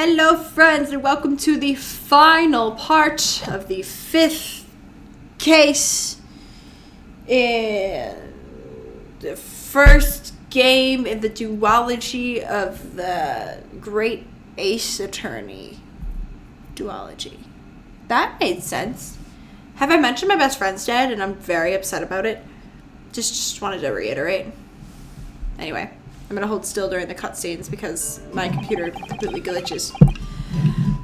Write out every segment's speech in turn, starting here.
Hello friends and welcome to the final part of the 5th case in the first game in the duology of the Great Ace Attorney duology. That made sense. Have I mentioned my best friend's dead and I'm very upset about it? Just wanted to reiterate. Anyway. I'm gonna hold still during the cutscenes because my computer completely glitches.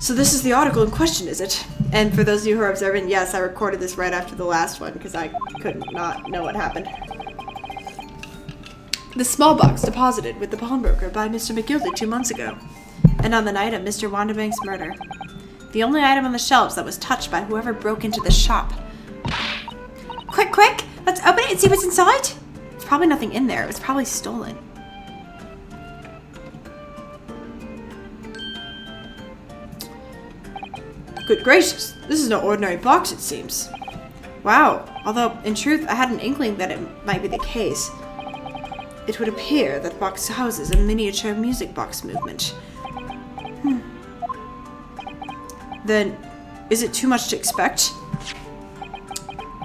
So this is the article in question, is it? And for those of you who are observant, yes, I recorded this right after the last one because I could not know what happened. The small box deposited with the pawnbroker by Mr. McGilded 2 months ago. And on the night of Mr. Wanderbank's murder. The only item on the shelves that was touched by whoever broke into the shop. Quick, quick! Let's open it and see what's inside! There's probably nothing in there. It was probably stolen. Good gracious, this is no ordinary box, it seems. Wow, although, in truth, I had an inkling that it might be the case. It would appear that the box houses a miniature music box movement. Then, is it too much to expect?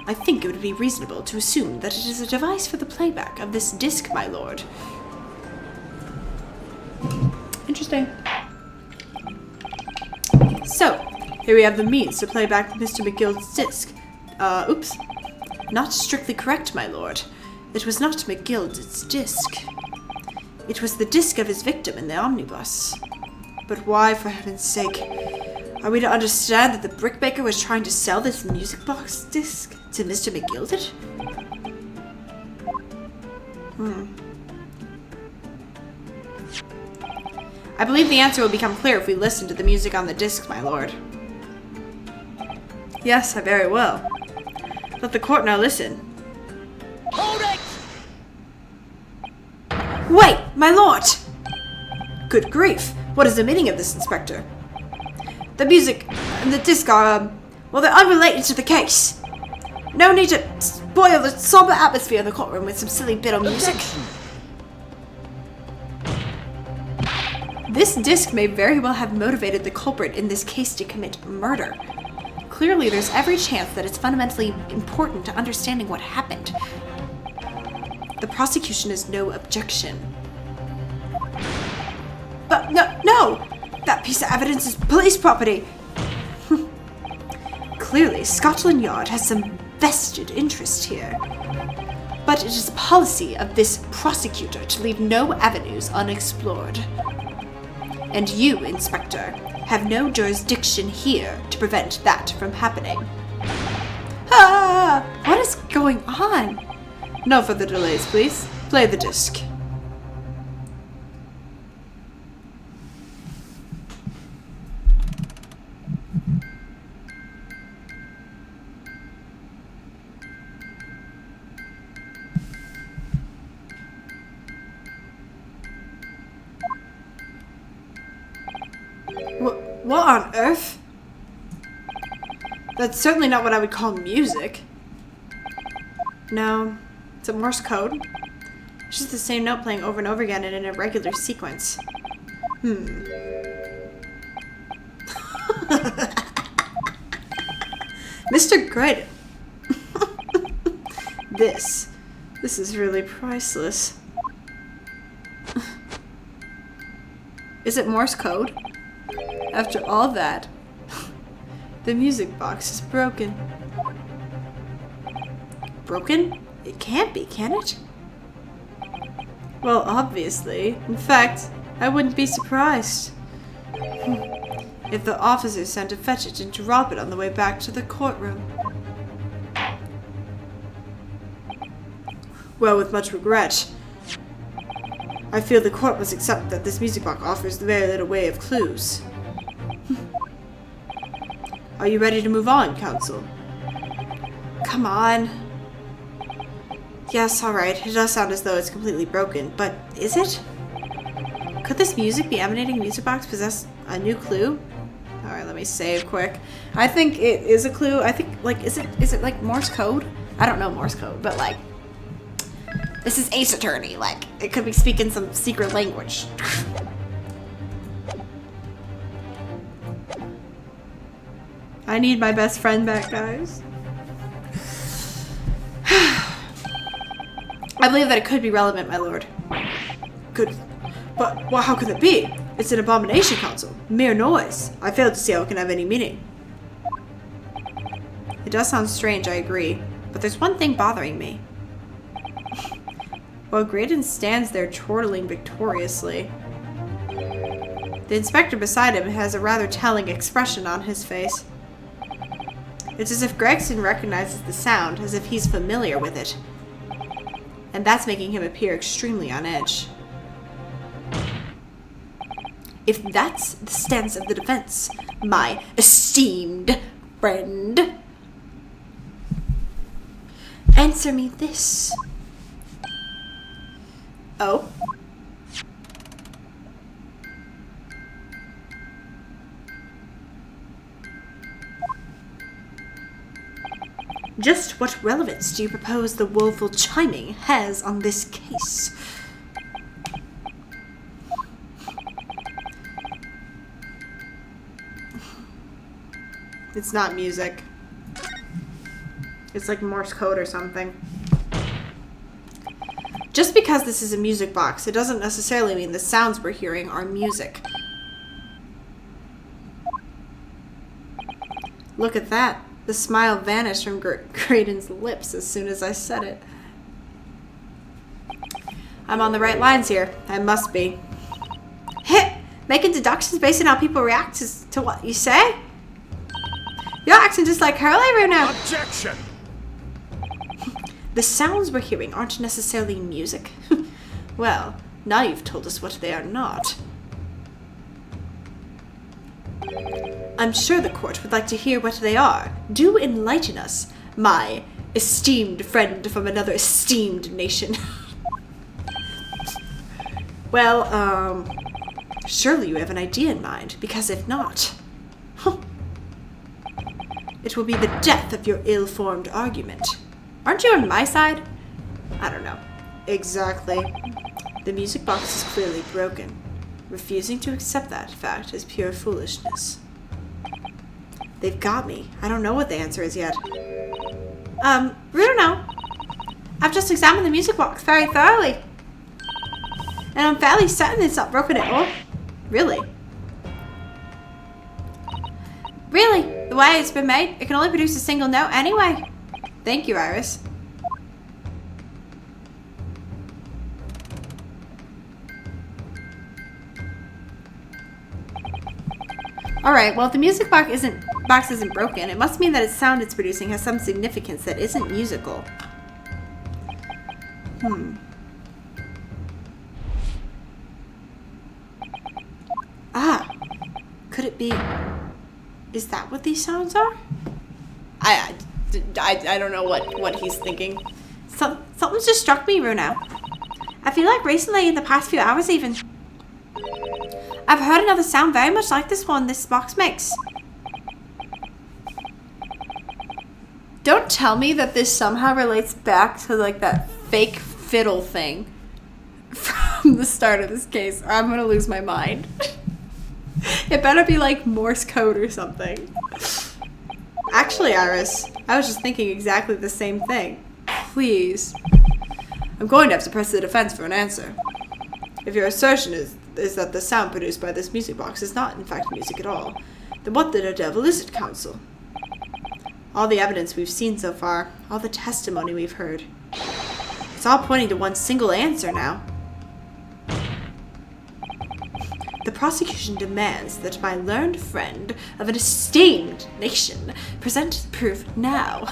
I think it would be reasonable to assume that it is a device for the playback of this disc, my lord. Interesting. So, here we have the means to play back Mr. McGild's disc. Oops. Not strictly correct, my lord. It was not McGild's disc. It was the disc of his victim in the omnibus. But why, for heaven's sake? Are we to understand that the brickmaker was trying to sell this music box disc to Mr. McGilded? I believe the answer will become clear if we listen to the music on the disc, my lord. Yes, I very well. Let the court now listen. Hold it! Wait, my lord! Good grief, what is the meaning of this, Inspector? The music and the disc are, well, they're unrelated to the case. No need to spoil the somber atmosphere in the courtroom with some silly bit of music. This disc may very well have motivated the culprit in this case to commit murder. Clearly, there's every chance that it's fundamentally important to understanding what happened. The prosecution has no objection. But no! That piece of evidence is police property! Clearly, Scotland Yard has some vested interest here. But it is the policy of this prosecutor to leave no avenues unexplored. And you, Inspector, have no jurisdiction here to prevent that from happening. Ah! What is going on? No further delays, please. Play the disc. What on earth? That's certainly not what I would call music. No, it's a Morse code. It's just the same note playing over and over again in an irregular sequence. Mr. Grid. This is really priceless. Is it Morse code? After all that, the music box is broken. Broken? It can't be, can it? Well, obviously. In fact, I wouldn't be surprised if the officers sent to fetch it and drop it on the way back to the courtroom. Well, with much regret, I feel the court must accept that this music box offers very little way of clues. Are you ready to move on, counsel? Come on. Yes, alright. It does sound as though it's completely broken, but is it? Could this music be emanating music box possess a new clue? Alright, let me save quick. I think it is a clue. I think, like, is it like Morse code? I don't know Morse code, but like, this is Ace Attorney. Like, it could be speaking some secret language. I need my best friend back, guys. I believe that it could be relevant, my lord. Good. But well, how could it be? It's an abomination council. Mere noise. I fail to see how it can have any meaning. It does sound strange, I agree. But there's one thing bothering me. While Graydon stands there chortling victoriously, the inspector beside him has a rather telling expression on his face. It's as if Gregson recognizes the sound, as if he's familiar with it. And that's making him appear extremely on edge. If that's the stance of the defense, my esteemed friend, answer me this. Oh? Just what relevance do you propose the woeful chiming has on this case? It's not music. It's like Morse code or something. Just because this is a music box, it doesn't necessarily mean the sounds we're hearing are music. Look at that. The smile vanished from Graydon's lips as soon as I said it. I'm on the right lines here. I must be. Hit! Making deductions based on how people react to what you say? You're acting just like Hurley right now. Objection! The sounds we're hearing aren't necessarily music. Well, now you've told us what they are not. I'm sure the court would like to hear what they are. Do enlighten us, my esteemed friend from another esteemed nation. Well, surely you have an idea in mind, because if not, it will be the death of your ill-formed argument. Aren't you on my side? I don't know. Exactly. The music box is clearly broken. Refusing to accept that fact is pure foolishness. They've got me. I don't know what the answer is yet. Bruno, I've just examined the music box very thoroughly. And I'm fairly certain it's not broken at all. Really? Really? The way it's been made, it can only produce a single note anyway. Thank you, Iris. Alright, well if the music box isn't broken, it must mean that its sound it's producing has some significance that isn't musical. Ah, could it be... Is that what these sounds are? I don't know what he's thinking. Something's just struck me, Bruno. I feel like recently, in the past few hours even, I've heard another sound very much like this one this box makes. Don't tell me that this somehow relates back to like that fake fiddle thing from the start of this case, or I'm gonna lose my mind. It better be like Morse code or something. Actually, Iris, I was just thinking exactly the same thing. Please. I'm going to have to press the defense for an answer. If your assertion is that the sound produced by this music box is not in fact music at all, then what the devil is it, counsel? All the evidence we've seen so far, all the testimony we've heard, it's all pointing to one single answer now. The prosecution demands that my learned friend of an esteemed nation present proof now.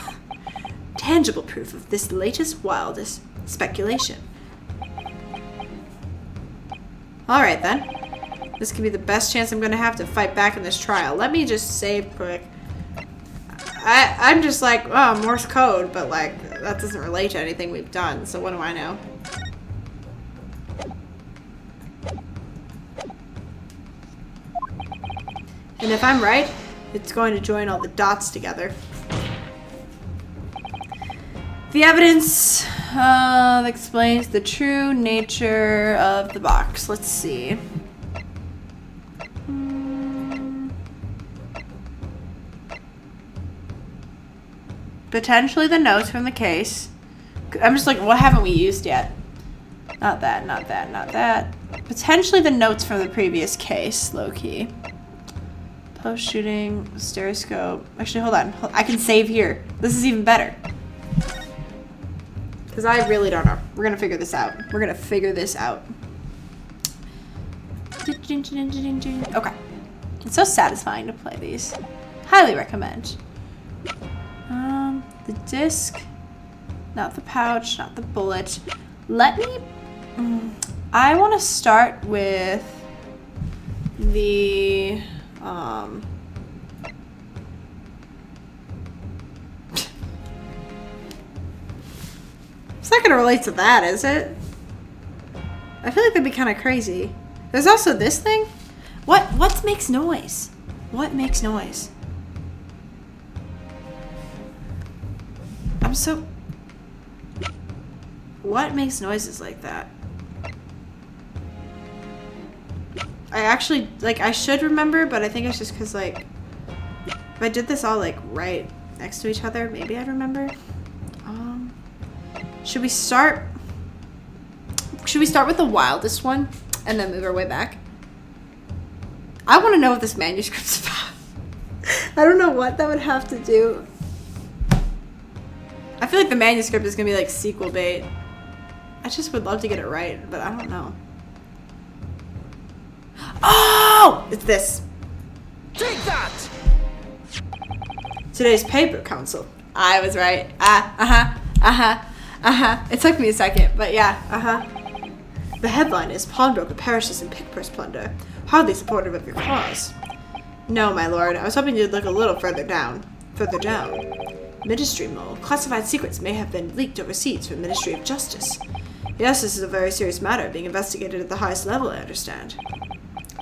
Tangible proof of this latest wildest speculation. Alright then. This could be the best chance I'm going to have to fight back in this trial. Let me just save quick. I'm just like, oh, Morse code, but like, that doesn't relate to anything we've done, so what do I know? And if I'm right, it's going to join all the dots together. The evidence explains the true nature of the box. Let's see. Potentially the notes from the case. I'm just like, what haven't we used yet? Not that, not that, not that. Potentially the notes from the previous case, low-key. Post-shooting, stereoscope. Actually, hold on. I can save here. This is even better. Because I really don't know. We're going to figure this out. We're going to figure this out. Okay. It's so satisfying to play these. Highly recommend. The disc. Not the pouch. Not the bullet. Let me... I want to start with the... It's not gonna relate to that, is it? I feel like that'd be kind of crazy. There's also this thing. What makes noise? What makes noise? I'm so... What makes noises like that? I actually, like, I should remember, but I think it's just because, like, if I did this all, like, right next to each other, maybe I'd remember. Should we start with the wildest one and then move our way back? I want to know what this manuscript's about. I don't know what that would have to do. I feel like the manuscript is going to be, like, sequel bait. I just would love to get it right, but I don't know. Oh! It's this. Take that! Today's paper, Council. I was right. It took me a second, but yeah, The headline is Pawnbroker perishes in pick-purse plunder. Hardly supportive of your cause. No, my lord. I was hoping you'd look a little further down. Nanowrimo. Classified secrets may have been leaked overseas from the Ministry of Justice. Yes, this is a very serious matter being investigated at the highest level, I understand.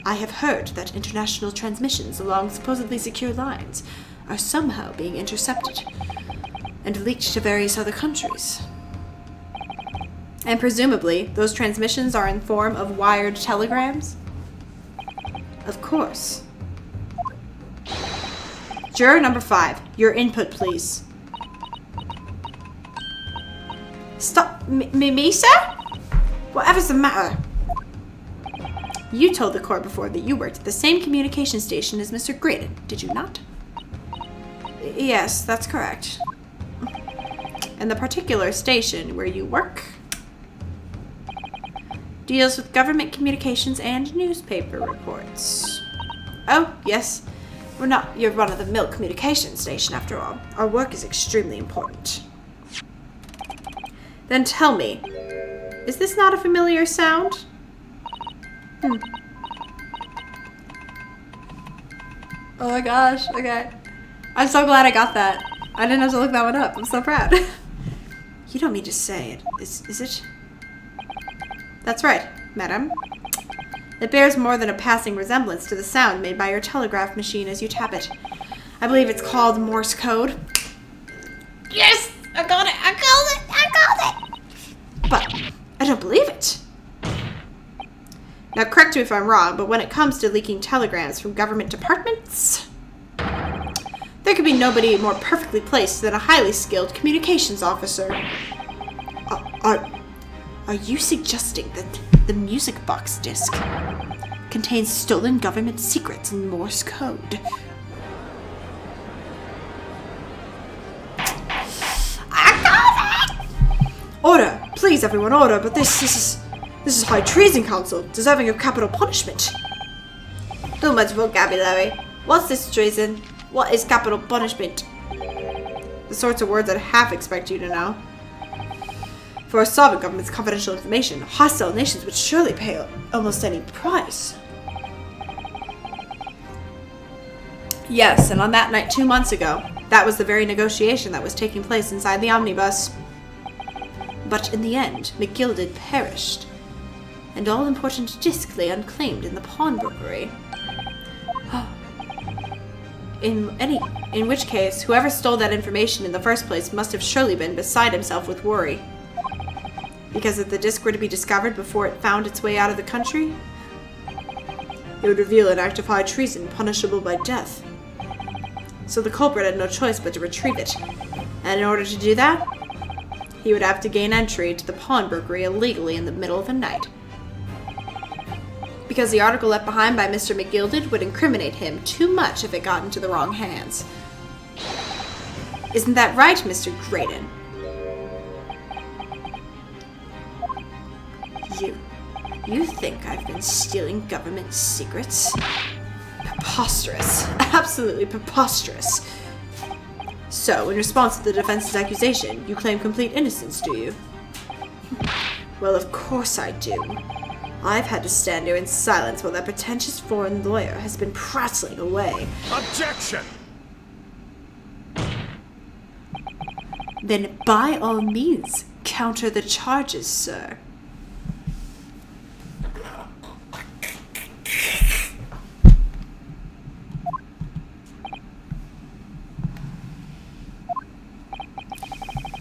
I have heard that international transmissions along supposedly secure lines are somehow being intercepted and leaked to various other countries. And presumably, those transmissions are in form of wired telegrams? Of course. Juror number 5, your input, please. Stop. Me, sir? Whatever's the matter? You told the court before that you worked at the same communication station as Mr. Graydon, did you not? Yes, that's correct. And the particular station where you work deals with government communications and newspaper reports. Oh, yes. We're not your run-of-the-mill communication station, after all. Our work is extremely important. Then tell me, is this not a familiar sound? Oh my gosh, okay. I'm so glad I got that. I didn't have to look that one up. I'm so proud. You don't mean to say it. Is it? That's right, madam. It bears more than a passing resemblance to the sound made by your telegraph machine as you tap it. I believe it's called Morse code. Yes! I got it! I got it! But I don't believe it. Now, correct me if I'm wrong, but when it comes to leaking telegrams from government departments, there could be nobody more perfectly placed than a highly skilled communications officer. Are you suggesting that the music box disc contains stolen government secrets in Morse code? I got it! Order! Please, everyone, order, but this is high treason, Council, deserving of capital punishment. Too much vocabulary. What's this treason? What is capital punishment? The sorts of words I'd half expect you to know. For a sovereign government's confidential information, hostile nations would surely pay almost any price. Yes, and on that night 2 months ago, that was the very negotiation that was taking place inside the omnibus. But in the end, McGilded perished, and all important disc lay unclaimed in the pawnbrokery. In which case, whoever stole that information in the first place must have surely been beside himself with worry. Because if the disc were to be discovered before it found its way out of the country, it would reveal an act of high treason punishable by death. So the culprit had no choice but to retrieve it, And in order to do that, he would have to gain entry to the pawnbrokery illegally in the middle of the night. Because the article left behind by Mr. McGilded would incriminate him too much if it got into the wrong hands. Isn't that right, Mr. Graydon? You think I've been stealing government secrets? Preposterous. Absolutely preposterous. So, in response to the defense's accusation, you claim complete innocence, do you? Well, of course I do. I've had to stand here in silence while that pretentious foreign lawyer has been prattling away. Objection! Then by all means, counter the charges, sir.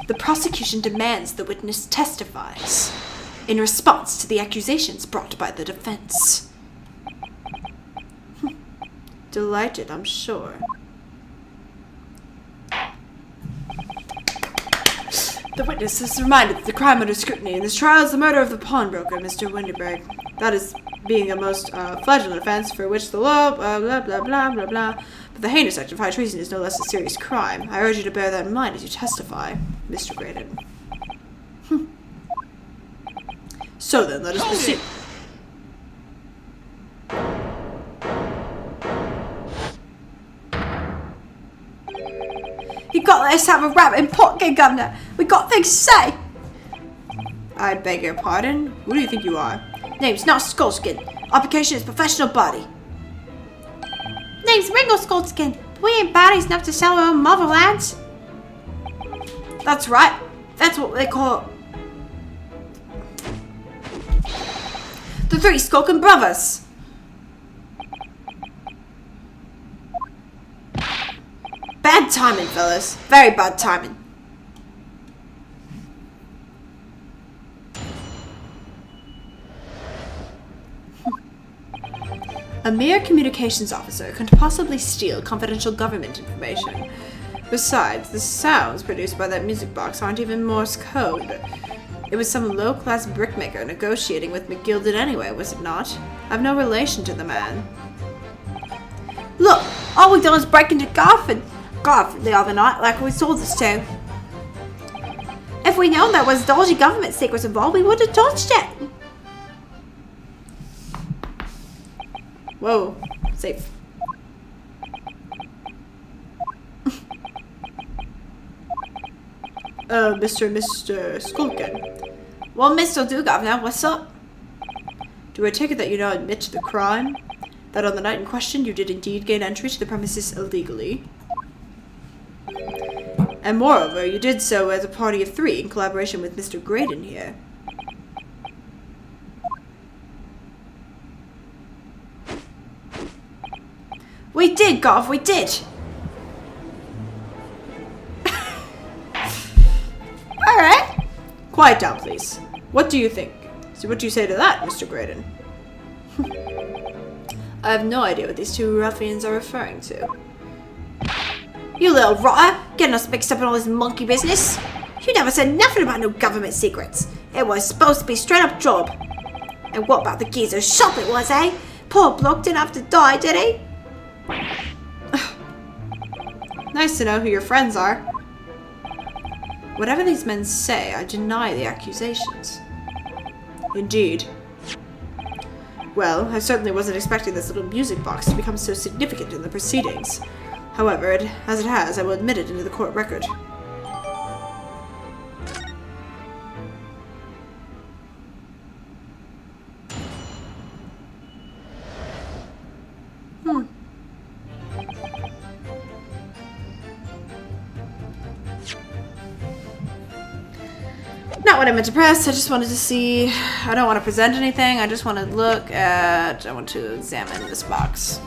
The prosecution demands the witness testifies in response to the accusations brought by the defense. Delighted, I'm sure. The witness is reminded that the crime under scrutiny in this trial is the murder of the pawnbroker, Mr. Winterberg. That is being a most flagrant offense for which the law, blah, blah, blah, blah, blah, blah. But the heinous act of high treason is no less a serious crime. I urge you to bear that in mind as you testify, Mr. Graydon. So then, let us proceed. You got let us have a rabbit and pot game, Governor. We got things to say. I beg your pardon? Who do you think you are? Name's not Skullskin. Occupation is professional body. Name's Ringo Skullskin. We ain't bodies enough to sell our own motherlands. That's right. That's what they call the three Skulkin brothers. Bad timing, fellas. Very bad timing. A mere communications officer couldn't possibly steal confidential government information. Besides, the sounds produced by that music box aren't even Morse code. It was some low-class brickmaker negotiating with McGilded anyway, was it not? I've no relation to the man. Look, all we done is break into Garfin the other night, like we told us to. If we'd known there was dodgy government secrets involved, we would have touched it. Whoa, safe. Mr. Skulkin. Well, Mr. Governor, what's up? Do I take it that you now admit to the crime? That on the night in question you did indeed gain entry to the premises illegally? And moreover, you did so as a party of three in collaboration with Mr. Graydon here. We did, Garth, we did! Alright. Quiet down, please. What do you think? So what do you say to that, Mr. Graydon? I have no idea what these two ruffians are referring to. You little rotter, getting us mixed up in all this monkey business. You never said nothing about no government secrets. It was supposed to be a straight up job. And what about the geezer's shop it was, eh? Poor bloke didn't have to die, did he? Nice to know who your friends are. Whatever these men say, I deny the accusations. Indeed. Well, I certainly wasn't expecting this little music box to become so significant in the proceedings. However, as it has, I will admit it into the court record. Not what I meant to press, I just wanted to see. I don't want to present anything, I just want to look at. I want to examine this box.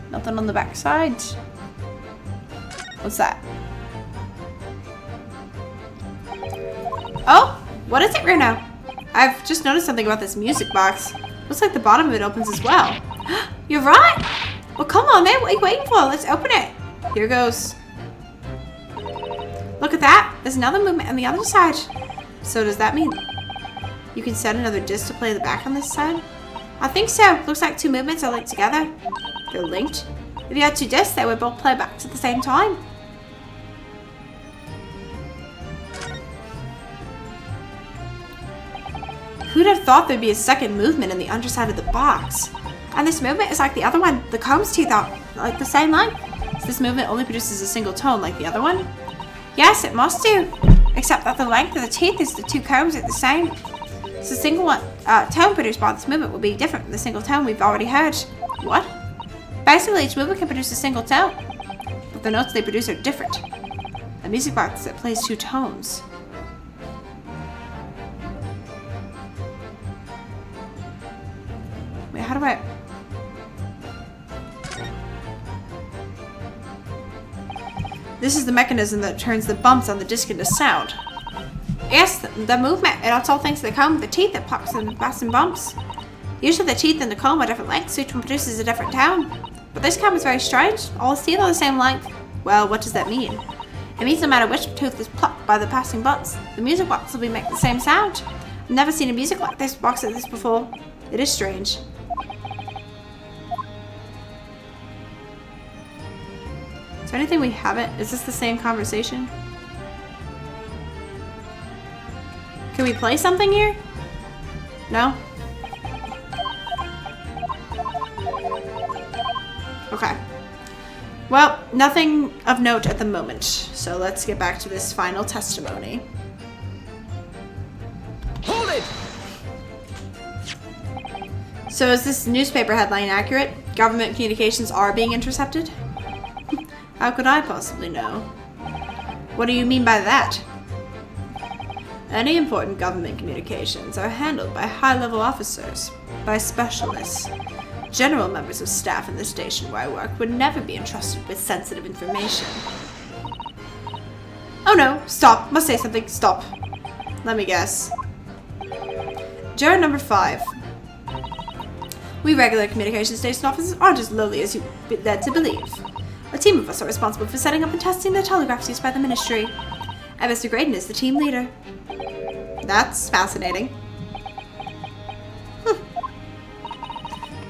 Nothing on the back side. What's that? Oh, what is it, Bruno? I've just noticed something about this music box. Looks like the bottom of it opens as well. You're right! Well, come on, man. What are you waiting for? Let's open it. Here goes. Look at that. There's another movement on the other side. So does that mean you can set another disc to play the back on this side? I think so. Looks like two movements are linked together. They're linked. If you had two discs, they would both play back at the same time. Who'd have thought there'd be a second movement in the underside of the box? And this movement is like the other one. The comb's teeth are like the same length. So this movement only produces a single tone like the other one? Yes, it must do. Except that the length of the teeth is the two combs are the same. So the single one, tone produced by this movement will be different from the single tone we've already heard. What? Basically, each movement can produce a single tone, but the notes they produce are different. A music box that plays two tones. Wait, how do I... This is the mechanism that turns the bumps on the disc into sound. Yes, the movement. It's all thanks to the comb, the teeth that pops and busts and bumps. Usually the teeth and the comb are different lengths, so each one produces a different tone. But this comb is very strange. All the teeth are the same length. Well, what does that mean? It means no matter which tooth is plucked by the passing bumps, the music box will be making the same sound. I've never seen a music like this box like this before. It is strange. Is there anything we haven't? Is this the same conversation? Can we play something here? No? Okay. Well, nothing of note at the moment. So let's get back to this final testimony. Hold it! So is this newspaper headline accurate? Government communications are being intercepted? How could I possibly know? What do you mean by that? Any important government communications are handled by high-level officers, by specialists. General members of staff in the station where I work would never be entrusted with sensitive information. Oh no, stop. Must say something. Stop. Let me guess. Juror number 5. We regular communication station officers aren't as lowly as you led to believe. A team of us are responsible for setting up and testing the telegraphs used by the ministry. And Mr. Graydon is the team leader. That's fascinating.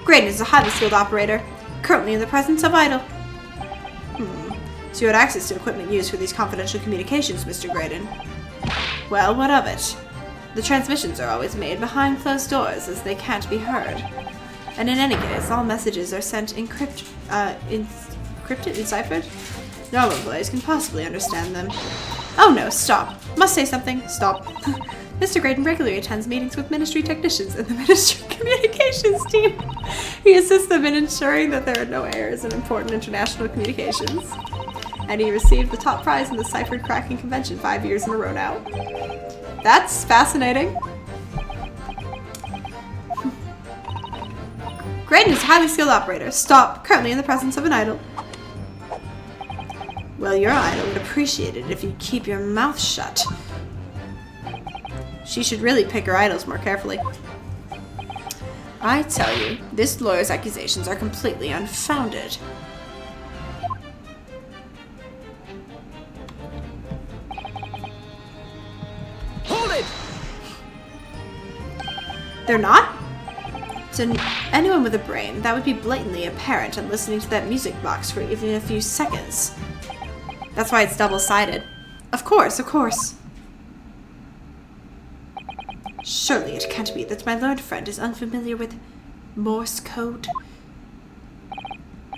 Graydon is a highly skilled operator, currently in the presence of Idle. So you had access to equipment used for these confidential communications, Mr. Graydon. Well, what of it? The transmissions are always made behind closed doors, as they can't be heard. And in any case, all messages are sent encrypted, enciphered? No employees can possibly understand them. Oh no, stop. Must say something. Stop. Mr. Graydon regularly attends meetings with ministry technicians and the ministry communications team. He assists them in ensuring that there are no errors in important international communications. And he received the top prize in the ciphered cracking convention 5 years in a row now. That's fascinating. Graydon is a highly skilled operator. Stop. Currently in the presence of an idol. Well, your idol would appreciate it if you keep your mouth shut. She should really pick her idols more carefully. I tell you, this lawyer's accusations are completely unfounded. Hold it! They're not? To anyone with a brain, that would be blatantly apparent on listening to that music box for even a few seconds. That's why it's double-sided. Of course, of course. Surely it can't be that my learned friend is unfamiliar with Morse code.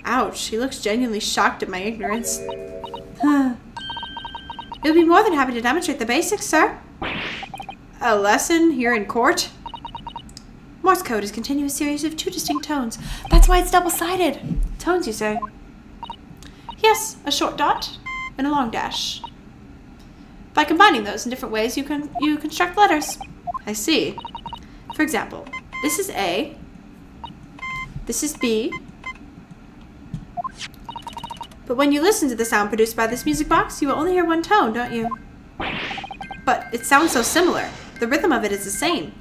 Ouch, he looks genuinely shocked at my ignorance. It would be more than happy to demonstrate the basics, sir. A lesson here in court? Morse code is a continuous series of 2 distinct tones. That's why it's double-sided. Tones, you say? Yes, a short dot and a long dash. By combining those in different ways, you construct letters. I see. For example, this is A, this is B, but when you listen to the sound produced by this music box, you will only hear one tone, don't you? But it sounds so similar. The rhythm of it is the same.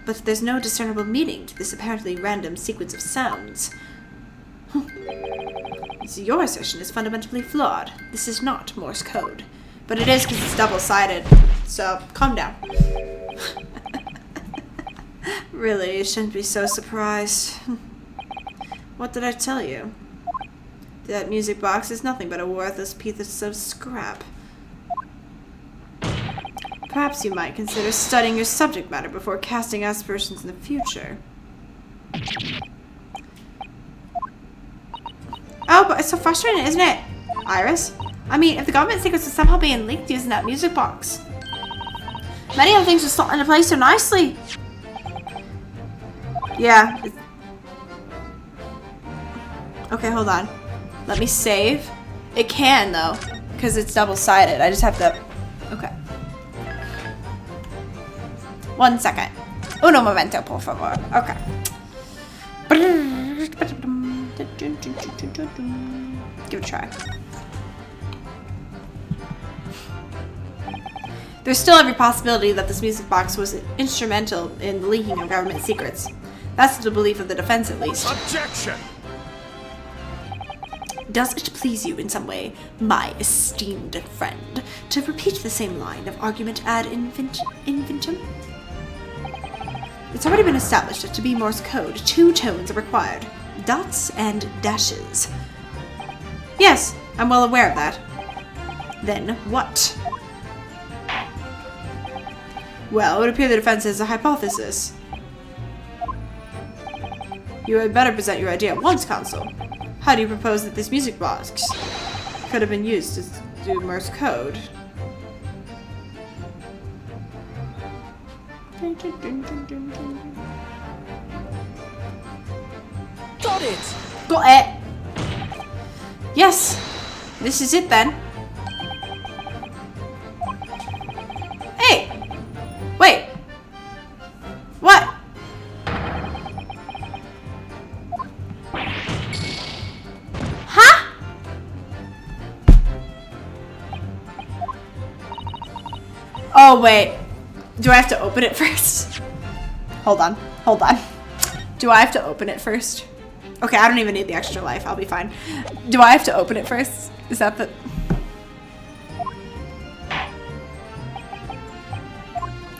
But there's no discernible meaning to this apparently random sequence of sounds. See, your assertion is fundamentally flawed. This is not Morse code. But it is because it's double-sided. So, calm down. Really, you shouldn't be so surprised. What did I tell you? That music box is nothing but a worthless piece of scrap. Perhaps you might consider studying your subject matter before casting aspersions in the future. Oh, but it's so frustrating, isn't it, Iris? I mean, if the government secrets are somehow being leaked using that music box, many other things would slot into place so nicely. Yeah. Okay, hold on. Let me save. It can, though, because it's double-sided. I just have to... Okay. 1 second. Uno momento, por favor. Okay. Give it a try. There's still every possibility that this music box was instrumental in the leaking of government secrets. That's the belief of the defense, at least. Objection! Does it please you in some way, my esteemed friend, to repeat the same line of argument ad infinitum? It's already been established that to be Morse code, 2 tones are required. Dots and dashes. Yes, I'm well aware of that. Then what? Well, it would appear the defense has a hypothesis. You had better present your idea at once, Counsel. How do you propose that this music box could have been used to do Morse code? Got it! Got it! Yes! This is it then. Hey! Wait! What? Huh? Oh, wait. Do I have to open it first? Hold on. Hold on. Do I have to open it first? Okay, I don't even need the extra life. I'll be fine. Do I have to open it first? Is that the...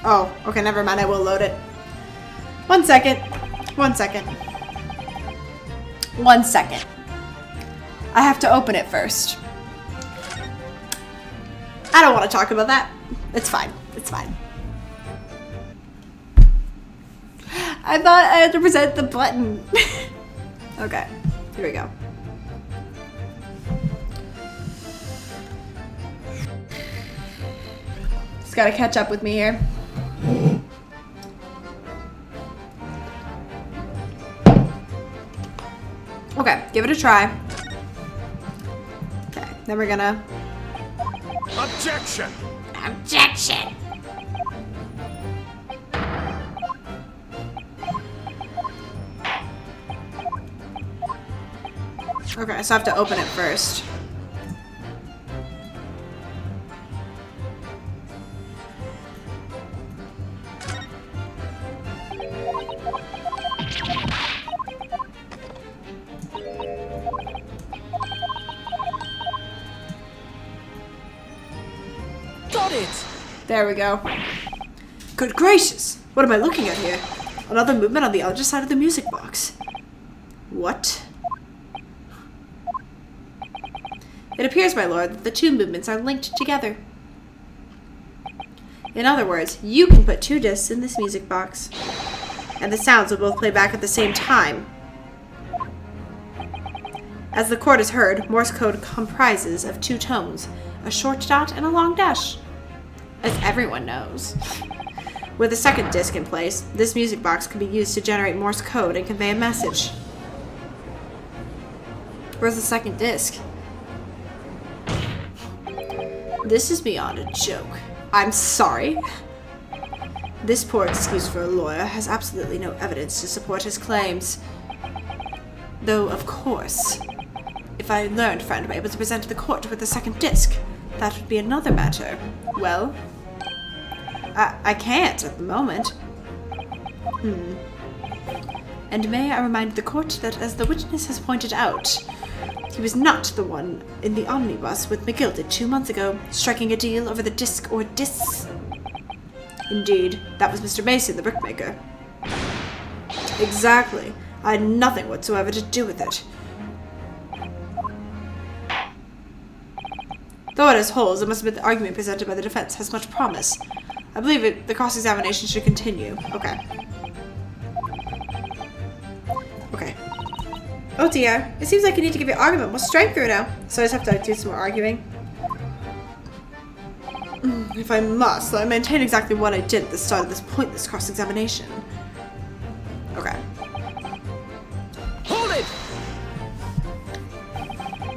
Oh, okay, never mind. I will load it. 1 second. 1 second. 1 second. I have to open it first. I don't want to talk about that. It's fine. It's fine. I thought I had to present the button. Okay, here we go. Just gotta catch up with me here. Okay, give it a try. Okay, then we're gonna... Objection! Objection! Okay, so I have to open it first. Got it! There we go. Good gracious! What am I looking at here? Another movement on the other side of the music box. What? It appears, my lord, that the 2 movements are linked together. In other words, you can put 2 discs in this music box, and the sounds will both play back at the same time. As the court has heard, Morse code comprises of 2 tones, a short dot and a long dash, as everyone knows. With a second disc in place, this music box can be used to generate Morse code and convey a message. Where's the second disc? This is beyond a joke. I'm sorry. This poor excuse for a lawyer has absolutely no evidence to support his claims. Though, of course, if I learned friend were able to present to the court with a second disc, that would be another matter. Well, I can't at the moment. And may I remind the court that, as the witness has pointed out, He was not the one in the omnibus with McGilded 2 months ago, striking a deal over the disc or discs. Indeed, that was Mr. Mason, the brickmaker. Exactly. I had nothing whatsoever to do with it. Though it has holes, it must have been the argument presented by the defense has much promise. I believe the cross-examination should continue. Okay. Okay. Oh dear. It seems like you need to give your argument more strength through now. So I just have to do some more arguing. If I must, I maintain exactly what I did at the start of this pointless cross-examination. Okay. Hold it!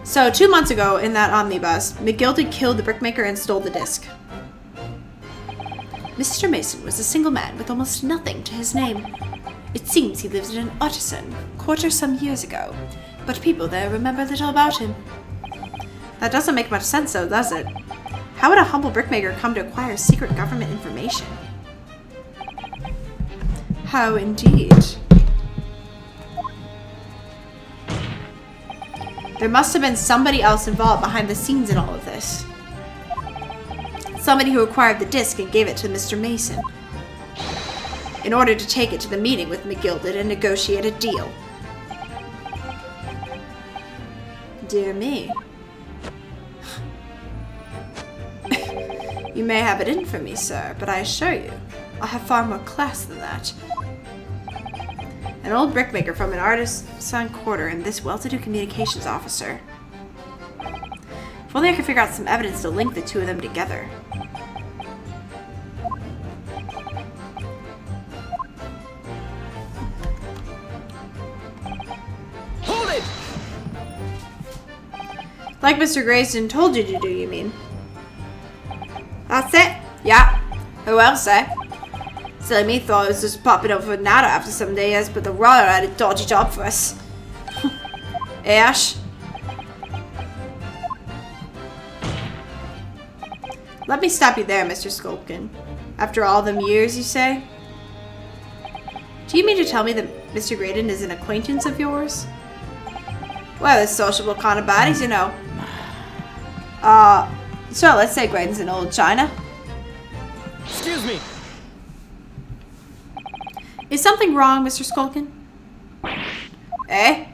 So, 2 months ago, in that omnibus, McGilded killed the brickmaker and stole the disc. Mr. Mason was a single man with almost nothing to his name. It seems he lived in an artisan quarter some years ago, but people there remember little about him. That doesn't make much sense, though, does it? How would a humble brickmaker come to acquire secret government information? How indeed. There must have been somebody else involved behind the scenes in all of this. Somebody who acquired the disc and gave it to Mr. Mason, in order to take it to the meeting with McGilded and negotiate a deal. Dear me. You may have it in for me, sir, but I assure you, I have far more class than that. An old brickmaker from an artisan quarter and this well-to-do communications officer. If only I could figure out some evidence to link the two of them together. Hold it! Like Mr. Grayson told you to do, you mean? That's it? Yeah. Who else, eh? Silly me thought it was just popping up for Nada after some days, but the Royal had a dodgy job for us. Ash? Let me stop you there, Mr. Sculpkin. After all them years, you say? Do you mean to tell me that Mr. Graydon is an acquaintance of yours? Well, they're sociable kind of bodies, you know. So let's say Graydon's in old China. Excuse me. Is something wrong, Mr. Sculkin? Eh?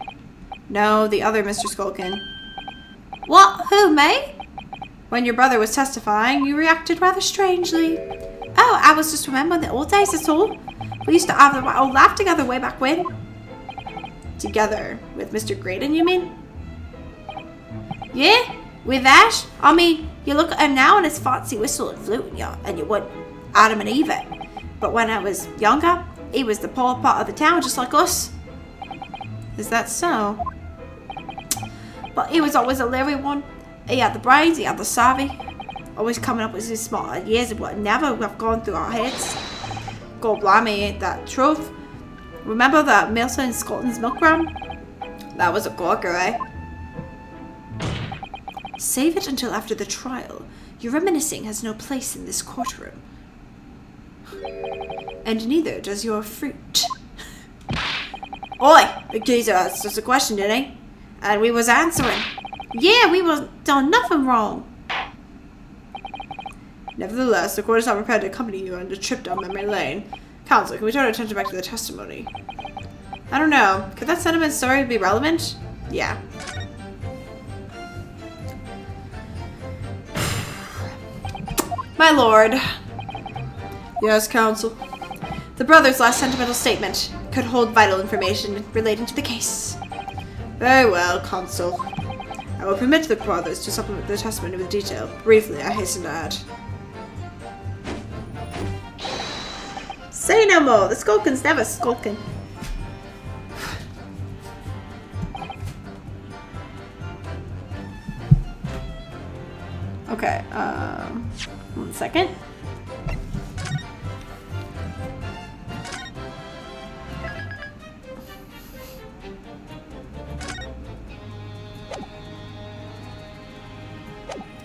No, the other Mr. Sculkin. What? Who, me? When your brother was testifying, you reacted rather strangely. Oh, I was just remembering the old days, that's all. We used to have the old laugh together way back when. Together with Mr. Graydon, you mean? Yeah, with that? I mean, you look at him now and his fancy whistle and flute and you would Adam and Eve it. But when I was younger, he was the poor part of the town just like us. Is that so? But he was always a leery one. He had the brains, he had the savvy. Always coming up with his smart ideas of what never would have gone through our heads. God blimey, ain't that truth? Remember that Milton in Scotland's milk run? That was a corker, eh? Save it until after the trial. Your reminiscing has no place in this courtroom. And neither does your fruit. Oi! The geezer asked us a question, didn't he? And we was answering. Yeah, we was done nothing wrong. Nevertheless, the court is not prepared to accompany you on a trip down memory lane. Counsel, can we turn our attention back to the testimony? I don't know. Could that sentiment story be relevant? Yeah. My lord. Yes, counsel. The brother's last sentimental statement could hold vital information relating to the case. Very well, counsel. I will permit the brothers to supplement their testimony with detail. Briefly, I hasten to add. Say no more. The Skulkin's never skulking. Okay, 1 second.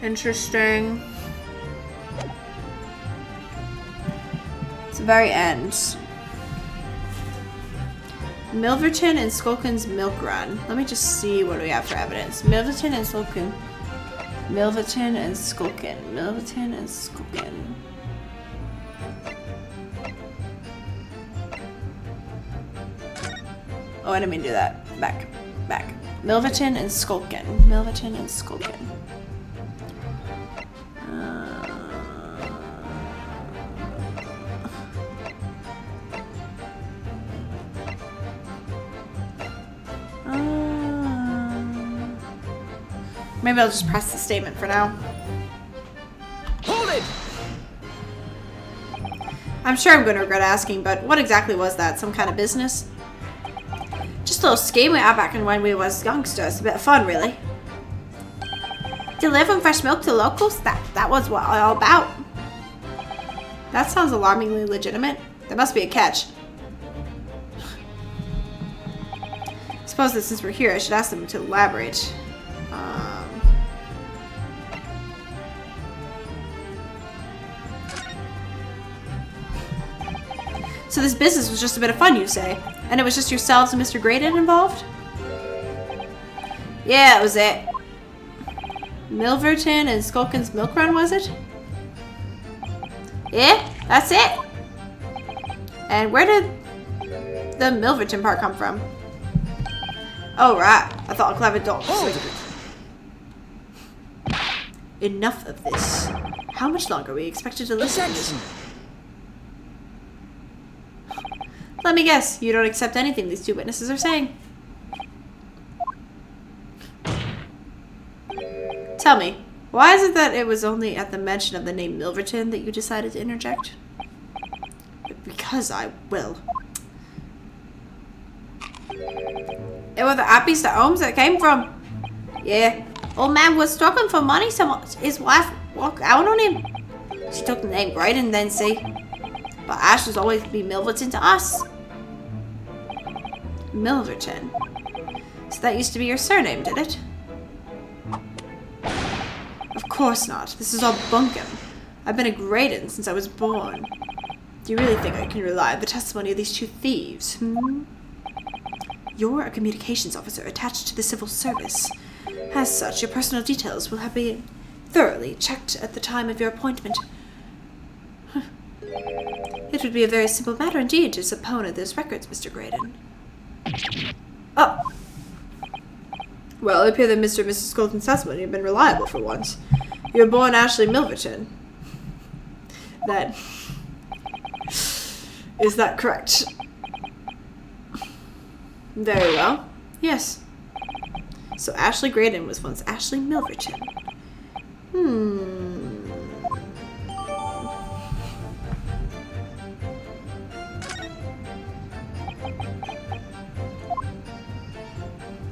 Interesting. It's the very end. Milverton and Skulkin's milk run. Let me just see what we have for evidence. Milverton and Skulkin. Milverton and Skulkin. Milverton and Skulkin. Oh, I didn't mean to do that. Back. Milverton and Skulkin. Milverton and Skulkin. Maybe I'll just press the statement for now. Hold it! I'm sure I'm going to regret asking, but what exactly was that? Some kind of business? Just a little scheme we had back when we was youngsters. A bit of fun, really. Delivering fresh milk to locals? That was what all about. That sounds alarmingly legitimate. There must be a catch. Suppose that since we're here, I should ask them to elaborate. So this business was just a bit of fun, you say? And it was just yourselves and Mr. Graydon involved? Yeah, it was it. Milverton and Skulkin's milk run, was it? Yeah, that's it. And where did the Milverton part come from? Oh, right. I thought a clever dog. Enough of this. How much longer are we expected to listen to this? Let me guess, you don't accept anything these two witnesses are saying. Tell me, why is it that it was only at the mention of the name Milverton that you decided to interject? Because I will. It was the Abbeys to Holmes that came from. Yeah, old man was struggling for money, so his wife walked out on him. She took the name Graydon then, see. But Ash was always be Milverton to us. Milverton. So that used to be your surname, did it? Of course not. This is all bunkum. I've been a Graydon since I was born. Do you really think I can rely on the testimony of these two thieves? You're a communications officer attached to the civil service. As such, your personal details will have been thoroughly checked at the time of your appointment. It would be a very simple matter indeed to subpoena those records, Mr. Graydon. Oh. Well, it appears that Mr. and Mrs. Skulkin's testimony have been reliable for once. You were born Ashley Milverton. That... Is that correct? Very well. Yes. So Ashley Graydon was once Ashley Milverton.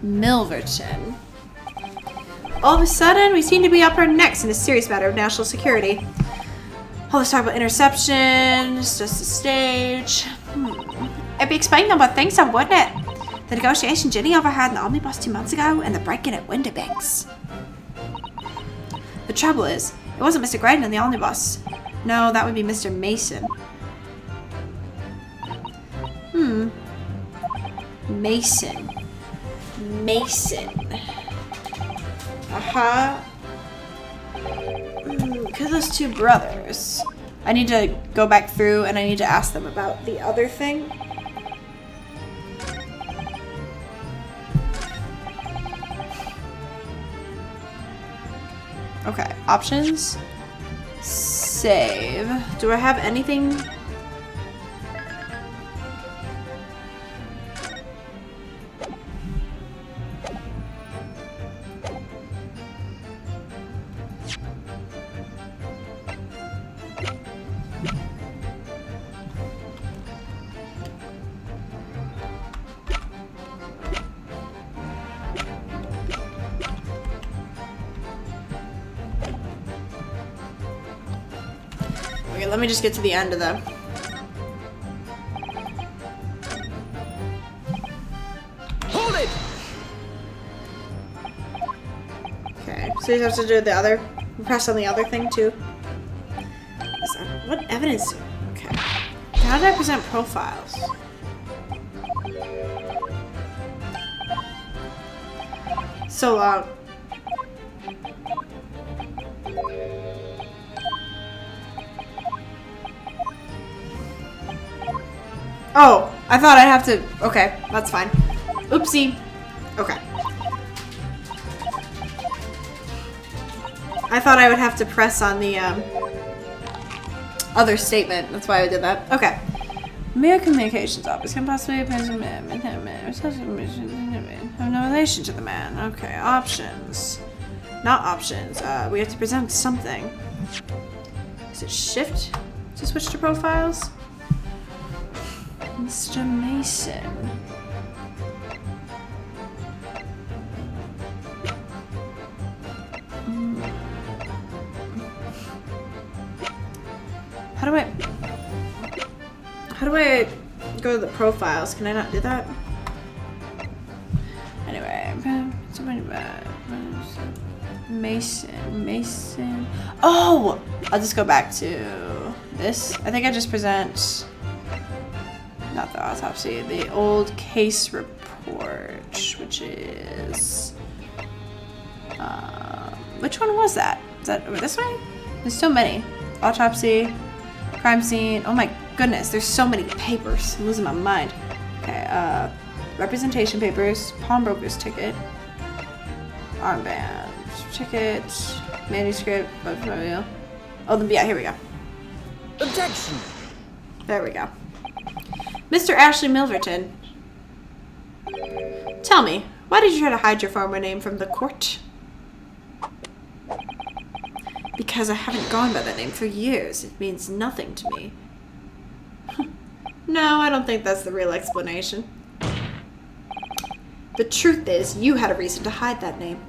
Milverton. All of a sudden, we seem to be up our necks in a serious matter of national security. All this talk about interception, it's just a stage. It'd be explaining number of things, wouldn't it? The negotiation Ginny overheard in the omnibus 2 months ago, and the break-in at Winterbanks. The trouble is, it wasn't Mr. Graydon in the omnibus. No, that would be Mr. Mason. Mason. Because those two brothers. I need to go back through and I need to ask them about the other thing. Okay, options. Save. Do I have anything? Okay, let me just get to the end of them. Hold it! Okay, so you have to do the other. Press on the other thing too. What evidence? Okay. How did I present profiles? So long. Oh, I thought I'd have to... Okay, that's fine. Oopsie. Okay. I thought I would have to press on the other statement. That's why I did that. Okay. Mere communications office can possibly have no relation to the man. Okay, options. Not options. We have to present something. Is it shift to switch to profiles? Mr. Mason. How do I go to the profiles? Can I not do that? Anyway, Mason. Oh! I'll just go back to this. I think I just present, not the autopsy, the old case report, which is, which one was that? Is that over this way? There's so many. Autopsy, crime scene. Oh my goodness, there's so many papers. I'm losing my mind. Okay, representation papers, pawnbroker's ticket, armband, ticket, manuscript, portfolio. Oh, yeah, here we go. Objection! There we go. Mr. Ashley Milverton. Tell me, why did you try to hide your former name from the court? Because I haven't gone by that name for years. It means nothing to me. No, I don't think that's the real explanation. The truth is, you had a reason to hide that name.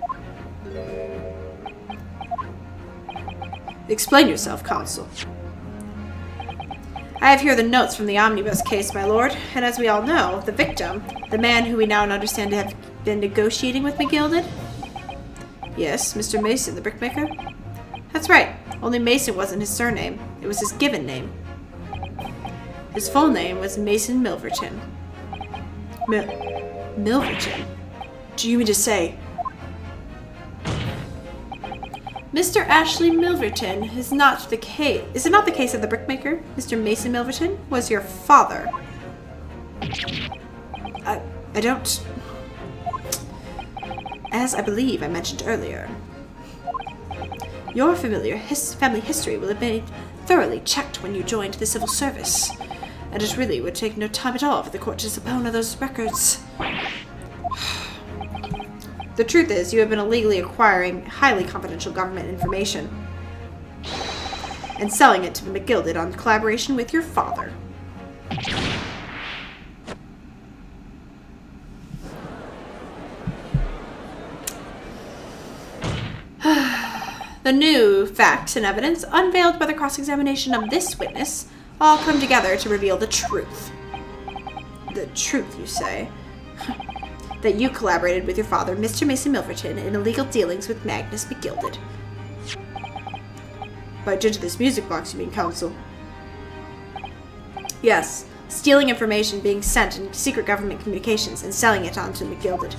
Explain yourself, Consul. I have here the notes from the omnibus case, my lord, and as we all know, the victim, the man who we now understand to have been negotiating with McGilded. Yes, Mr. Mason, the brickmaker. That's right, only Mason wasn't his surname. It was his given name. His full name was Mason Milverton. Milverton? Do you mean to say... Mr. Ashley Milverton is not the case. Is it not the case of the brickmaker? Mr. Mason Milverton was your father. I don't... As I believe I mentioned earlier, your family history will have been thoroughly checked when you joined the civil service, and it really would take no time at all for the court to subpoena those records. The truth is, you have been illegally acquiring highly confidential government information and selling it to the McGilded on collaboration with your father. The new facts and evidence unveiled by the cross-examination of this witness all come together to reveal the truth. The truth, you say? That you collaborated with your father, Mr. Mason Milverton, in illegal dealings with Magnus McGilded. By dint of this music box, you mean, Counsel? Yes, stealing information being sent in secret government communications and selling it on to McGilded.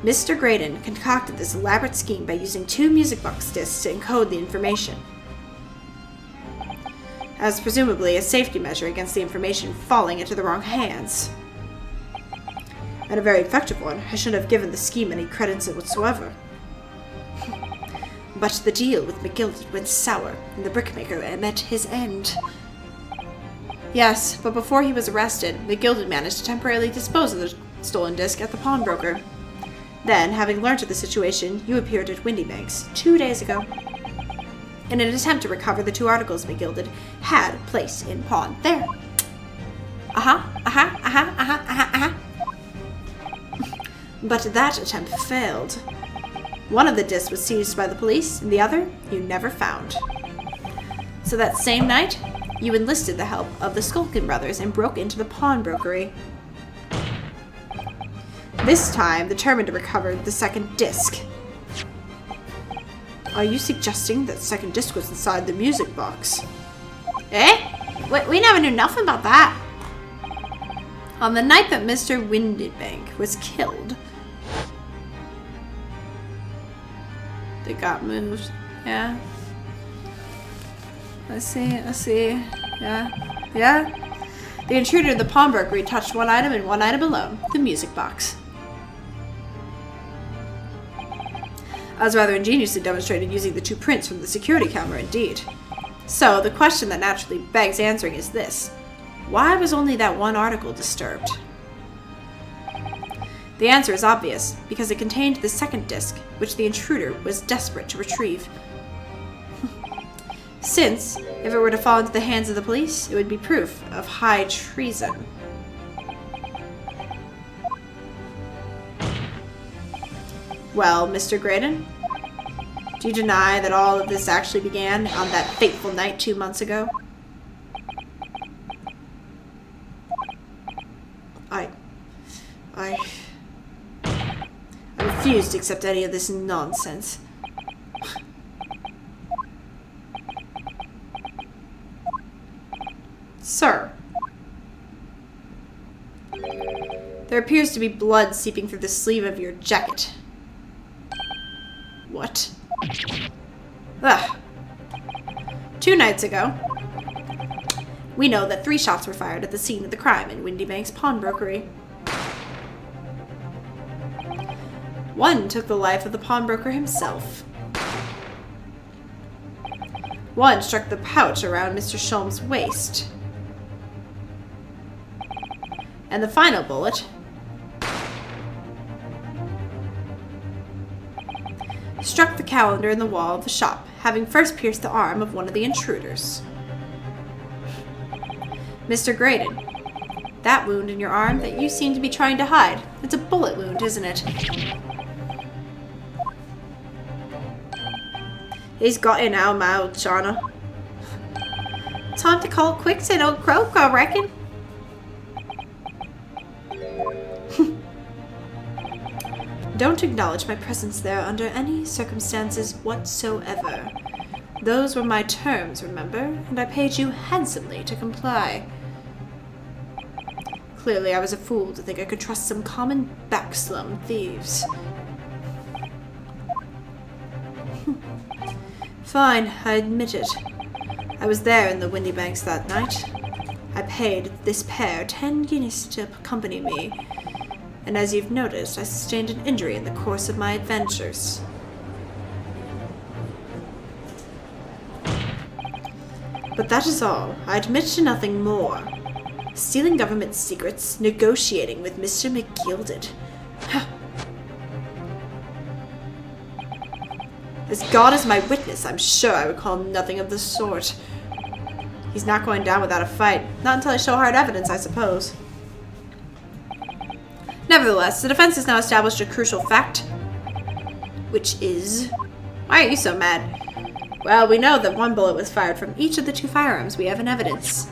Mr. Graydon concocted this elaborate scheme by using 2 music box discs to encode the information, as presumably a safety measure against the information falling into the wrong hands. And a very effective one. I shouldn't have given the scheme any credence whatsoever. But the deal with McGilded went sour, and the brickmaker met his end. Yes, but before he was arrested, McGilded managed to temporarily dispose of the stolen disc at the pawnbroker. Then, having learned of the situation, you appeared at Windybanks 2 days ago in an attempt to recover the 2 articles McGilded had placed in pawn there. But that attempt failed. One of the discs was seized by the police, and the other you never found. So that same night, you enlisted the help of the Skulkin brothers and broke into the pawnbrokery. This time, determined to recover the second disc. Are you suggesting that second disc was inside the music box? Eh? We never knew nothing about that. On the night that Mr. Windybank was killed, It got moved. Yeah. I see. Yeah. The intruder in the pawnbroker touched one item and one item alone. The music box. I was rather ingeniously demonstrated using the 2 prints from the security camera, indeed. So, the question that naturally begs answering is this. Why was only that one article disturbed? The answer is obvious, because it contained the second disc, which the intruder was desperate to retrieve. Since, if it were to fall into the hands of the police, it would be proof of high treason. Well, Mr. Graydon, do you deny that all of this actually began on that fateful night 2 months ago? I refuse to accept any of this nonsense. Sir, there appears to be blood seeping through the sleeve of your jacket. What? Ugh. 2 nights ago, we know that 3 shots were fired at the scene of the crime in Windy Bank's pawnbrokery. 1 took the life of the pawnbroker himself. 1 struck the pouch around Mr. Shulm's waist. And the final bullet struck the calendar in the wall of the shop, having first pierced the arm of one of the intruders. Mr. Graydon, that wound in your arm that you seem to be trying to hide, it's a bullet wound, isn't it? He's got you now, my old Shauna. Time to call quits and old croak, I reckon. Don't acknowledge my presence there under any circumstances whatsoever. Those were my terms, remember, and I paid you handsomely to comply. Clearly, I was a fool to think I could trust some common backslum thieves. Fine, I admit it. I was there in the Windy Banks that night. I paid this pair 10 guineas to accompany me, and as you've noticed, I sustained an injury in the course of my adventures. But that is all. I admit to nothing more. Stealing government secrets, negotiating with Mr. McGilded. As God is my witness, I'm sure I recall nothing of the sort. He's not going down without a fight. Not until I show hard evidence, I suppose. Nevertheless, the defense has now established a crucial fact. Which is... Why are you so mad? Well, we know that 1 bullet was fired from each of the 2 firearms we have in evidence.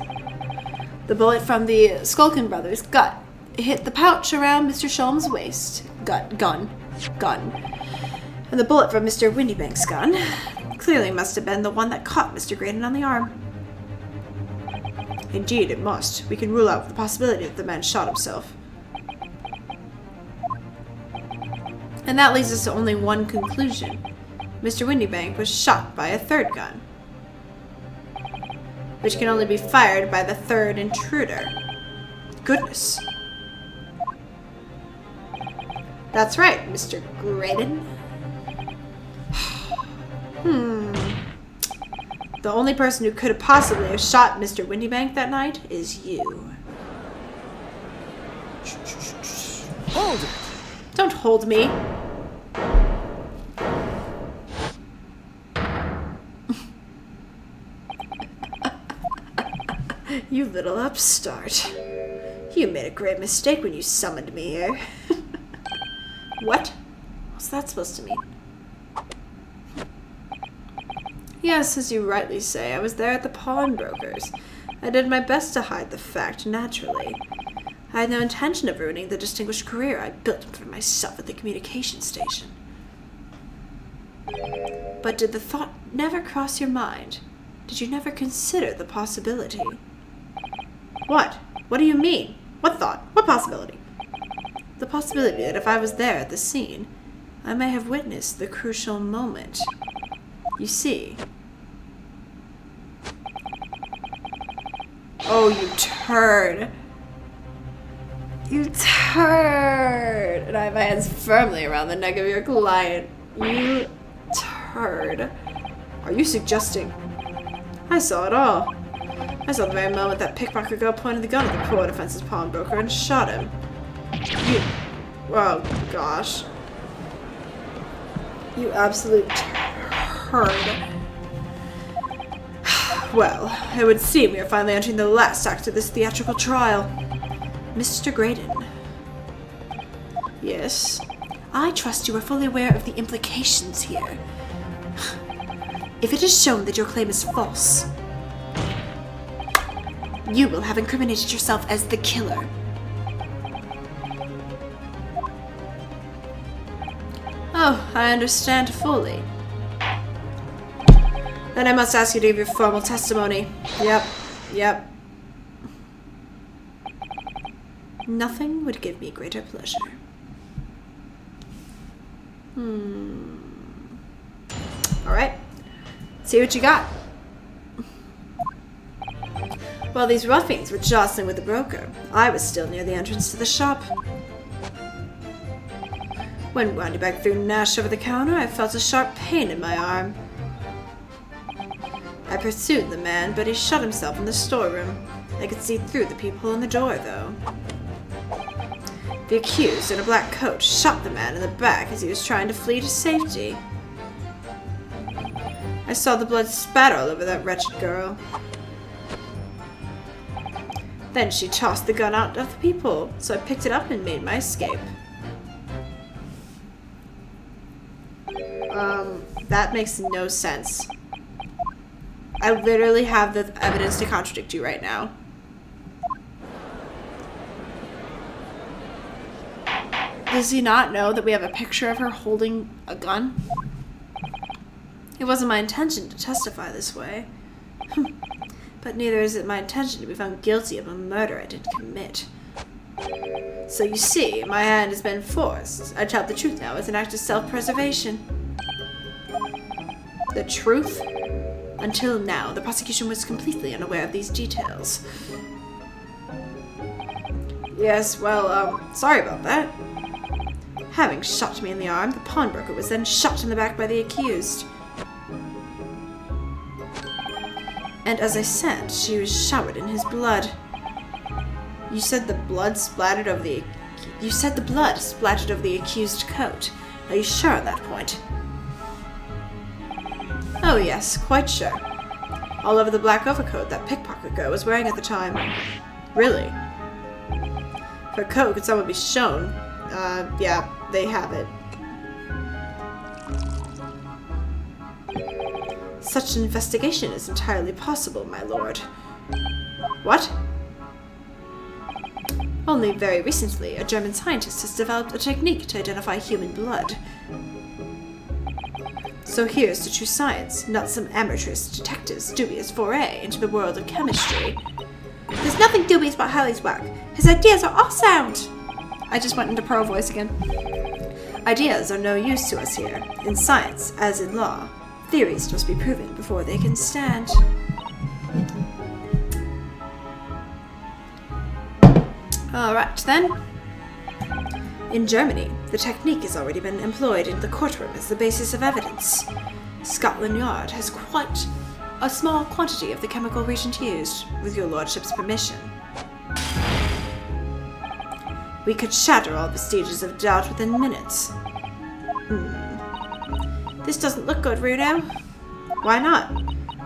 The bullet from the Skulkin brothers' gut hit the pouch around Mr. Shulm's waist. Gun. And the bullet from Mr. Windybank's gun clearly must have been the one that caught Mr. Graydon on the arm. Indeed, it must. We can rule out the possibility that the man shot himself. And that leads us to only one conclusion. Mr. Windybank was shot by a 3rd gun, which can only be fired by the 3rd intruder. Goodness. That's right, Mr. Graydon. The only person who could have possibly have shot Mr. Windybank that night is you. Hold it! Don't hold me. You little upstart. You made a great mistake when you summoned me here. What? What's that supposed to mean? Yes, as you rightly say, I was there at the pawnbrokers. I did my best to hide the fact, naturally. I had no intention of ruining the distinguished career I built for myself at the communication station. But did the thought never cross your mind? Did you never consider the possibility? What? What do you mean? What thought? What possibility? The possibility that if I was there at the scene, I may have witnessed the crucial moment. You see. Oh, you turd. You turd. And I have my hands firmly around the neck of your client. You turd. Are you suggesting? I saw it all. I saw the very moment that pickpocket girl pointed the gun at the poor defenseless pawnbroker and shot him. You... Oh, gosh. You absolute turd. Well, it would seem we are finally entering the last act of this theatrical trial. Mr. Graydon. Yes? I trust you are fully aware of the implications here. If it is shown that your claim is false, you will have incriminated yourself as the killer. Oh, I understand fully. Then I must ask you to give your formal testimony. Yep. Nothing would give me greater pleasure. Alright. See what you got. While these ruffians were jostling with the broker, I was still near the entrance to the shop. When winding back through Nash over the counter, I felt a sharp pain in my arm. I pursued the man, but he shut himself in the storeroom. I could see through the peephole in the door, though. The accused, in a black coat, shot the man in the back as he was trying to flee to safety. I saw the blood spatter all over that wretched girl. Then she tossed the gun out of the peephole, so I picked it up and made my escape. That makes no sense. I literally have the evidence to contradict you right now. Does he not know that we have a picture of her holding a gun? It wasn't my intention to testify this way. But neither is it my intention to be found guilty of a murder I didn't commit. So you see, my hand has been forced. I tell the truth now as an act of self-preservation. The truth? Until now, the prosecution was completely unaware of these details. Yes, well, sorry about that. Having shot me in the arm, the pawnbroker was then shot in the back by the accused. And as I said, she was showered in his blood. You said the blood splattered over the accused coat. Are you sure on that point? Oh yes, quite sure. All over the black overcoat that pickpocket girl was wearing at the time. Really? Her coat could somewhat be shown. Yeah, they have it. Such an investigation is entirely possible, my lord. What? Only very recently, a German scientist has developed a technique to identify human blood. So here's to true science, not some amateurish detective's dubious foray into the world of chemistry. There's nothing dubious about Halley's work. His ideas are all sound. I just went into pro voice again. Ideas are no use to us here. In science, as in law, theories must be proven before they can stand. Alright then. In Germany, the technique has already been employed in the courtroom as the basis of evidence. Scotland Yard has quite a small quantity of the chemical reagent used, with your lordship's permission. We could shatter all vestiges of doubt within minutes. This doesn't look good, Runo. Why not?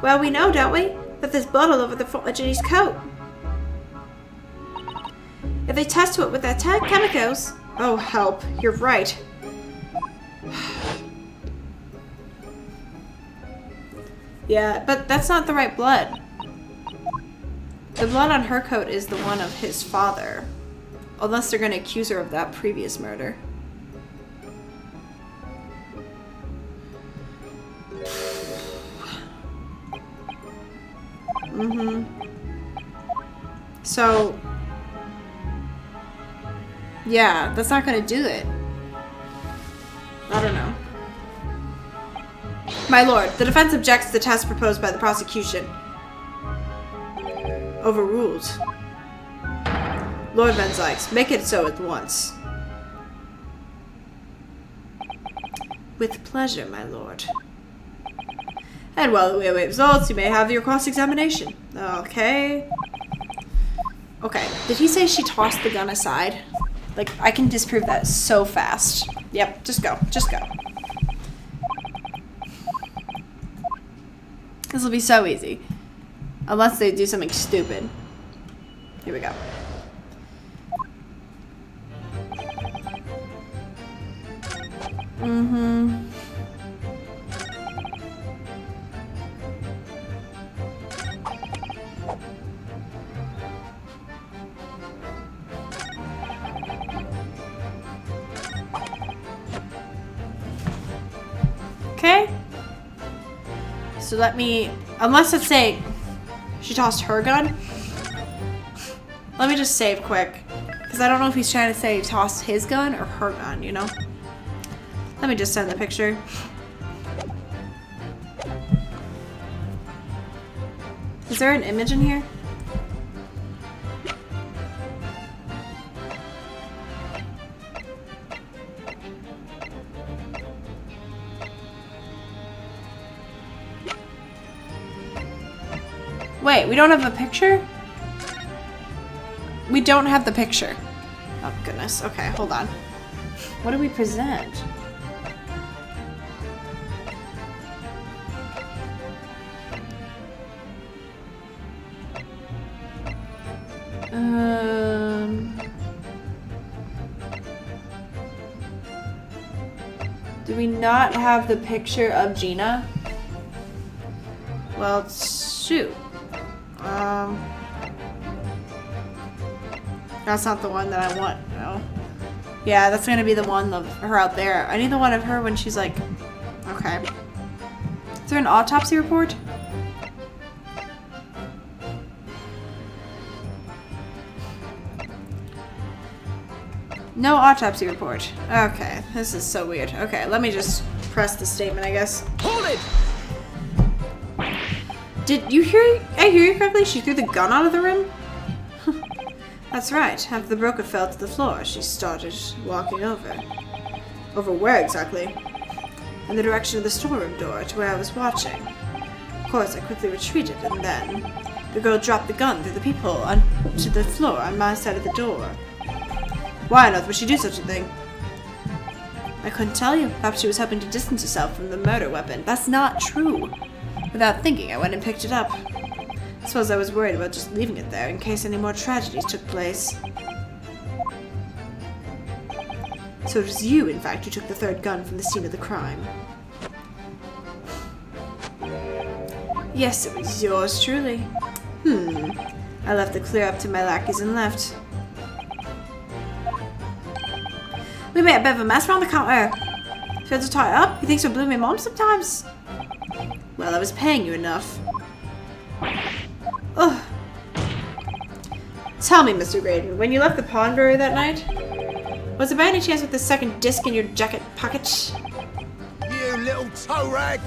Well, we know, don't we, that there's blood all over the front of Ginny's coat. If they test to it with their chemicals... Oh, help. You're right. Yeah, but that's not the right blood. The blood on her coat is the one of his father. Unless they're going to accuse her of that previous murder. So... yeah, that's not gonna do it. I don't know. My lord, the defense objects to the test proposed by the prosecution. Overruled. Lord Van Zykes, make it so at once. With pleasure, my lord. And while we await results, you may have your cross-examination. Okay. Okay, did he say she tossed the gun aside? Like, I can disprove that so fast. Yep, just go. Just go. This will be so easy. Unless they do something stupid. Here we go. Mm-hmm. Okay. So let me, unless it's saying she tossed her gun. Let me just save quick. Because I don't know if he's trying to say toss his gun or her gun, you know? Let me just send the picture. Is there an image in here? Wait, we don't have a picture? We don't have the picture. Oh, goodness. Okay, hold on. What do we present? Do we not have the picture of Gina? Well, shoot. That's not the one that I want, no. Yeah, that's gonna be the one of her out there. I need the one of her when she's like, okay. Is there an autopsy report? No autopsy report. Okay, this is so weird. Okay, let me just press the statement, I guess. Hold it! Did you hear? I hear you correctly? She threw the gun out of the room? That's right. After the broker fell to the floor, she started walking over. Over where exactly? In the direction of the storeroom door, to where I was watching. Of course, I quickly retreated, and then the girl dropped the gun through the peephole onto the floor on my side of the door. Why on earth would she do such a thing? I couldn't tell you. Perhaps she was hoping to distance herself from the murder weapon. That's not true. Without thinking, I went and picked it up. I suppose I was worried about just leaving it there in case any more tragedies took place. So it was you, in fact, who took the third gun from the scene of the crime. Yes, it was yours truly. I left the clear up to my lackeys and left. We made a bit of a mess around the counter. Failed to tie it up? He thinks we're blue my mom sometimes. Well, I was paying you enough. Ugh. Tell me, Mr. Graydon, when you left the pawnbroker that night, was there by any chance with the second disc in your jacket pocket? You little toe rag!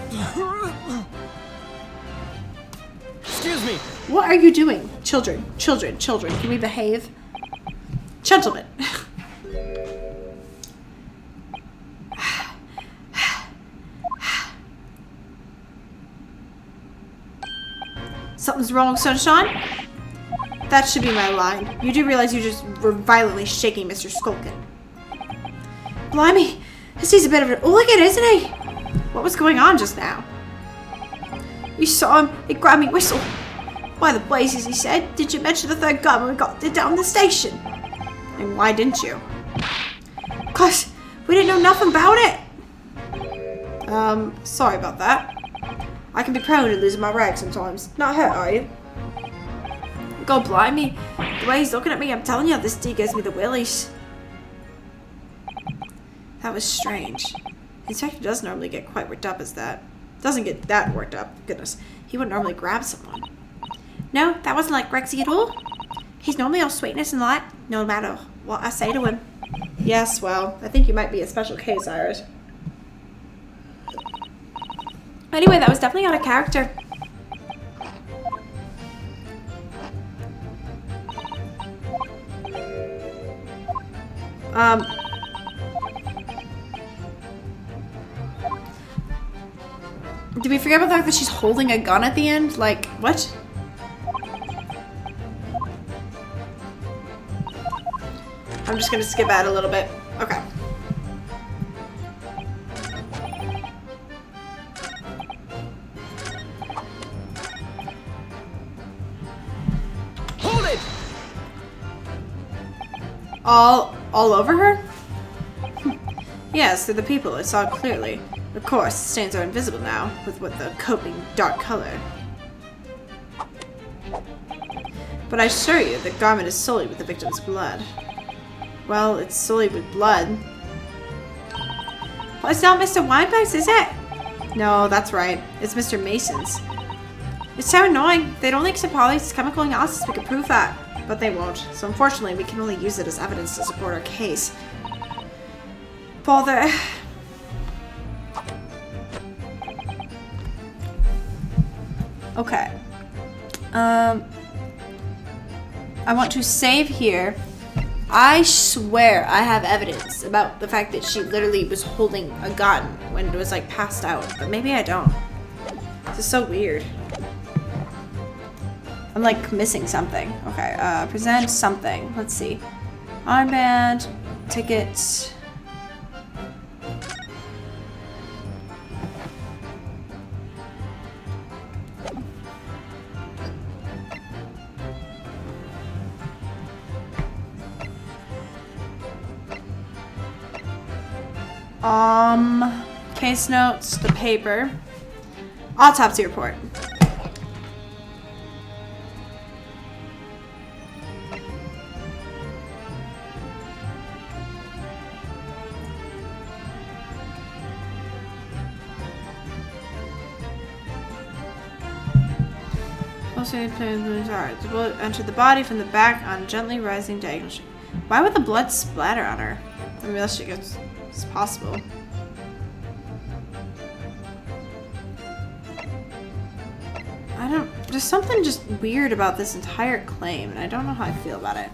Excuse me! What are you doing? Children, children, children, can we behave? Gentlemen. Something's wrong, sunshine? That should be my line. You do realize you just were violently shaking Mr. Skulkin. Blimey, he's a bit of an hooligan, isn't he? What was going on just now? You saw him, he grabbed me whistle. Why the blazes, he said. Did you mention the third gun when we got down the station? And why didn't you? 'Cause we didn't know nothing about it. Sorry about that. I can be prone to losing my rag sometimes. Not hurt, are you? God blimey. The way he's looking at me, I'm telling you, this D gives me the willies. That was strange. The inspector doesn't normally get quite worked up as that. Doesn't get that worked up. Goodness. He wouldn't normally grab someone. No, that wasn't like Rexy at all. He's normally all sweetness and light, no matter what I say to him. Yes, well, I think you might be a special case, Iris. Anyway, that was definitely out of character. Did we forget about the fact that she's holding a gun at the end? Like, what? I'm just gonna skip out a little bit. Okay. Hold it! All over her? Yes, they're the people. I saw it clearly. Of course, the stains are invisible now, with what the coping dark color. But I assure you, the garment is sullied with the victim's blood. Well, it's sullied with blood. Well, it's not Mr. Weinberg's, is it? No, that's right. It's Mr. Mason's. It's so annoying. They'd only accept Polly's chemical analysis if we could prove that. But they won't. So unfortunately, we can only use it as evidence to support our case. Bother. Okay. I want to save here. I swear I have evidence about the fact that she literally was holding a gun when it was like passed out, but maybe I don't. This is so weird. I'm like missing something. Okay, present something. Let's see. Armband, tickets. Case notes, the paper, autopsy report. The bullet entered the body from the back on gently rising diagonal. Why would the blood splatter on her? I mean, unless she gets, it's possible. There's something just weird about this entire claim, and I don't know how I feel about it.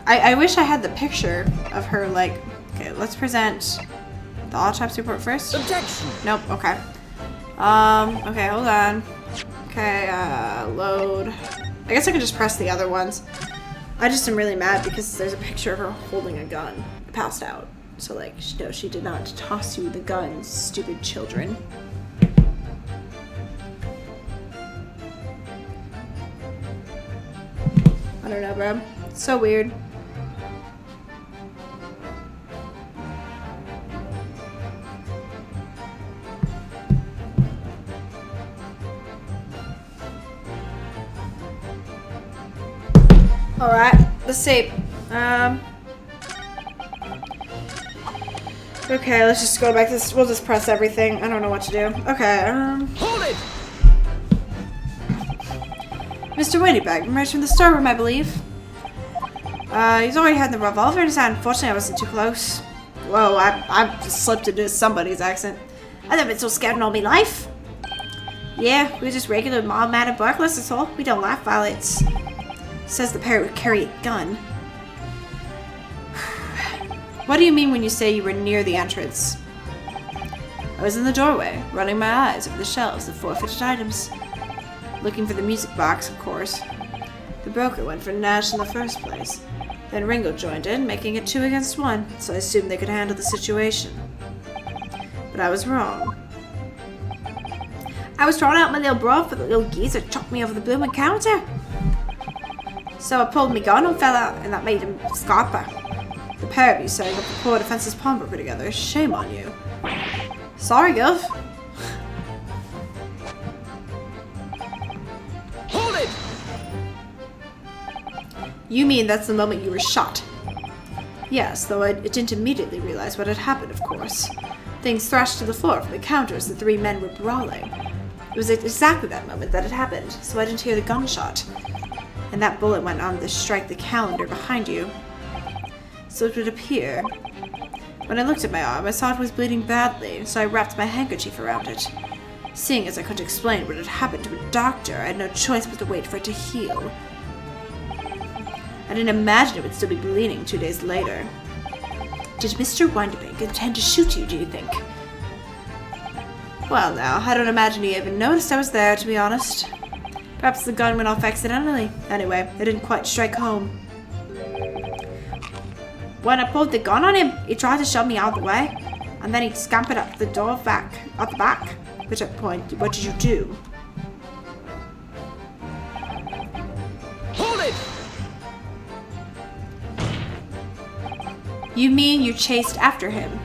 I wish I had the picture of her, like, okay, let's present the autopsy report first. Objection! Nope, okay. Okay, hold on. Okay, load. I guess I could just press the other ones. I just am really mad because there's a picture of her holding a gun, passed out. So, like, no, she did not toss you the gun, stupid children. I don't know, bro. It's so weird. Alright, let's see. Okay, let's just go back to this. We'll just press everything. I don't know what to do. Okay, Hold it! Mr. Weinberg emerged from the storeroom, I believe. He's already had the revolver in his hand. Fortunately, I wasn't too close. Whoa, I just slipped into somebody's accent. I've never been so scared in all my life. Yeah, we're just regular mild-mannered burglars, that's all. We don't laugh violets. Says the pair would carry a gun. What do you mean when you say you were near the entrance? I was in the doorway, running my eyes over the shelves of forfeited items. Looking for the music box, of course. The broker went for Nash in the first place. Then Ringo joined in, making it 2 against 1, so I assumed they could handle the situation. But I was wrong. I was throwing out my little bra for the little geezer chopped me over the blooming counter. So I pulled my gun and fell out, and that made him scarper. The pair of you setting up the poor defenseless pawnbroker together. Shame on you. Sorry, Gov. Hold it! You mean that's the moment you were shot? Yes, though I didn't immediately realize what had happened, of course. Things thrashed to the floor from the counter as the 3 men were brawling. It was at exactly that moment that it happened, so I didn't hear the gunshot. And that bullet went on to strike the calendar behind you. So it would appear When I looked at my arm, I saw it was bleeding badly, so I wrapped my handkerchief around it. Seeing as I couldn't explain what had happened to a doctor, I had no choice but to wait for it to heal. I didn't imagine it would still be bleeding 2 days later. Did Mr. Windybank intend to shoot you, do you think? Well, now, I don't imagine he even noticed I was there, to be honest. Perhaps the gun went off accidentally. Anyway, it didn't quite strike home. When I pulled the gun on him, he tried to shove me out of the way, and then he scampered up the door out the back. At that point, what did you do? Hold it! You mean you chased after him?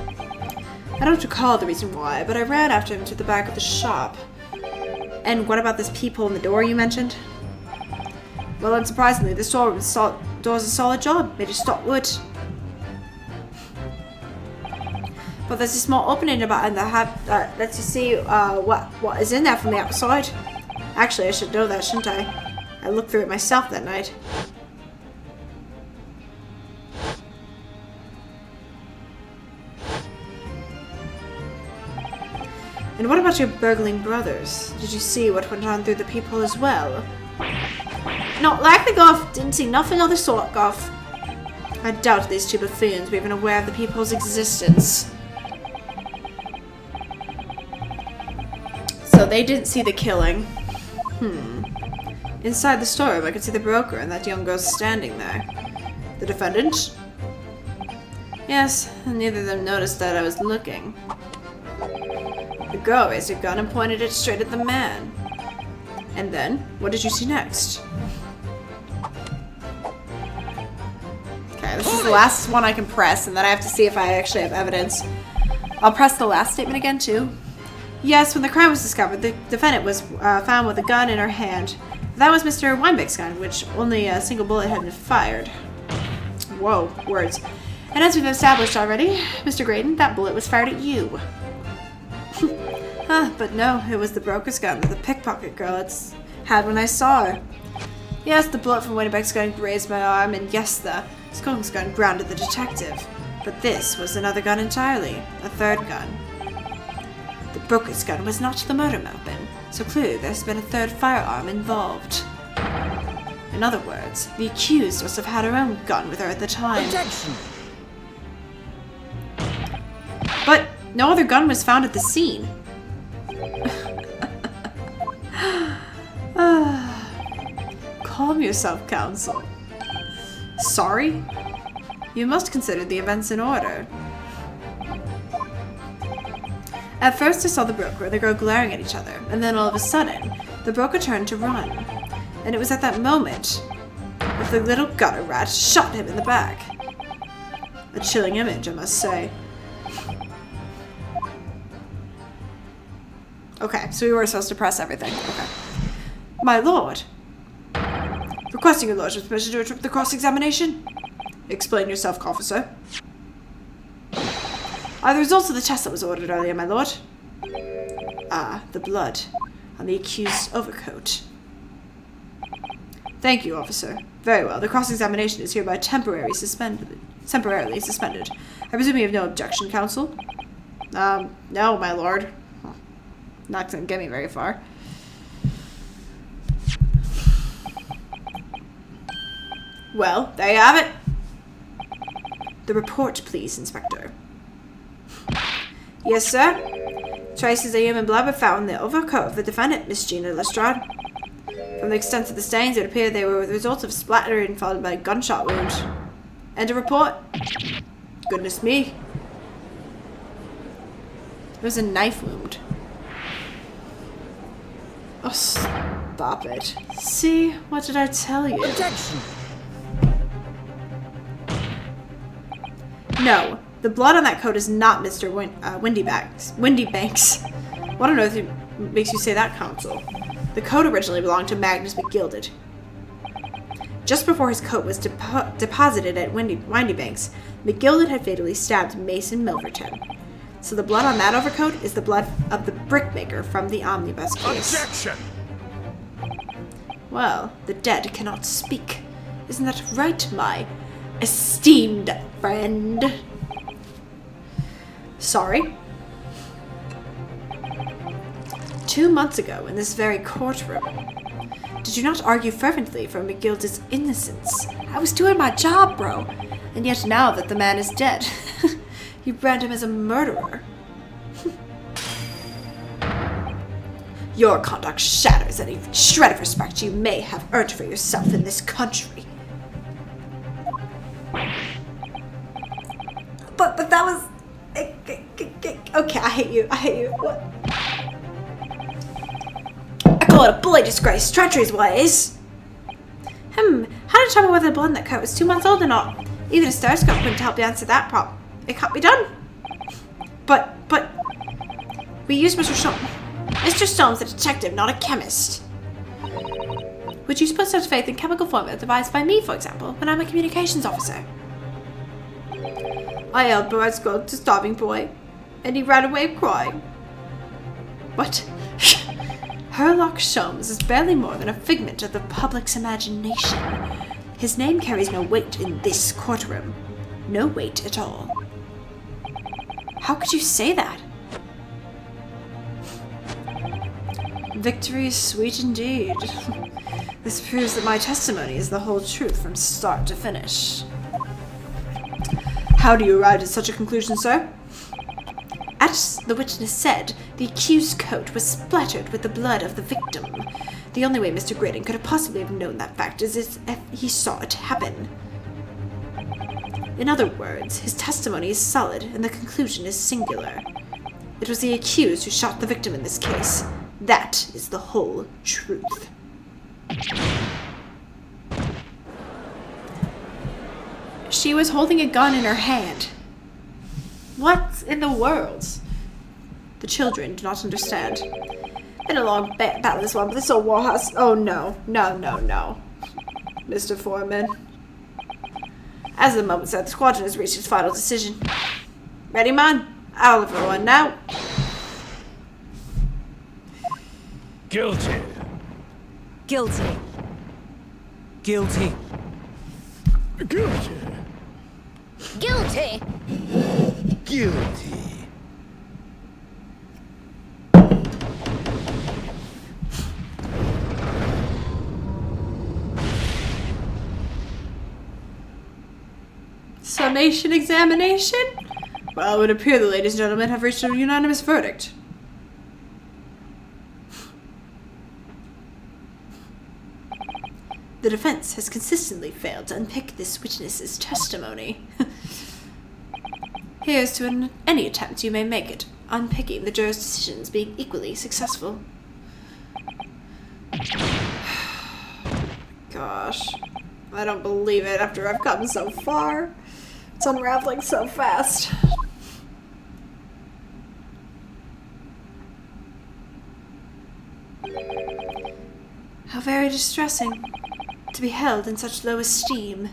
I don't recall the reason why, but I ran after him to the back of the shop. And what about this peephole in the door you mentioned? Well, unsurprisingly, this door's a solid job, made of stout wood. But there's a small opening about in the that lets you see what is in there from the outside. Actually, I should know that, shouldn't I? I looked through it myself that night. And what about your burgling brothers? Did you see what went on through the peephole as well? Not likely, Goff. Didn't see nothing of the sort, Goff. I doubt these two buffoons were even aware of the peephole's existence. So they didn't see the killing. Inside the storeroom, I could see the broker and that young girl standing there. The defendant? Yes, and neither of them noticed that I was looking. The girl raised her gun and pointed it straight at the man. And then, what did you see next? Okay, this is the last one I can press, and then I have to see if I actually have evidence. I'll press the last statement again, too. Yes, when the crime was discovered, the defendant was found with a gun in her hand. That was Mr. Weinbeck's gun, which only a single bullet had been fired. Whoa, words. And as we've established already, Mr. Graydon, that bullet was fired at you. But no, it was the broker's gun that the pickpocket girl had when I saw her. Yes, the bullet from Winterbeck's gun grazed my arm, and yes, the skunk's gun grounded the detective. But this was another gun entirely, a third gun. The broker's gun was not the murder weapon, so clearly there's been a third firearm involved. In other words, the accused must have had her own gun with her at the time. Objection! But no other gun was found at the scene. Calm yourself, counsel. Sorry? You must consider the events in order. At first I saw the broker and the girl glaring at each other, and then all of a sudden, the broker turned to run. And it was at that moment that the little gutter rat shot him in the back. A chilling image, I must say. Okay, so we were supposed to press everything. Okay. My lord. Requesting your lordship's permission to interrupt the cross-examination. Explain yourself, officer. Are the results of the test that was ordered earlier, my lord? Ah, the blood on the accused's overcoat. Thank you, officer. Very well. The cross-examination is hereby temporarily suspended. I presume you have no objection, counsel? No, my lord. Not gonna get me very far. Well, there you have it. The report, please, Inspector. Yes, sir. Traces of human blood were found in the overcoat of the defendant, Miss Gina Lestrade. From the extent of the stains, it would appear they were the result of splattering followed by a gunshot wound. End of report. Goodness me. It was a knife wound. Oh, stop it. See? What did I tell you? Objection! No, the blood on that coat is not Mr. Windybanks. What on earth makes you say that, counsel? The coat originally belonged to Magnus McGilded. Just before his coat was deposited at Windybanks, McGilded had fatally stabbed Mason Milverton. So the blood on that overcoat is the blood of the brickmaker from the omnibus case. Objection! Well, the dead cannot speak. Isn't that right, my esteemed friend? Sorry? 2 months ago, in this very courtroom, did you not argue fervently for McGilda's innocence? I was doing my job, bro. And yet now that the man is dead, you brand him as a murderer. Your conduct shatters any shred of respect you may have earned for yourself in this country. But that was... Okay, I hate you. What? I call it a bloody disgrace. Treachery's ways. How to determine whether the blood in that coat was 2 months old or not? Even a stethoscope couldn't help you answer that problem. It can't be done. But... We used Mr. Stone's a detective, not a chemist. Would you put such faith in chemical formula devised by me, for example, when I'm a communications officer? I held Barrett's gold to starving boy, and he ran away crying. What? Sherlock Sholmes is barely more than a figment of the public's imagination. His name carries no weight in this courtroom. No weight at all. How could you say that? Victory is sweet indeed. This proves that my testimony is the whole truth from start to finish. How do you arrive at such a conclusion, sir? As the witness said, the accused's coat was splattered with the blood of the victim. The only way Mr. Graydon could have possibly have known that fact is if he saw it happen. In other words, his testimony is solid and the conclusion is singular. It was the accused who shot the victim in this case. That is the whole truth. She was holding a gun in her hand. What in the world? The children do not understand. Been a long battle this one, but this old war has... Oh no. Mr. Foreman. As the moment said, the squadron has reached its final decision. Ready, man? I'll have one now. Guilty. Guilty. Guilty. Guilty. Guilty. Guilty. Summation examination? Well, it would appear the ladies and gentlemen have reached a unanimous verdict. The defense has consistently failed to unpick this witness's testimony. Here's to any attempt you may make at unpicking the jurors' decisions being equally successful. Gosh, I don't believe it after I've come so far. It's unraveling so fast. How very distressing to be held in such low esteem.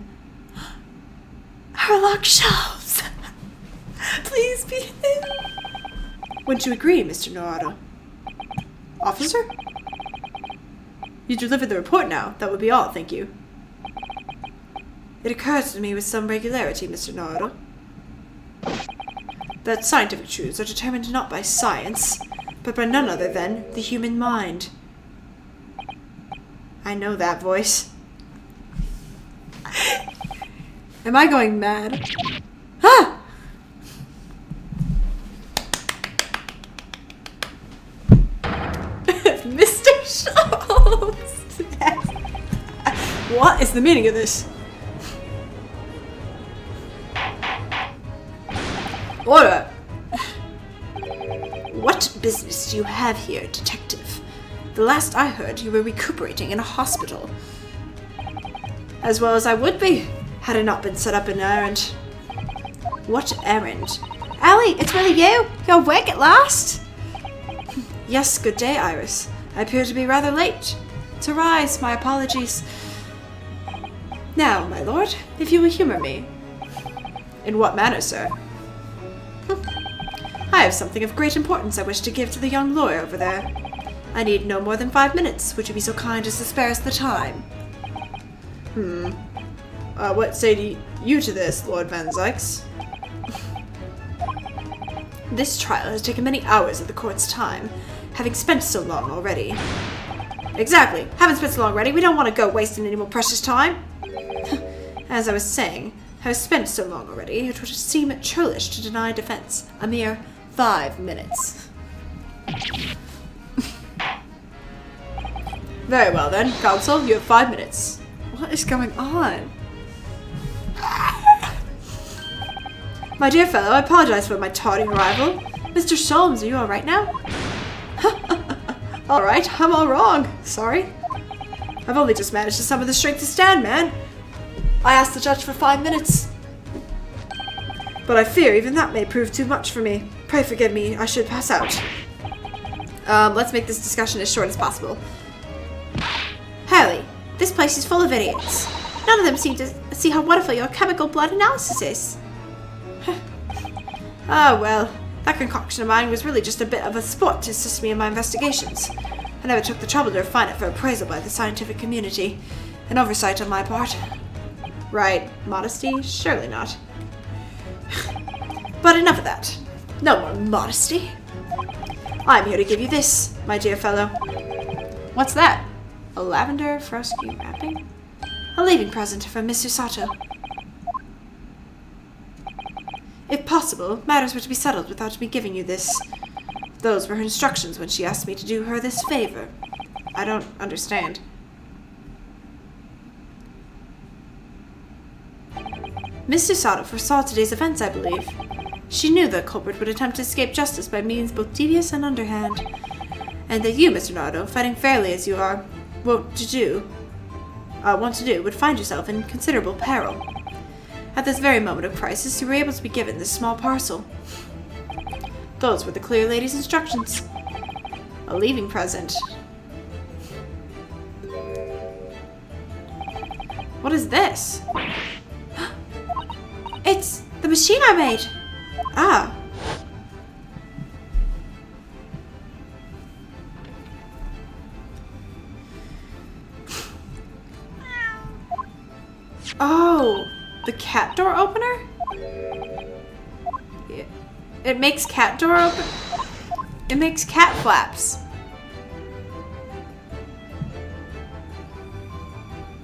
Sherlock Sholmes! Please be him. Wouldn't you agree, Mr. Norado? Officer? You delivered the report now. That would be all, thank you. It occurs to me with some regularity, Mr. Norado, that scientific truths are determined not by science, but by none other than the human mind. I know that voice. Am I going mad? Ah! Mr. Schultz! What is the meaning of this? Order! What business do you have here, detective? The last I heard, you were recuperating in a hospital. As well as I would be, had it not been set up an errand. What errand? Ellie, it's really you! You're awake at last! Yes, good day, Iris. I appear to be rather late to rise. My apologies. Now, my lord, if you will humor me. In what manner, sir? I have something of great importance I wish to give to the young lawyer over there. I need no more than 5 minutes. Would you be so kind as to spare us the time? What say you to this, Lord Van Zykes? This trial has taken many hours of the court's time, having spent so long already. Exactly. Haven't spent so long already. We don't want to go wasting any more precious time. As I was saying, having spent so long already, it would seem churlish to deny defense. A mere 5 minutes. Very well then, counsel, you have 5 minutes. What is going on? My dear fellow, I apologize for my tardy arrival. Mr. Sholmes, are you alright now? Alright, I'm all wrong. Sorry. I've only just managed to summon the strength to stand, man. I asked the judge for 5 minutes. But I fear even that may prove too much for me. Pray forgive me, I should pass out. Let's make this discussion as short as possible. Harley, this place is full of idiots. None of them seem to see how wonderful your chemical blood analysis is. Ah, well, that concoction of mine was really just a bit of a sport to assist me in my investigations. I never took the trouble to refine it for appraisal by the scientific community. An oversight on my part. Right, modesty? Surely not. But enough of that. No more modesty. I'm here to give you this, my dear fellow. What's that? A lavender frosty wrapping? A leaving present from Miss Usato. If possible, matters were to be settled without me giving you this. Those were her instructions when she asked me to do her this favor. I don't understand. Miss Usato foresaw today's events, I believe. She knew the culprit would attempt to escape justice by means both devious and underhand, and that you, Mr. Nardo, fighting fairly as you are want to do, would find yourself in considerable peril. At this very moment of crisis, you were able to be given this small parcel. Those were the clear lady's instructions. A leaving present. What is this? It's the machine I made! Ah. Oh, the cat door opener? It makes cat door open. It makes cat flaps.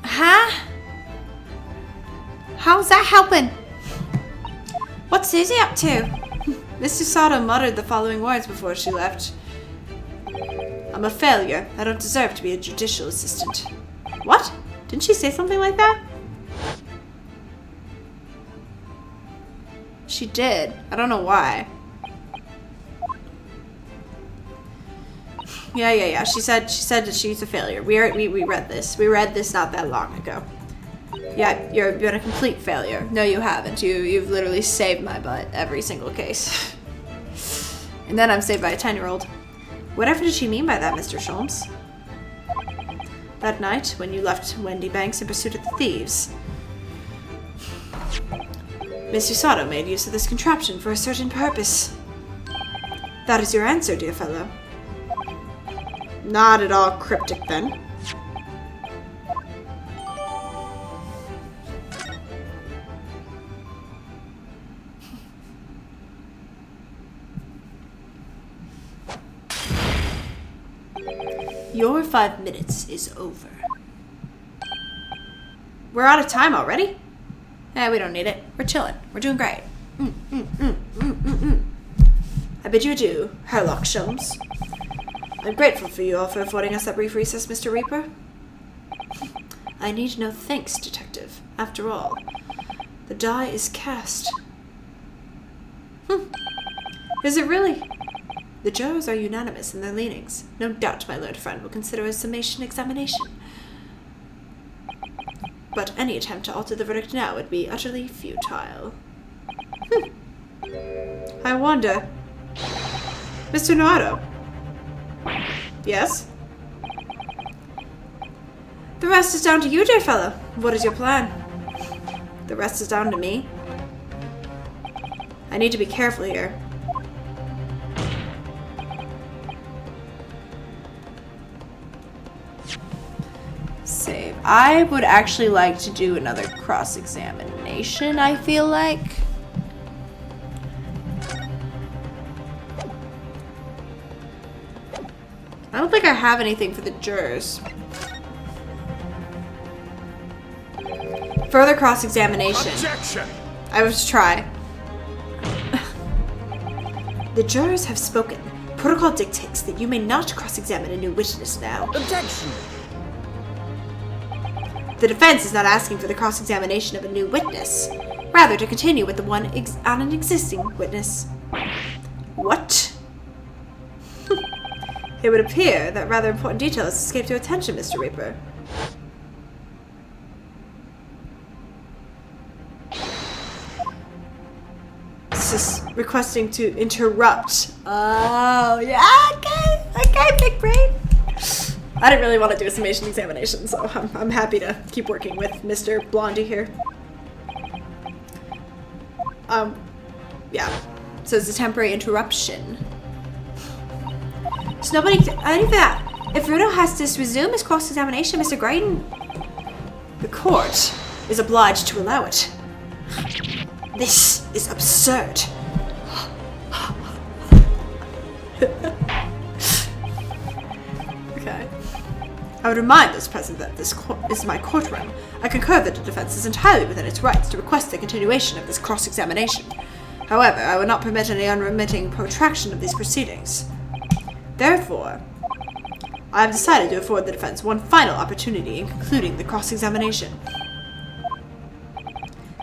Huh? How's that helping? What's Susie up to? Miss Usato muttered the following words before she left. I'm a failure. I don't deserve to be a judicial assistant. What? Didn't she say something like that? She did. I don't know why. Yeah. She said that she's a failure. We read this. We read this not that long ago. Yeah, you've been a complete failure. No, you haven't. You've literally saved my butt every single case. And then I'm saved by a 10-year-old. Whatever did she mean by that, Mr. Sholmes? That night, when you left Wendy Banks in pursuit of the thieves, Miss Usato made use of this contraption for a certain purpose. That is your answer, dear fellow. Not at all cryptic, then. Your 5 minutes is over. We're out of time already? Eh, we don't need it. We're chilling. We're doing great. I bid you adieu, Herlock Sholmes. I'm grateful for you all for affording us that brief recess, Mr. Reaper. I need no thanks, Detective. After all, the die is cast. Is it really? The jurors are unanimous in their leanings. No doubt my learned friend will consider a summation examination. But any attempt to alter the verdict now would be utterly futile. I wonder. Mr. Naruto? Yes? The rest is down to you, dear fellow. What is your plan? The rest is down to me. I need to be careful here. Save. I would actually like to do another cross-examination, I feel like. I don't think I have anything for the jurors. Further cross-examination. Objection! I was to try. The jurors have spoken. Protocol dictates that you may not cross-examine a new witness now. Objection! The defense is not asking for the cross-examination of a new witness, rather to continue with the one on an existing witness. What? It would appear that rather important details escaped your attention, Mr. Reaper. This is requesting to interrupt. Oh, yeah, okay, big brain. I didn't really want to do a summation examination, so I'm happy to keep working with Mr. Blondie here. Yeah. So it's a temporary interruption. So nobody, I think that if Runo has to resume his cross-examination, Mr. Grayton, the court is obliged to allow it. This is absurd. Okay. I would remind those present that this is my courtroom. I concur that the defense is entirely within its rights to request the continuation of this cross-examination. However, I will not permit any unremitting protraction of these proceedings. Therefore, I have decided to afford the defense one final opportunity in concluding the cross-examination.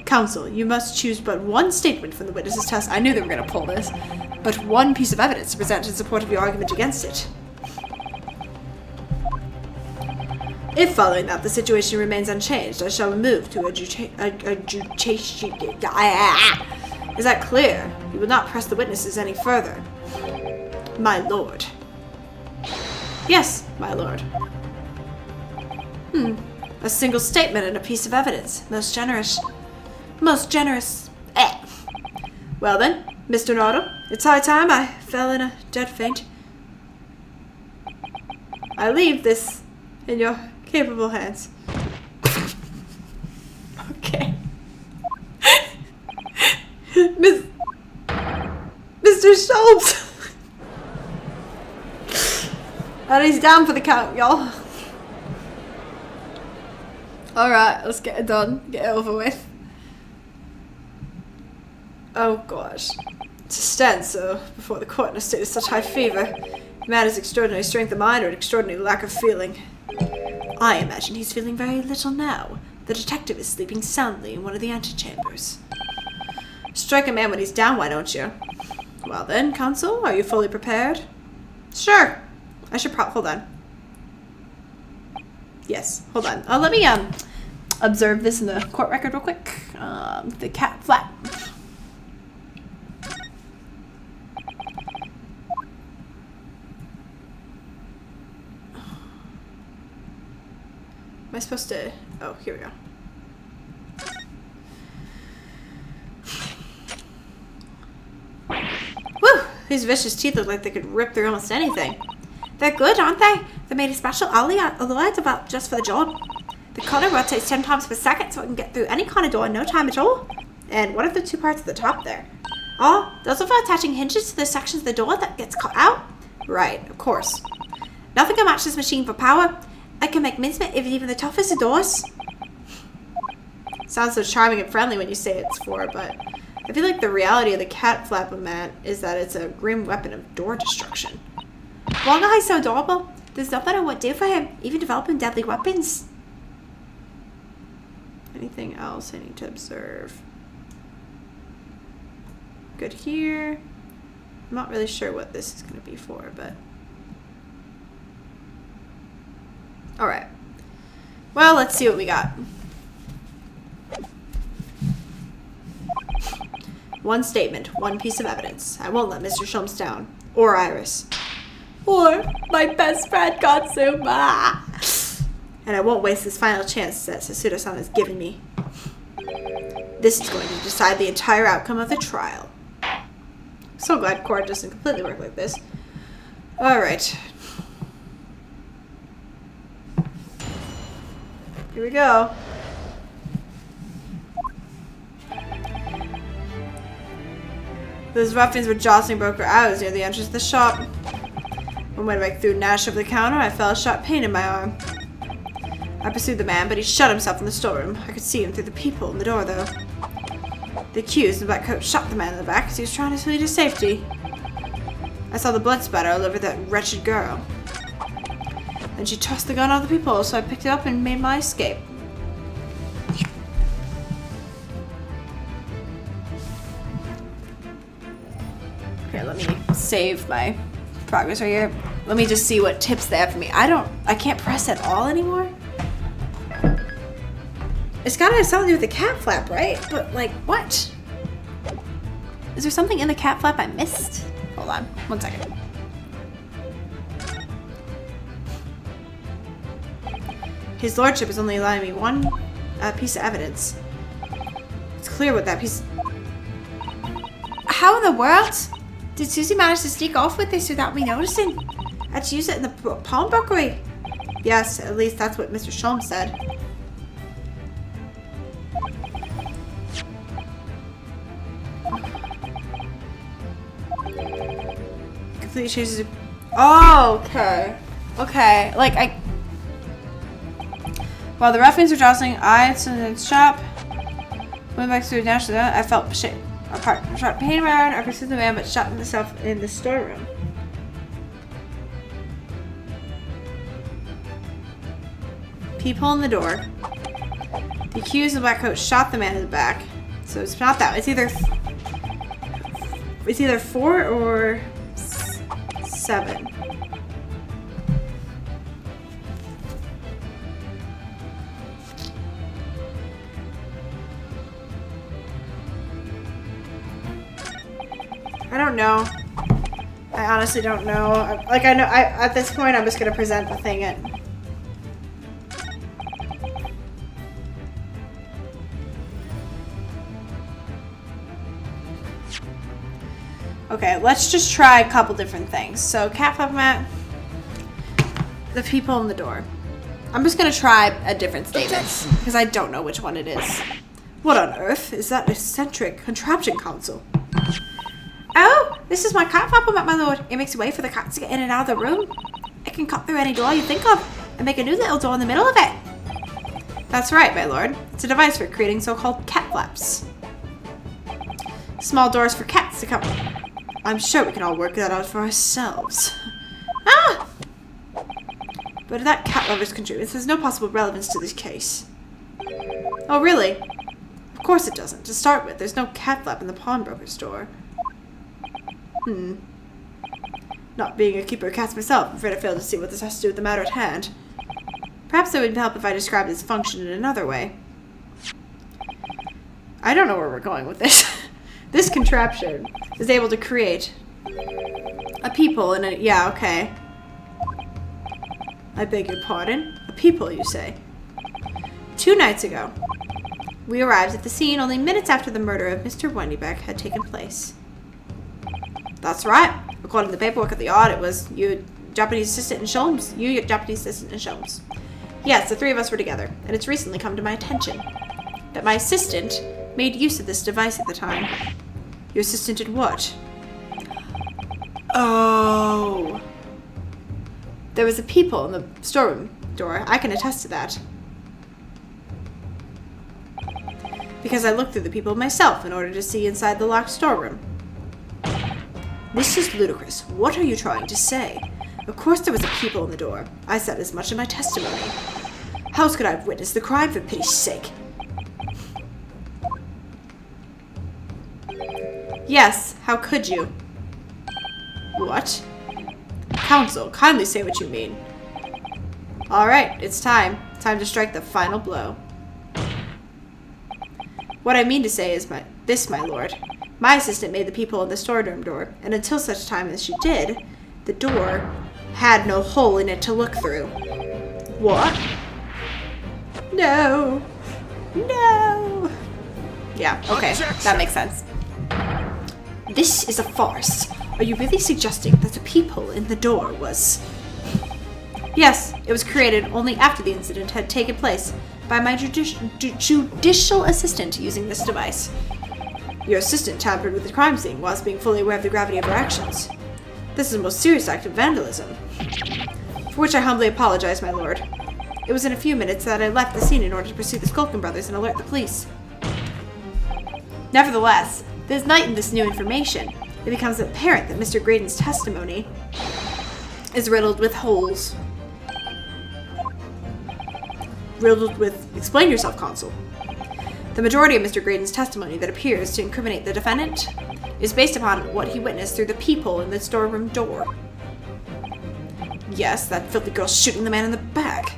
Counsel, you must choose but one statement from the witness's test. I knew they were going to pull this. But one piece of evidence to present in support of your argument against it. If following that the situation remains unchanged, I shall move to adjudication. Is that clear? You will not press the witnesses any further. My lord. Yes, my lord. A single statement and a piece of evidence. Most generous. Most generous. Well then, Mr. Nardo, it's high time I fell in a dead faint. I leave this in your capable hands. Okay. Mr. Schultz! And he's down for the count, y'all. Alright, let's get it done. Get it over with. Oh gosh. To stand so before the court in a state of such high fever. The man has extraordinary strength of mind or an extraordinary lack of feeling. I imagine he's feeling very little now. The detective is sleeping soundly in one of the antechambers. Strike a man when he's down, why don't you? Well then, counsel, are you fully prepared? Sure. I should hold on. Yes, hold on. Let me observe this in the court record real quick. The cat flap. Am I supposed to? Oh, here we go. Whew! These vicious teeth look like they could rip through almost anything. They're good, aren't they? They made a special alloy developed just for the job. The cutter rotates 10 times per second, so it can get through any kind of door in no time at all. And what are the two parts at the top there? Oh, those are for attaching hinges to the sections of the door that gets cut out? Right, of course. Nothing can match this machine for power. I can make mincemeat of even the toughest of doors. Sounds so charming and friendly when you say it's for, but I feel like the reality of the cat flap-o-mat is that it's a grim weapon of door destruction. Wonga is so adorable. There's nothing I won't do for him, even developing deadly weapons. Anything else I need to observe? Good here. I'm not really sure what this is going to be for, but... Alright. Well, let's see what we got. One statement, one piece of evidence. I won't let Mr. Shulms down. Or Iris. Or my best friend, Katsuma. And I won't waste this final chance that Sasuda-san has given me. This is going to decide the entire outcome of the trial. So glad court doesn't completely work like this. Alright. Here we go. Those ruffians were jostling broker hours near the entrance of the shop. When I threw Nash over the counter, I felt a sharp pain in my arm. I pursued the man, but he shut himself in the storeroom. I could see him through the peephole in the door, though. The accused in the black coat shot the man in the back as he was trying to flee to safety. I saw the blood spatter all over that wretched girl. Then she tossed the gun out of the peephole, so I picked it up and made my escape. Here, let me save my progress right here. Let me just see what tips they have for me. I can't press at all anymore. It's gotta have something to do with the cat flap, right? But like, what? Is there something in the cat flap I missed? Hold on, 1 second. His lordship is only allowing me one piece of evidence. It's clear what that piece... How in the world did Susie manage to sneak off with this without me noticing? Had she used it in the pawnbrokery? Yes, at least that's what Mr. Sholmes said. Completely changes. Oh, okay. Okay, like while the ruffians were jostling, I stood in the shop. Went back to the national. I felt sharp pain around. I pursued the man, but shot myself in the storeroom. Peephole in the door. The accused in the black coat shot the man in the back. So it's not that. It's either 4 or 7. I don't know. I honestly don't know. I know. At this point, I'm just gonna present the thing at. Okay, let's just try a couple different things. So, cat flap mat, the people in the door. I'm just gonna try a different statement because I don't know which one it is. What on earth is that eccentric contraption console? Oh, this is my cat flap mat, my lord. It makes a way for the cats to get in and out of the room. It can cut through any door you think of and make a new little door in the middle of it. That's right, my lord. It's a device for creating so-called cat flaps. Small doors for cats to come. I'm sure we can all work that out for ourselves. Ah! But that cat lover's contrivance has no possible relevance to this case. Oh, really? Of course it doesn't. To start with, there's no cat flap in the pawnbroker store. Not being a keeper of cats myself, I'm afraid I failed to see what this has to do with the matter at hand. Perhaps it would help if I described its function in another way. I don't know where we're going with this. This contraption is able to create a peephole in it. Yeah, okay. I beg your pardon? A peephole, you say? 2 nights ago, we arrived at the scene only minutes after the murder of Mr. Wendybeck had taken place. That's right. According to the paperwork of the audit, it was you, Japanese assistant, and Sholmes. You, Japanese assistant, and Sholmes. Yes, the 3 of us were together, and it's recently come to my attention that my assistant made use of this device at the time. Your assistant did what? Oh. There was a peephole in the storeroom door. I can attest to that. Because I looked through the peephole myself in order to see inside the locked storeroom. This is ludicrous. What are you trying to say? Of course there was a peephole in the door. I said as much in my testimony. How else could I have witnessed the crime, for pity's sake? Yes, how could you? What? Counsel, kindly say what you mean. Alright, it's time. Time to strike the final blow. What I mean to say is this, my lord. My assistant made the peephole in the storeroom door, and until such time as she did, the door had no hole in it to look through. What? No. No. Yeah, okay, that makes sense. This is a farce. Are you really suggesting that the peephole in the door was... Yes, it was created only after the incident had taken place by my judicial assistant using this device. Your assistant tampered with the crime scene whilst being fully aware of the gravity of her actions. This is a most serious act of vandalism, for which I humbly apologize, my lord. It was in a few minutes that I left the scene in order to pursue the Skulkin brothers and alert the police. Nevertheless, this night in this new information, it becomes apparent that Mr. Graydon's testimony is riddled with holes. Riddled with... Explain yourself, Consul. The majority of Mr. Graydon's testimony that appears to incriminate the defendant is based upon what he witnessed through the peephole in the storeroom door. Yes, that filthy girl shooting the man in the back.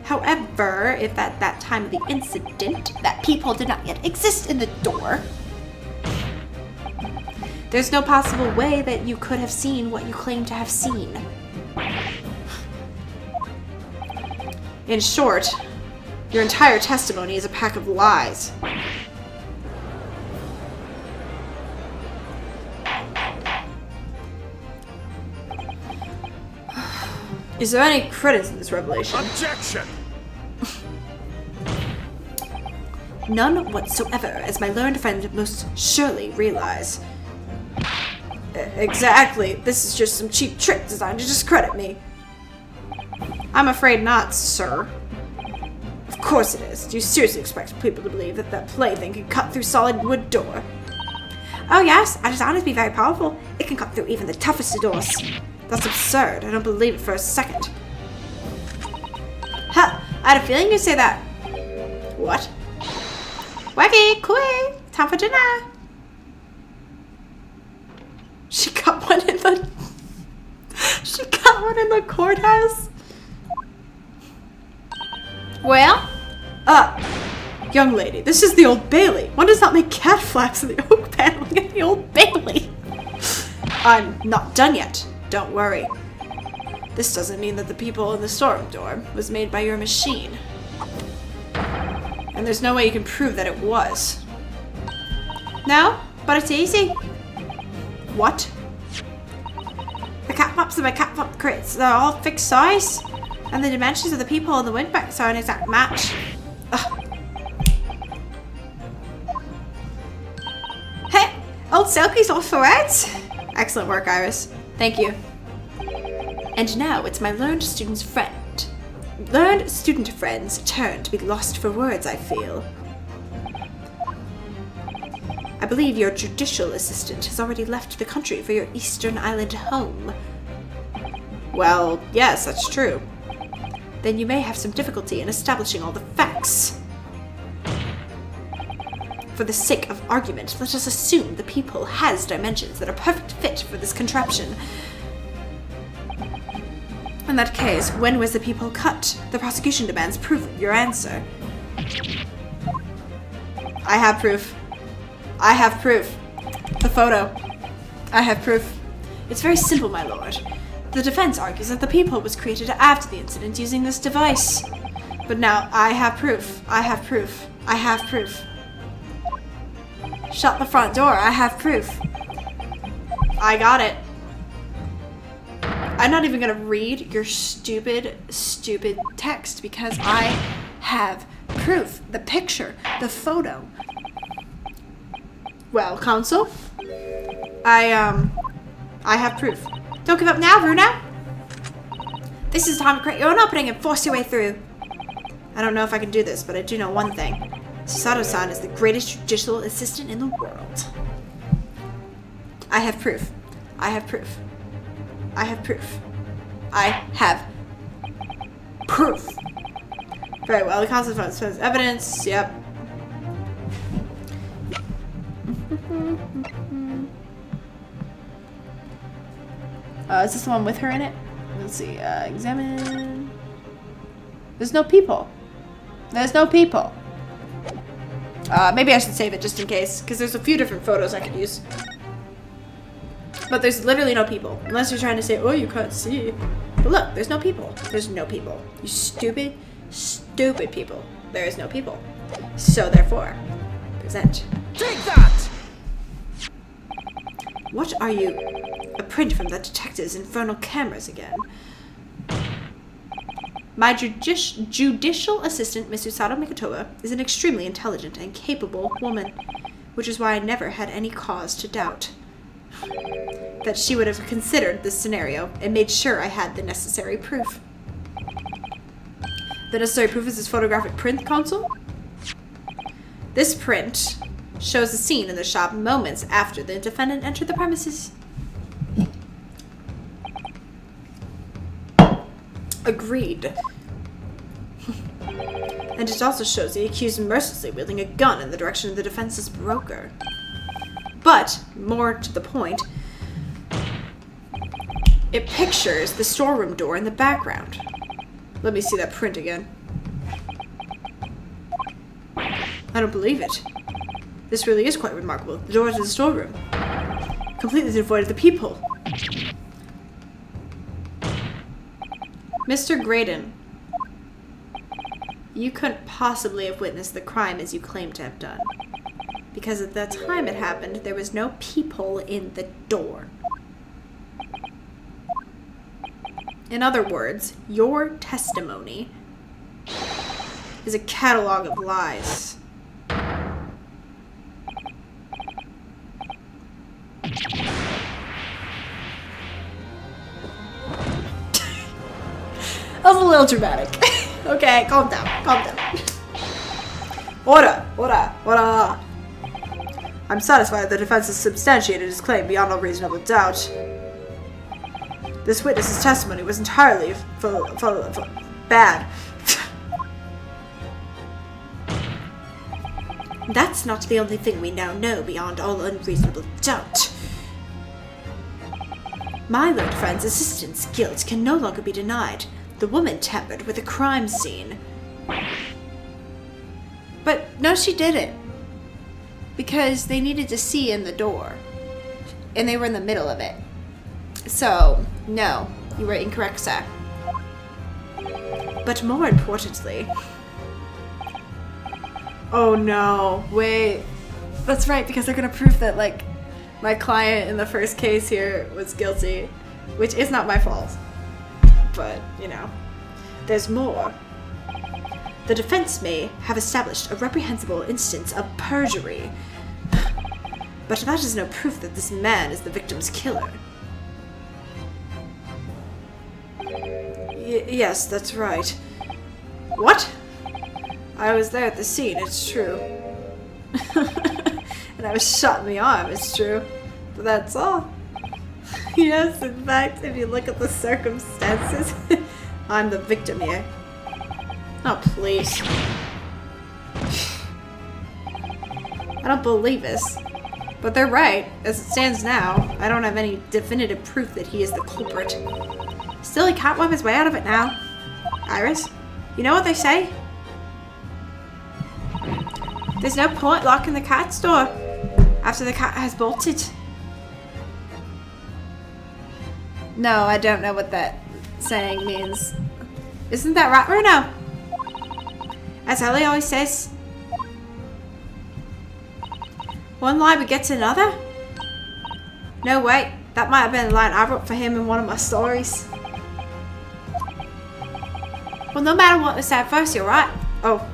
However, if at that time of the incident, that peephole did not yet exist in the door, there's no possible way that you could have seen what you claim to have seen. In short, your entire testimony is a pack of lies. Is there any credence in this revelation? Objection! None whatsoever, as my learned friend most surely realize. Exactly. This is just some cheap trick designed to discredit me. I'm afraid not, sir. Of course it is. Do you seriously expect people to believe that that plaything can cut through solid wood door? Oh yes, I designed it to be very powerful. It can cut through even the toughest of doors. That's absurd. I don't believe it for a second. Ha! I had a feeling you'd say that. What? Wacky, quick! Time for dinner! She got one in the... She got one in the courthouse? Well? Young lady, this is the Old Bailey. One does not make cat flaps in the oak paneling in the Old Bailey. I'm not done yet. Don't worry. This doesn't mean that the people in the storeroom door was made by your machine. And there's no way you can prove that it was. No, but it's easy. What? The cat flaps and my cat flap crits, they're all fixed size. And the dimensions of the people in the windbacks are an exact match. Ugh. Hey, old Selkie's all for it. Excellent work, Iris. Thank you. And now it's my learned student's friend. Learned student friend's turn to be lost for words, I feel. I believe your judicial assistant has already left the country for your Eastern Island home. Well, yes, that's true. Then you may have some difficulty in establishing all the facts. For the sake of argument, let us assume the people has dimensions that are perfect fit for this contraption. In that case, when was the people cut? The prosecution demands proof of your answer. I have proof. I have proof. The photo. I have proof. It's very simple, my lord. The defense argues that the peephole was created after the incident using this device. But now, I have proof. I have proof. I have proof. Shut the front door. I have proof. I got it. I'm not even gonna read your stupid, stupid text because I have proof. The picture. The photo. Well, Counsel, I have proof. Don't give up now, Bruno. This is the time to create your own opening and force your way through. I don't know if I can do this, but I do know one thing. Susato-san is the greatest judicial assistant in the world. I have proof. I have proof. I have proof. I have proof. Very well, the counsel finds evidence. Yep. Is this the one with her in it? Let's see. Examine. There's no people. There's no people. Maybe I should save it just in case, because there's a few different photos I could use. But there's literally no people. Unless you're trying to say, oh, you can't see. But look, there's no people. There's no people. You stupid, stupid people. There is no people. So therefore, present. Take that! What are you? A print from the detective's infernal cameras again. My judicial assistant, Miss Usato Mikotoa, is an extremely intelligent and capable woman, which is why I never had any cause to doubt. that she would have considered this scenario and made sure I had the necessary proof. The necessary proof is this photographic print console. This print shows the scene in the shop moments after the defendant entered the premises. Agreed. And it also shows the accused mercilessly wielding a gun in the direction of the defense's broker. But, more to the point, it pictures the storeroom door in the background. Let me see that print again. I don't believe it. This really is quite remarkable. The door to the storeroom. Completely devoid of the peephole. Mr. Graydon, you couldn't possibly have witnessed the crime as you claim to have done. Because at the time it happened, there was no peephole in the door. In other words, your testimony is a catalog of lies. That was a little dramatic. Okay, calm down, calm down. Order. I'm satisfied the defense has substantiated his claim beyond all reasonable doubt. This witness's testimony was entirely bad. That's not the only thing we now know beyond all unreasonable doubt. My lord friend's assistant's guilt can no longer be denied. The woman tampered with a crime scene. But no, she didn't. Because they needed to see in the door. And they were in the middle of it. So, no, you were incorrect, sir. But more importantly... Oh no, wait. That's right, because they're gonna prove that, like, my client in the first case here was guilty. Which is not my fault. But, you know. There's more. The defense may have established a reprehensible instance of perjury. But that is no proof that this man is the victim's killer. Yes, that's right. What? I was there at the scene, it's true. And I was shot in the arm, it's true. But that's all. Yes, in fact, if you look at the circumstances, I'm the victim here. Oh, please. I don't believe this. But they're right. As it stands now, I don't have any definitive proof that he is the culprit. Still, he can't whip his way out of it now. Iris, you know what they say? There's no point locking the cat's door after the cat has bolted. No, I don't know what that saying means. Isn't that right, Bruno? As Ellie always says. One lie begets another? No, wait. That might have been a line I wrote for him in one of my stories. Well, no matter what was said first, you're right. Oh.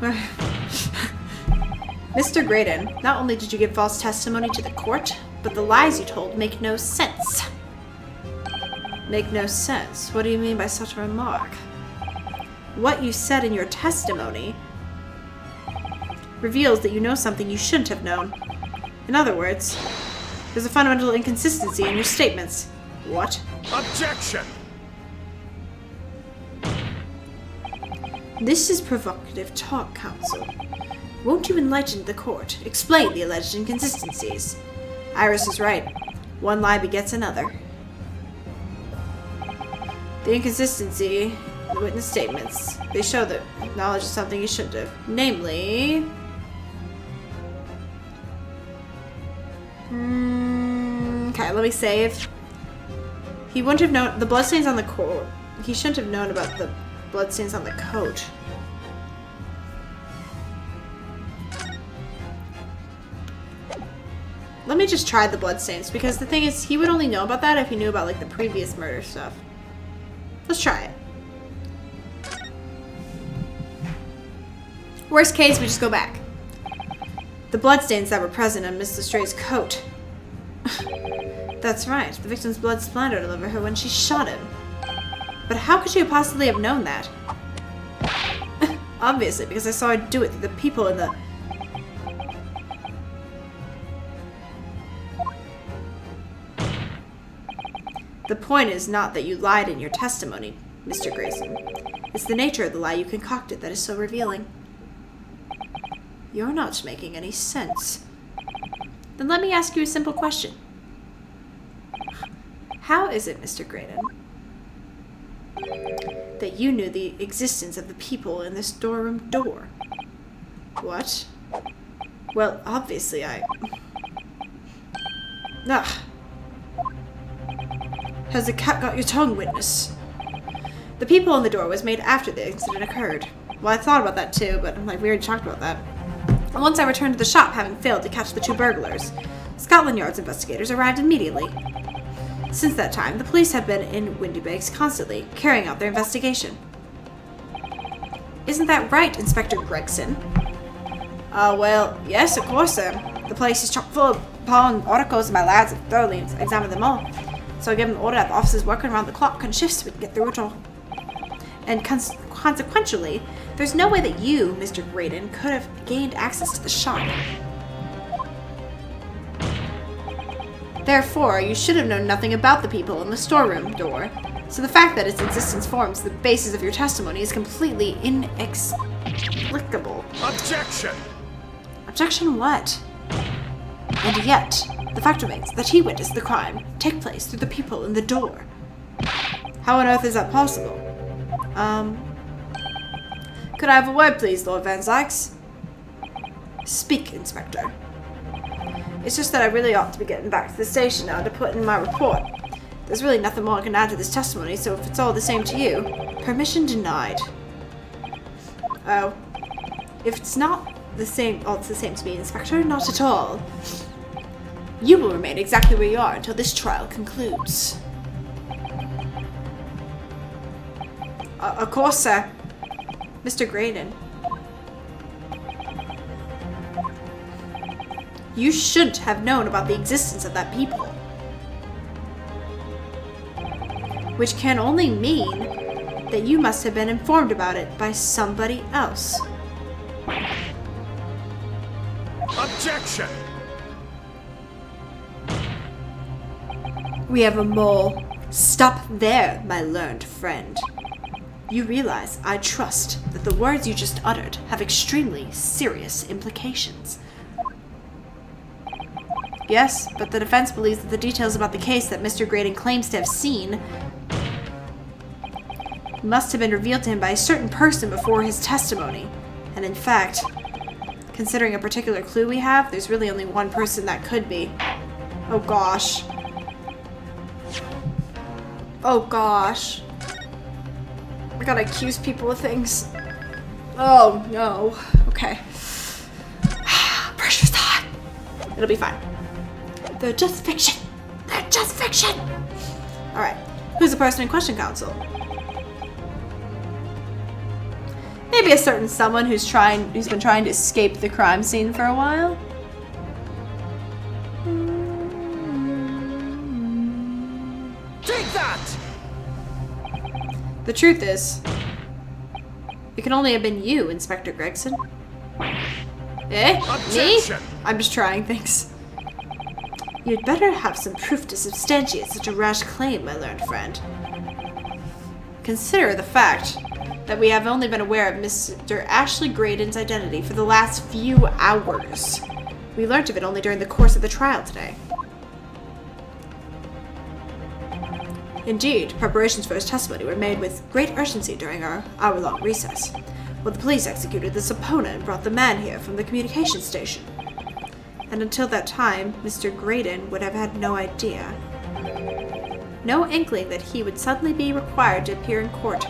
Mr. Graydon, not only did you give false testimony to the court, but the lies you told make no sense. Make no sense? What do you mean by such a remark? What you said in your testimony reveals that you know something you shouldn't have known. In other words, there's a fundamental inconsistency in your statements. What? Objection! This is provocative talk, counsel. Won't you enlighten the court? Explain the alleged inconsistencies. Iris is right. One lie begets another. The inconsistency in the witness statements. They show that knowledge is something you shouldn't have. Namely... Okay, let me save. He wouldn't have known the bloodstains on the coat. He shouldn't have known about the bloodstains on the coat. Let me just try the bloodstains, because the thing is, he would only know about that if he knew about, like, the previous murder stuff. Let's try it. Worst case, we just go back. The bloodstains that were present on Miss Lestray's coat. That's right. The victim's blood splattered all over her when she shot him. But how could you possibly have known that? Obviously, because I saw her do it to the people in the... The point is not that you lied in your testimony, Mr. Grayson. It's the nature of the lie you concocted that is so revealing. You're not making any sense. Then let me ask you a simple question. How is it, Mr. Graydon, that you knew the existence of the people in this storeroom door? What? Well, obviously Ugh. Has the cat got your tongue, witness? The people in the door was made after the incident occurred. Well, I thought about that too, but we already talked about that. And once I returned to the shop, having failed to catch the 2 burglars, Scotland Yard's investigators arrived immediately. Since that time, the police have been in Windybanks constantly, carrying out their investigation. Isn't that right, Inspector Gregson? Well, yes, of course, sir. The place is chock full of pawn articles, and my lads have thoroughly examined them all. So I gave them order that the officers working around the clock and shifts so we can get through it all. And consequentially, there's no way that you, Mr. Graydon, could have gained access to the shop. Therefore, you should have known nothing about the people in the storeroom door. So the fact that its existence forms the basis of your testimony is completely inexplicable. Objection! Objection what? And yet, the fact remains that he witnessed the crime take place through the people in the door. How on earth is that possible? Could I have a word, please, Lord Van Zykes? Speak, Inspector. It's just that I really ought to be getting back to the station now to put in my report. There's really nothing more I can add to this testimony, so if it's all the same to you, permission denied. Oh. If it's not the same, it's the same to me, Inspector, not at all. You will remain exactly where you are until this trial concludes. Of course, sir. Mr. Graydon. You should have known about the existence of that people. Which can only mean that you must have been informed about it by somebody else. Objection! We have a mole. Stop there, my learned friend. You realize, I trust, that the words you just uttered have extremely serious implications. Yes, but the defense believes that the details about the case that Mr. Graydon claims to have seen must have been revealed to him by a certain person before his testimony. And in fact, considering a particular clue we have, there's really only one person that could be. Oh gosh. Oh gosh. I gotta accuse people of things. Oh no. Okay. Pressure's hot. It'll be fine. They're just fiction. They're just fiction. Alright. Who's the person in question, counsel? Maybe a certain someone who's been trying to escape the crime scene for a while. Take that! The truth is, it can only have been you, Inspector Gregson. Eh? Objection! Me? I'm just trying things. You'd better have some proof to substantiate such a rash claim, my learned friend. Consider the fact that we have only been aware of Mr. Ashley Graydon's identity for the last few hours. We learnt of it only during the course of the trial today. Indeed, preparations for his testimony were made with great urgency during our hour-long recess, while the police executed the subpoena and brought the man here from the communication station. And until that time, Mr. Graydon would have had no idea. No inkling that he would suddenly be required to appear in court.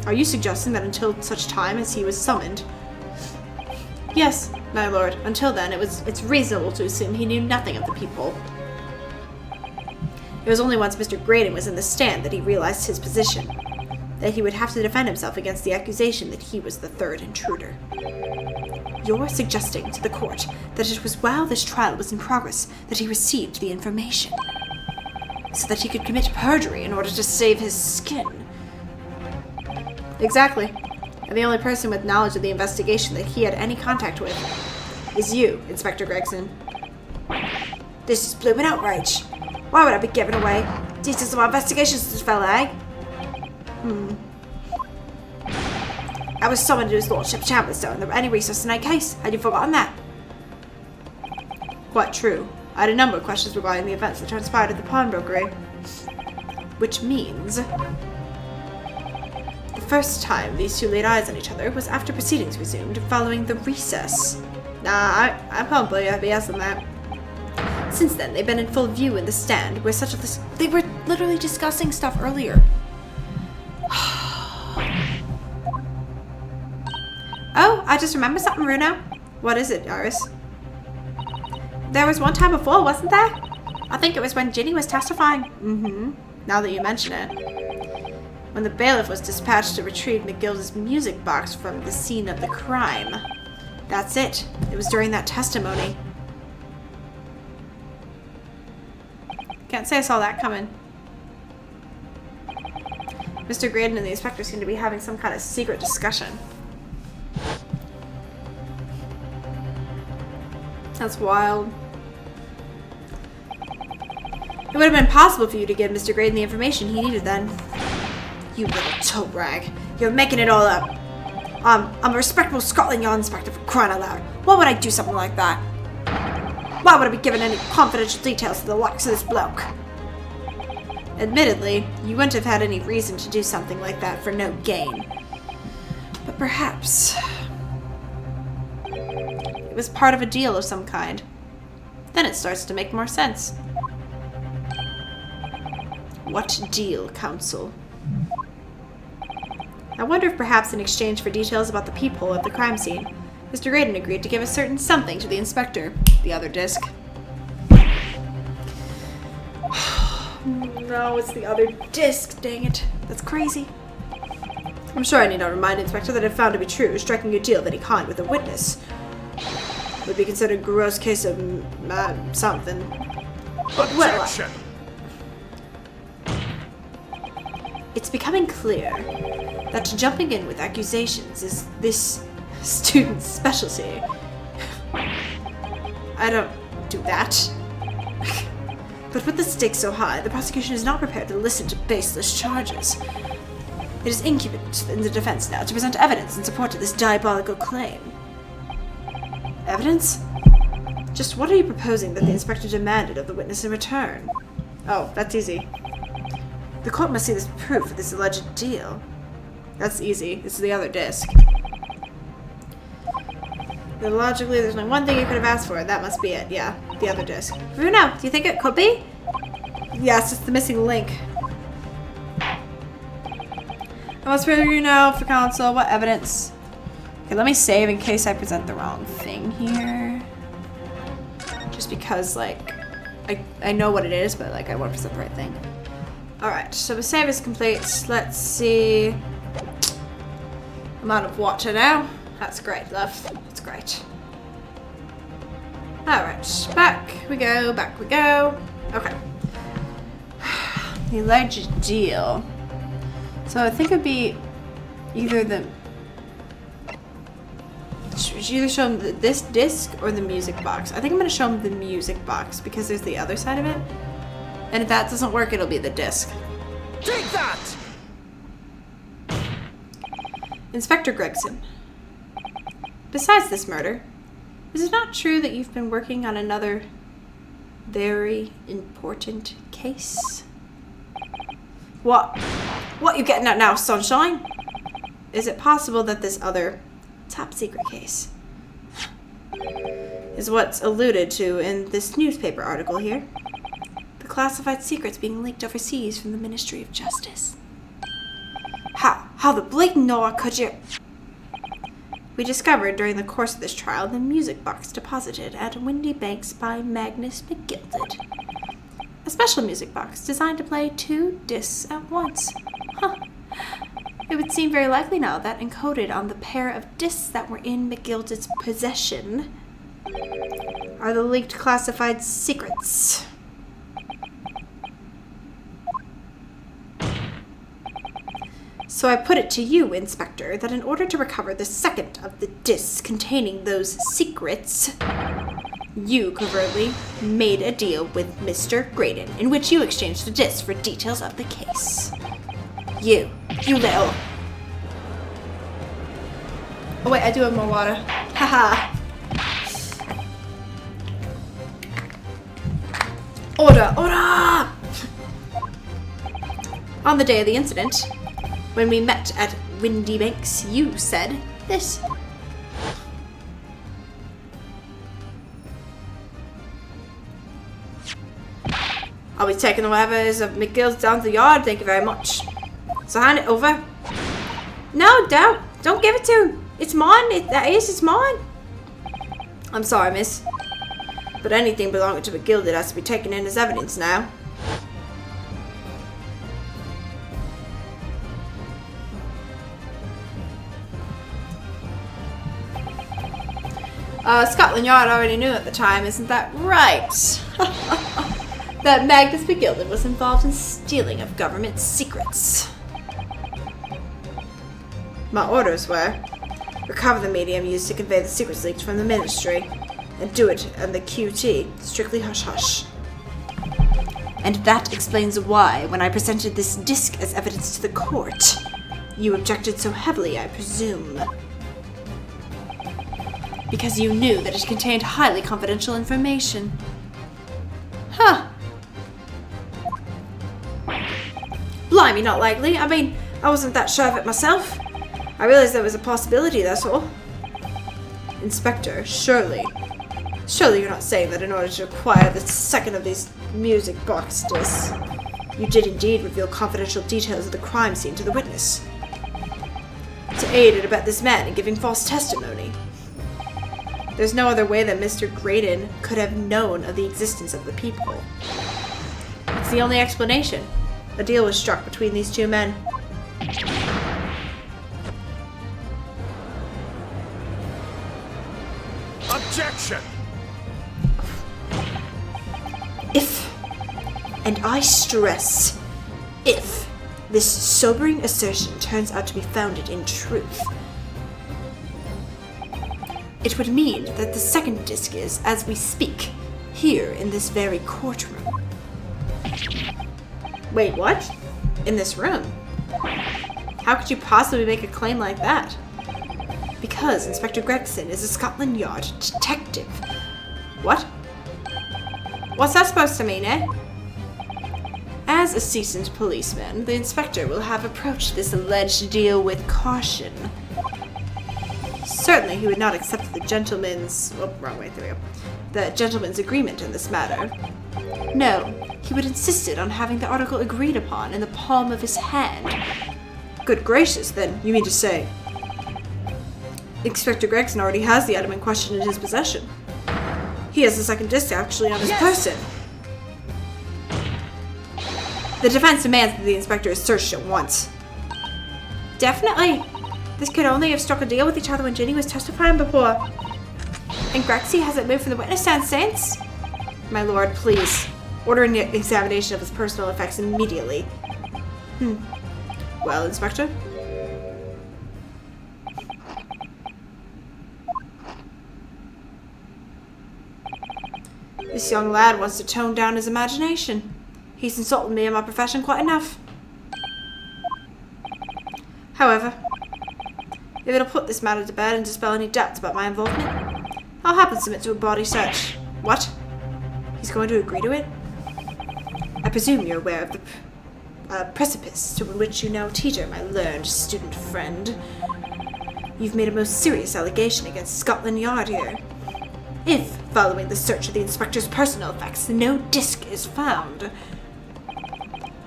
Are you suggesting that until such time as he was summoned? Yes, my lord. Until then, it's reasonable to assume he knew nothing of the people. It was only once Mr. Graydon was in the stand that he realized his position, that he would have to defend himself against the accusation that he was the third intruder. You're suggesting to the court that it was while this trial was in progress that he received the information, so that he could commit perjury in order to save his skin. Exactly. And the only person with knowledge of the investigation that he had any contact with is you, Inspector Gregson. This is blooming outrage. Why would I be giving away details of our investigations to this fella, eh? I was summoned to his lordship Chamberstone. There were any resources in that case. Had you forgotten that? Quite true. I had a number of questions regarding the events that transpired at the pawnbrokery. Which means the first time these two laid eyes on each other was after proceedings resumed following the recess. Nah, I can't believe I'd be asking that. Since then, they've been in full view in the stand where such of this. They were literally discussing stuff earlier. Oh, I just remembered something, Bruno. What is it, Iris? There was one time before, wasn't there? I think it was when Ginny was testifying. Now that you mention it. When the bailiff was dispatched to retrieve McGill's music box from the scene of the crime. That's it. It was during that testimony. Can't say I saw that coming. Mr. Graydon and the inspector seem to be having some kind of secret discussion. That's wild. It would have been possible for you to give Mr. Graydon the information he needed then. You little toe rag. You're making it all up. I'm a respectable Scotland Yard inspector, for crying out loud. Why would I do something like that? Why would I be giving any confidential details to the likes of this bloke? Admittedly, you wouldn't have had any reason to do something like that for no gain. But perhaps it was part of a deal of some kind. Then it starts to make more sense. What deal, Counsel? I wonder if perhaps in exchange for details about the peephole at the crime scene, Mr. Graydon agreed to give a certain something to the inspector, the other disc. No, it's the other disc, dang it. That's crazy. I'm sure I need not remind Inspector that if found to be true, striking a deal of any kind with a witness would be considered a gross case of something. But well, it's becoming clear that jumping in with accusations is this student's specialty. I don't do that. But with the stakes so high, the prosecution is not prepared to listen to baseless charges. It is incumbent in the defense now to present evidence in support of this diabolical claim. Evidence? Just what are you proposing that the inspector demanded of the witness in return? Oh, that's easy. The court must see this proof of this alleged deal. That's easy. This is the other disc. Then logically, there's only one thing you could have asked for, and that must be it. Yeah, the other disc. Bruno, do you think it could be? Yes, it's the missing link. I must figure you know for counsel what evidence. Okay, let me save in case I present the wrong thing here. Just because, like, I know what it is, but like I want to present the right thing. Alright, so the save is complete. Let's see. I'm out of water now. That's great, love. That's great. Alright, back we go, back we go. Okay. The alleged deal. So I think it'd be either the... Should you either show them this disc or the music box? I think I'm going to show them the music box because there's the other side of it. And if that doesn't work, it'll be the disc. Take that! Inspector Gregson. Besides this murder, is it not true that you've been working on another very important case? What? What you getting at now, sunshine? Is it possible that this other top secret case is what's alluded to in this newspaper article here? The classified secrets being leaked overseas from the Ministry of Justice. How the bleeding Noah could you... We discovered during the course of this trial the music box deposited at Windy Banks by Magnus McGilded. A special music box designed to play 2 discs at once. Huh. It would seem very likely now that encoded on the pair of discs that were in McGilded's possession are the leaked classified secrets. So I put it to you, Inspector, that in order to recover the second of the discs containing those secrets, you covertly made a deal with Mr. Graydon, in which you exchanged the discs for details of the case. You little... Oh wait, I do have more water. Haha. Order! Order! On the day of the incident, when we met at Windy Banks, you said this. I'll be taking the waivers of McGill's down to the yard, thank you very much. So hand it over. No, don't give it to him. It's mine, it's mine. I'm sorry, miss. But anything belonging to McGilded has to be taken in as evidence now. Scotland Yard already knew at the time, isn't that right? That Magnus McGilded was involved in stealing of government secrets. My orders were, recover the medium used to convey the secrets leaked from the ministry, and do it on the QT, strictly hush-hush. And that explains why, when I presented this disc as evidence to the court, you objected so heavily, I presume. Because you knew that it contained highly confidential information. Huh. Blimey, not likely. I mean, I wasn't that sure of it myself. I realized there was a possibility, that's all. Inspector, surely you're not saying that in order to acquire the second of these music box discs, you did indeed reveal confidential details of the crime scene to the witness, to aid and abet this man in giving false testimony. There's no other way that Mr. Graydon could have known of the existence of the people. It's the only explanation. A deal was struck between these two men. Objection! If, and I stress, if this sobering assertion turns out to be founded in truth, it would mean that the second disc is, as we speak, here in this very courtroom. Wait, what? In this room? How could you possibly make a claim like that? Because Inspector Gregson is a Scotland Yard detective. What? What's that supposed to mean, eh? As a seasoned policeman, the inspector will have approached this alleged deal with caution. Certainly he would not accept the gentleman's... Oh, wrong way, there we go. The gentleman's agreement in this matter. No, he would insist on having the article agreed upon in the palm of his hand. Good gracious, then, you mean to say Inspector Gregson already has the item in question in his possession. He has the second disc actually on his person. The defense demands that the inspector is searched at once. Definitely. This could only have struck a deal with each other when Ginny was testifying before. And Grexy hasn't moved from the witness stand since? My lord, please. Order an examination of his personal effects immediately. Well, Inspector? This young lad wants to tone down his imagination. He's insulted me and my profession quite enough. However, if it'll put this matter to bed and dispel any doubts about my involvement, I'll happily submit to a body search. What? He's going to agree to it? I presume you're aware of the precipice to which you now teeter, my learned student friend. You've made a most serious allegation against Scotland Yard here. If, following the search of the inspector's personal effects, no disc is found,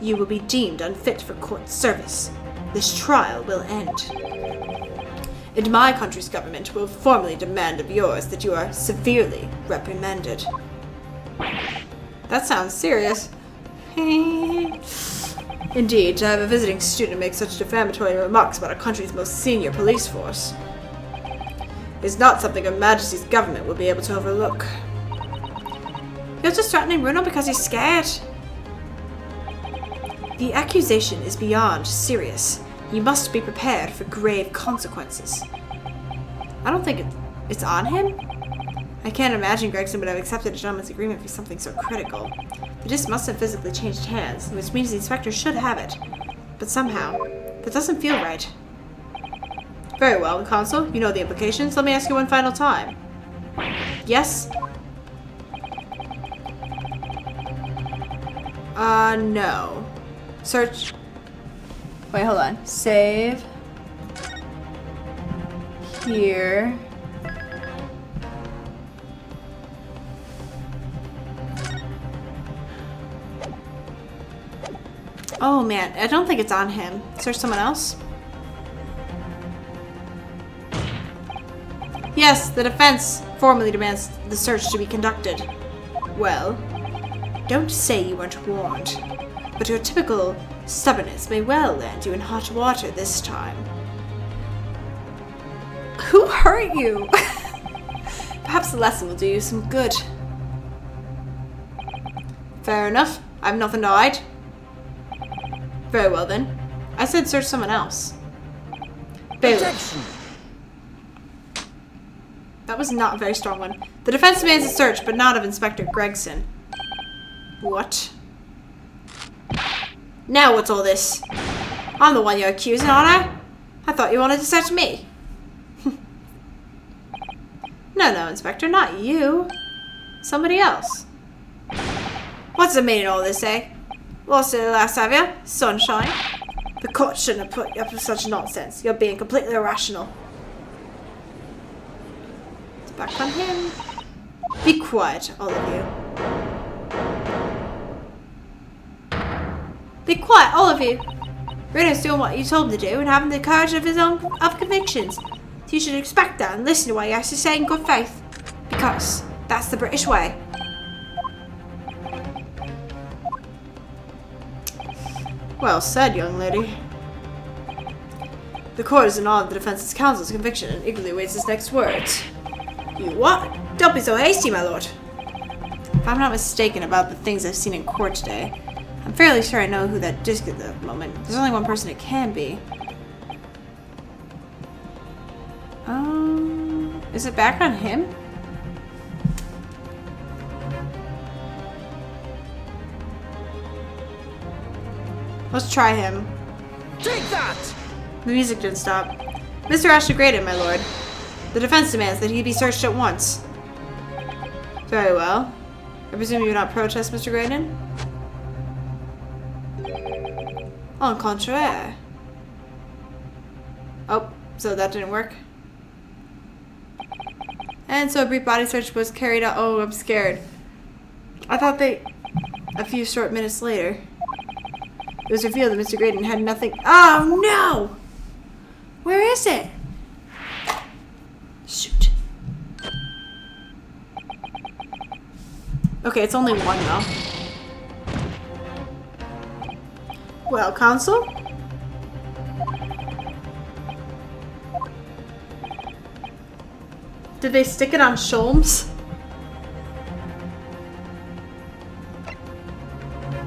you will be deemed unfit for court service. This trial will end. And my country's government will formally demand of yours that you are severely reprimanded. That sounds serious. Indeed, to have a visiting student make such defamatory remarks about a country's most senior police force is not something Her Majesty's government will be able to overlook. You're just threatening Bruno because he's scared? The accusation is beyond serious. You must be prepared for grave consequences. I don't think it's on him. I can't imagine Gregson would have accepted a gentleman's agreement for something so critical. The disc must have physically changed hands, which means the inspector should have it. But somehow, that doesn't feel right. Very well, Consul. You know the implications. Let me ask you one final time. Yes? No. Search. Wait, hold on. Save. Here. Oh man, I don't think it's on him. Search someone else? Yes, the defense formally demands the search to be conducted. Well, don't say you weren't warned, but your typical stubbornness may well land you in hot water this time. Who hurt you? Perhaps the lesson will do you some good. Fair enough. I've nothing to hide. Very well then. I said search someone else. Bailiff. That was not a very strong one. The defense demands a search, but not of Inspector Gregson. What? Now what's all this? I'm the one you're accusing, aren't I? I thought you wanted to search me. No, Inspector, not you. Somebody else. What's the meaning of all this, eh? Lost it last, have you? Sunshine? The court shouldn't have put you up with such nonsense. You're being completely irrational. It's back on him. Be quiet, all of you. Be quiet, all of you. Bruno's doing what you told him to do and having the courage of his own convictions. So you should expect that and listen to what he has to say in good faith. Because that's the British way. Well said, young lady. The court is in awe of the defense's counsel's conviction and eagerly awaits his next words. You what? Don't be so hasty, my lord. If I'm not mistaken about the things I've seen in court today, I'm fairly sure I know who that disc is at the moment. There's only one person it can be. Is it back on him? Let's try him. Take that! The music didn't stop. Mr. Ashton Graydon, my lord. The defense demands that he be searched at once. Very well. I presume you do not protest, Mr. Graydon? En contraire. Oh, so that didn't work. And so a brief body search was carried out. Oh, I'm scared. I thought a few short minutes later, it was revealed that Mr. Graydon had nothing. Oh no! Where is it? Shoot. Okay, it's only one though. Well, Consul? Did they stick it on Sholmes?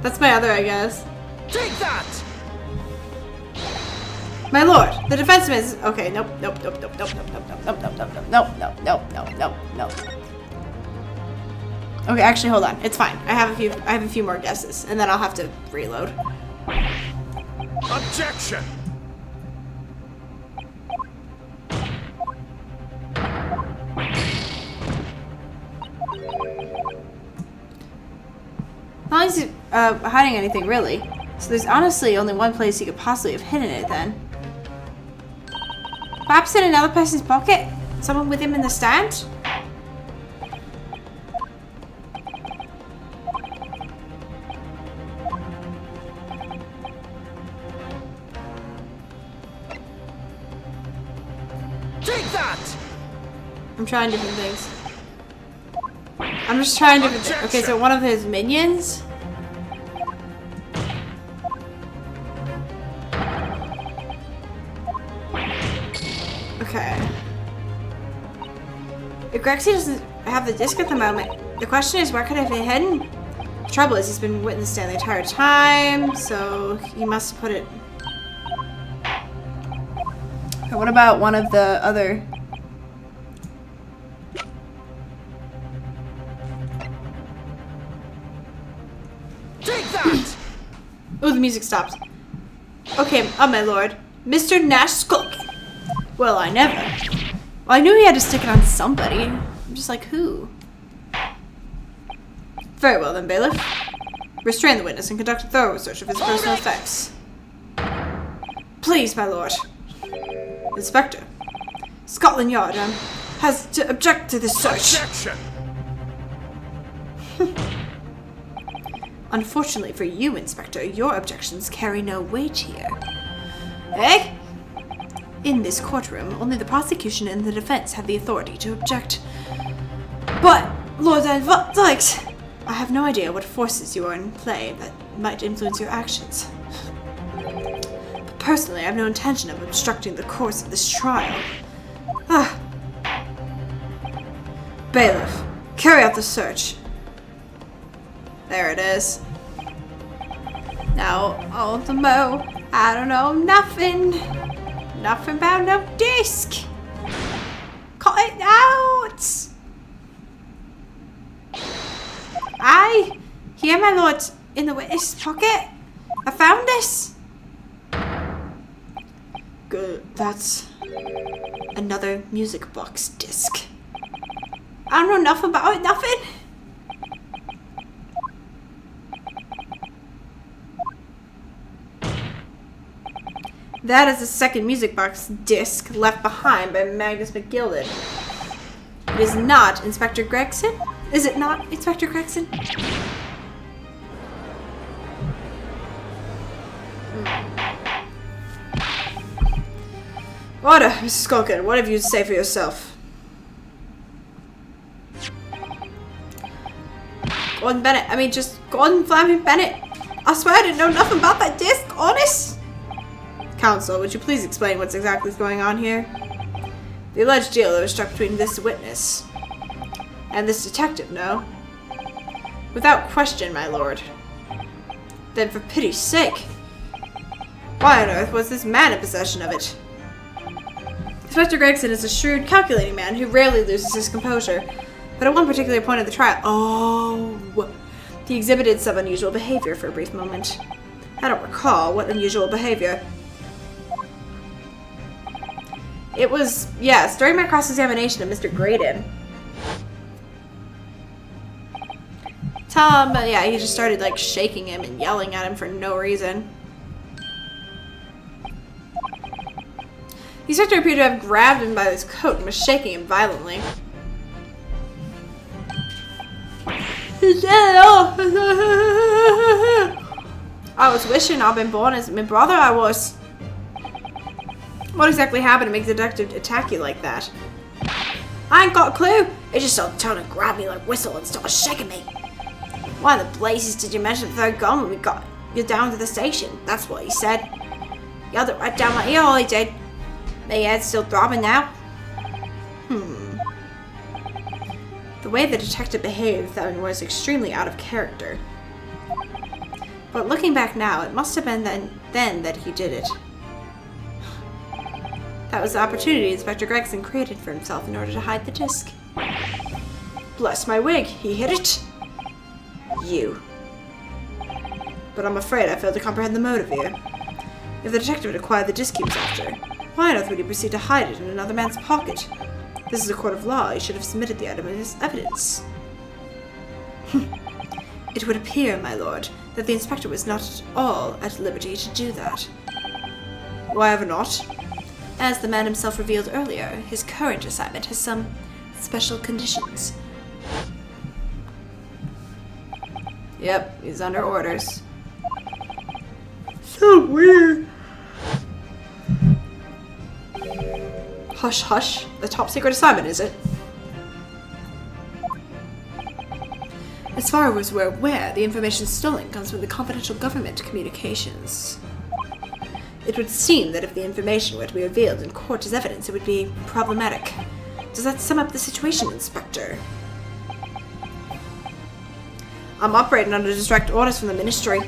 That's my other, I guess. Take that! My lord, the defenseman is okay. Nope. Okay, actually, hold on. It's fine. I have a few more guesses, and then I'll have to reload. Objection! Not like he's hiding anything, really. So there's honestly only one place he could possibly have hidden it, then. Perhaps in another person's pocket? Someone with him in the stand? Take that! I'm trying different things. I'm just trying different things. Okay, so one of his minions? Grexy doesn't have the disc at the moment. The question is, where could it have been hidden? The trouble is, he's been witnessing the entire time, so he must have put it... What about one of the other... Take that! Oh, the music stopped. Okay, my lord. Mr. Nash Skulkin. Well, I never. Well, I knew he had to stick it on somebody. I'm just like, who? Very well then, bailiff. Restrain the witness and conduct a thorough search of his personal effects. Please, my lord. Inspector. Scotland Yard has to object to this search. Objection! Unfortunately for you, Inspector, your objections carry no weight here. Eh? In this courtroom, only the prosecution and the defense have the authority to object. But, Lord Dykes, I have no idea what forces you are in play that might influence your actions. But personally, I have no intention of obstructing the course of this trial. Bailiff, carry out the search. There it is. Now, Ultimo, I don't know nothing. Nothing about no disc. Cut it out. Aye, here, my lord, in the witness pocket. I found this. Good, that's another music box disc. I don't know nothing about it, nothing. That is the second music box disc left behind by Magnus McGilded. It is not Inspector Gregson? Is it not Inspector Gregson? Order, Mrs. Skulkin, what have you to say for yourself? Gordon Bennett, just Gordon Fleming Bennett. I swear I didn't know nothing about that disc, honest? Counsel, would you please explain what's exactly going on here? The alleged deal that was struck between this witness and this detective, no? Without question, my lord. Then for pity's sake, why on earth was this man in possession of it? Inspector Gregson is a shrewd, calculating man who rarely loses his composure, but at one particular point of the trial, he exhibited some unusual behavior for a brief moment. I don't recall what unusual behavior. It was, yes, during my cross-examination of Mr. Graydon. Tom, yeah, he just started, shaking him and yelling at him for no reason. The inspector appeared to have grabbed him by his coat and was shaking him violently. I was wishing I'd been born as my brother, I was. What exactly happened to make the detective attack you like that? I ain't got a clue. He just started trying to grab me like a whistle and started shaking me. Why in the blazes did you mention the third gun when we got you down to the station? That's what he said. He held it right down my ear, all he did. My head's still throbbing now. The way the detective behaved then was extremely out of character. But looking back now, it must have been then that he did it. That was the opportunity Inspector Gregson created for himself in order to hide the disc. Bless my wig, he hid it. You. But I'm afraid I failed to comprehend the motive here. If the detective had acquired the disc he was after, why on earth would he proceed to hide it in another man's pocket? This is a court of law. He should have submitted the item as evidence. It would appear, my lord, that the inspector was not at all at liberty to do that. Why ever not? As the man himself revealed earlier, his current assignment has some special conditions. Yep, he's under orders. So weird. Hush, hush. A top secret assignment, is it? As far as we're aware, the information stolen comes from the confidential government communications. It would seem that if the information were to be revealed in court as evidence, it would be problematic. Does that sum up the situation, Inspector? I'm operating under direct orders from the Ministry.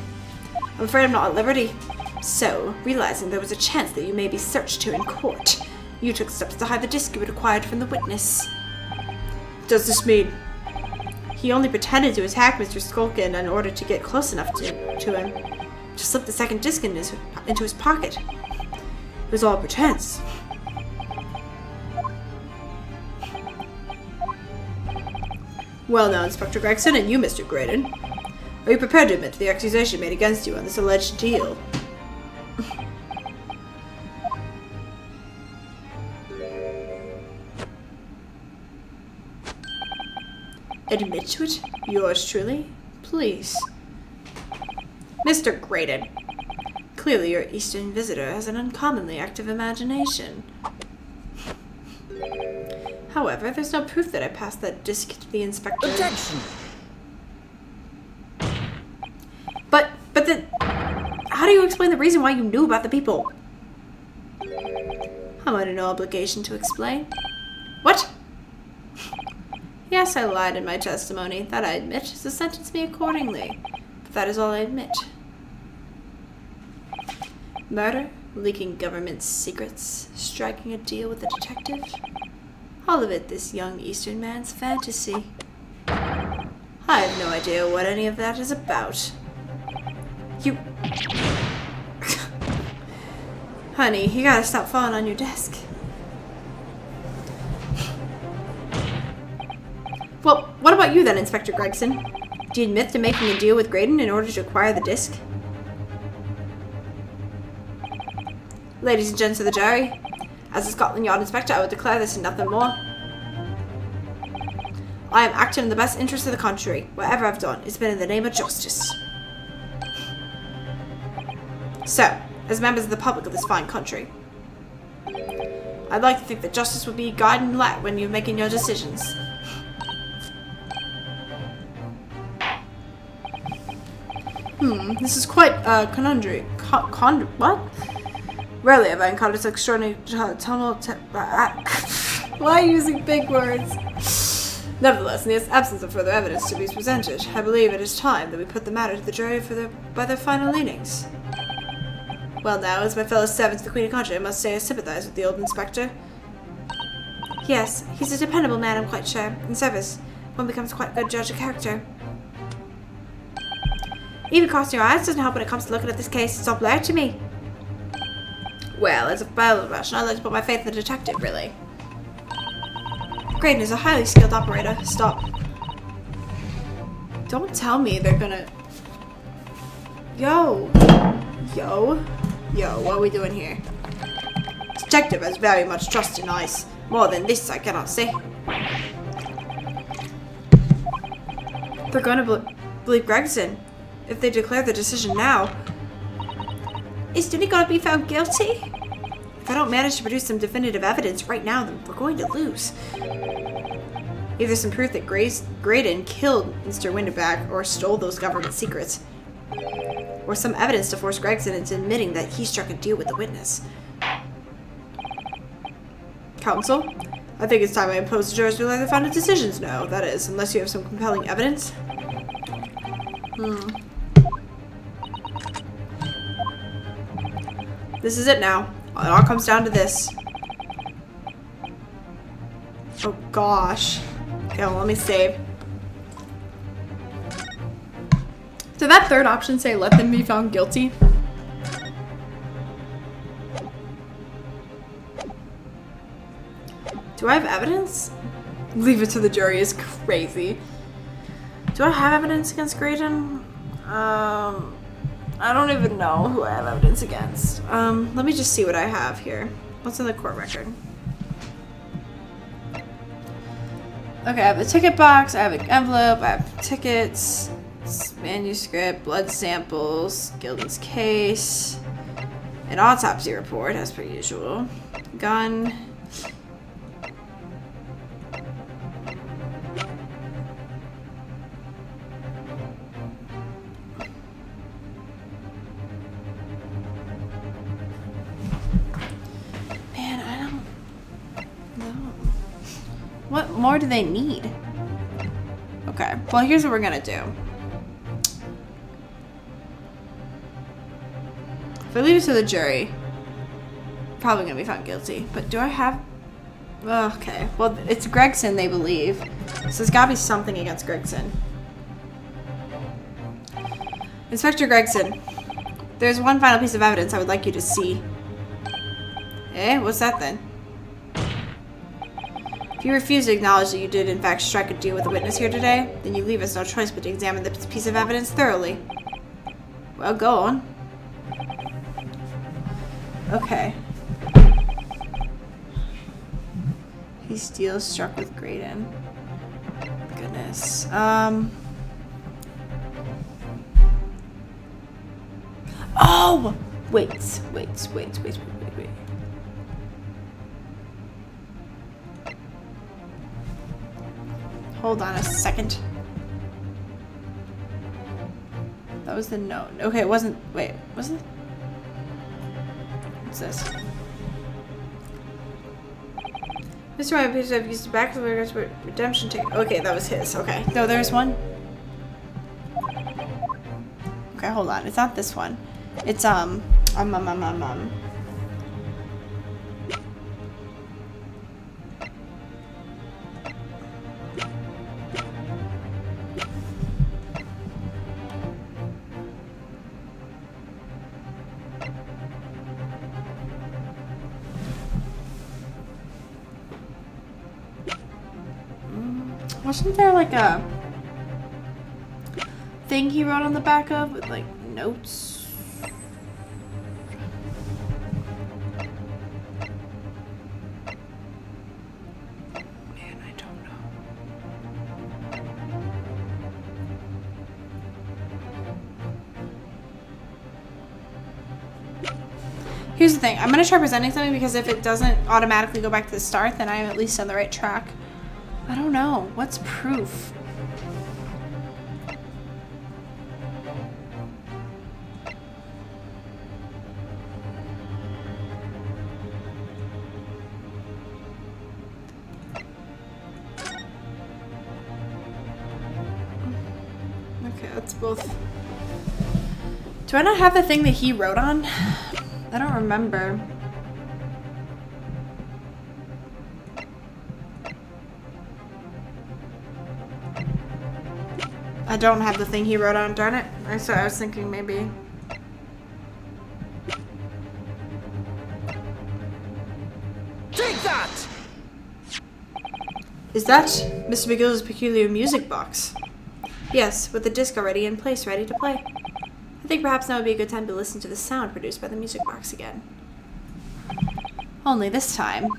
I'm afraid I'm not at liberty. So, realizing there was a chance that you may be searched here in court, you took steps to hide the disc you had acquired from the witness. Does this mean? He only pretended to attack Mr. Skulkin in order to get close enough to him to slip the second disc into his pocket. It was all pretense. Well now, Inspector Gregson, and you, Mr. Graydon. Are you prepared to admit to the accusation made against you on this alleged deal? Admit to it? Yours truly? Please. Mr. Graydon. Clearly your Eastern visitor has an uncommonly active imagination. However, there's no proof that I passed that disc to the inspector. Objection! But then, how do you explain the reason why you knew about the people? I'm under no obligation to explain. What? Yes, I lied in my testimony. That I admit, so sentence me accordingly. But that is all I admit. Murder, leaking government secrets, striking a deal with a detective. All of it this young Eastern man's fantasy. I have no idea what any of that is about. You... Honey, you gotta stop falling on your desk. Well, what about you then, Inspector Gregson? Do you admit to making a deal with Graydon in order to acquire the disc? Ladies and gents of the jury, as a Scotland Yard Inspector, I would declare this and nothing more. I am acting in the best interest of the country. Whatever I've done, it's been in the name of justice. So, as members of the public of this fine country, I'd like to think that justice would be a guiding light when you're making your decisions. This is quite a conundrum. What? Rarely have I encountered such extraordinary tumult. Why are you using big words? Nevertheless, in the absence of further evidence to be presented, I believe it is time that we put the matter to the jury by their final leanings. Well now, as my fellow servant to the Queen of Country, I must say I sympathize with the old inspector. Yes, he's a dependable man, I'm quite sure. In service, one becomes quite a good judge of character. Even crossing your eyes doesn't help when it comes to looking at this case. It's all blurred to me. Well, as a fellow Russian, I like to put my faith in the detective, really. Graydon is a highly skilled operator. Stop. Don't tell me they're gonna... Yo, what are we doing here? Detective has very much trust in us. More than this, I cannot say. They're gonna believe Gregson. If they declare the decision now, is Denny gonna be found guilty? If I don't manage to produce some definitive evidence right now, then we're going to lose. Either some proof that Graydon killed Mr. Winterback or stole those government secrets, or some evidence to force Gregson into admitting that he struck a deal with the witness. Counsel, I think it's time I impose the jurors to let their final decisions now. That is, unless you have some compelling evidence. This is it now. It all comes down to this. Oh gosh. Okay, well, let me save. Did that third option say let them be found guilty? Do I have evidence? Leave it to the jury is crazy. Do I have evidence against Graydon? I don't even know who I have evidence against. Let me just see what I have here. What's in the court record? Okay, I have a ticket box, I have an envelope, I have tickets, manuscript, blood samples, Gilden's case, an autopsy report, as per usual, gun. Man, I don't know. more do they need? Okay, well, here's what we're gonna do. If I leave it to the jury, probably gonna be found guilty. But do I have... Okay, well, it's Gregson, they believe. So there's gotta be something against Gregson. Inspector Gregson, there's one final piece of evidence I would like you to see. Eh? What's that then? If you refuse to acknowledge that you did in fact strike a deal with the witness here today, then you leave us no choice but to examine this piece of evidence thoroughly. Well, go on. Okay. He steals, struck with Graydon. Goodness. Oh! Wait. Hold on a second. That was the note. Okay, it wasn't... Wait, was it? What's this? Mr. Ryan appears to have used the back of the redemption ticket. Okay, that was his. Okay. No, there's one. Okay, hold on. It's not this one. It's, wasn't there like a thing he wrote on the back of with like notes? Man, I don't know. Here's the thing. I'm going to try presenting something because if it doesn't automatically go back to the start, then I'm at least on the right track. I don't know. What's proof? Okay, that's both. Do I not have the thing that he wrote on? I don't remember. I don't have the thing he wrote on, darn it. I was thinking maybe. Take that! Is that Mr. McGill's peculiar music box? Yes, with the disc already in place, ready to play. I think perhaps now would be a good time to listen to the sound produced by the music box again. Only this time.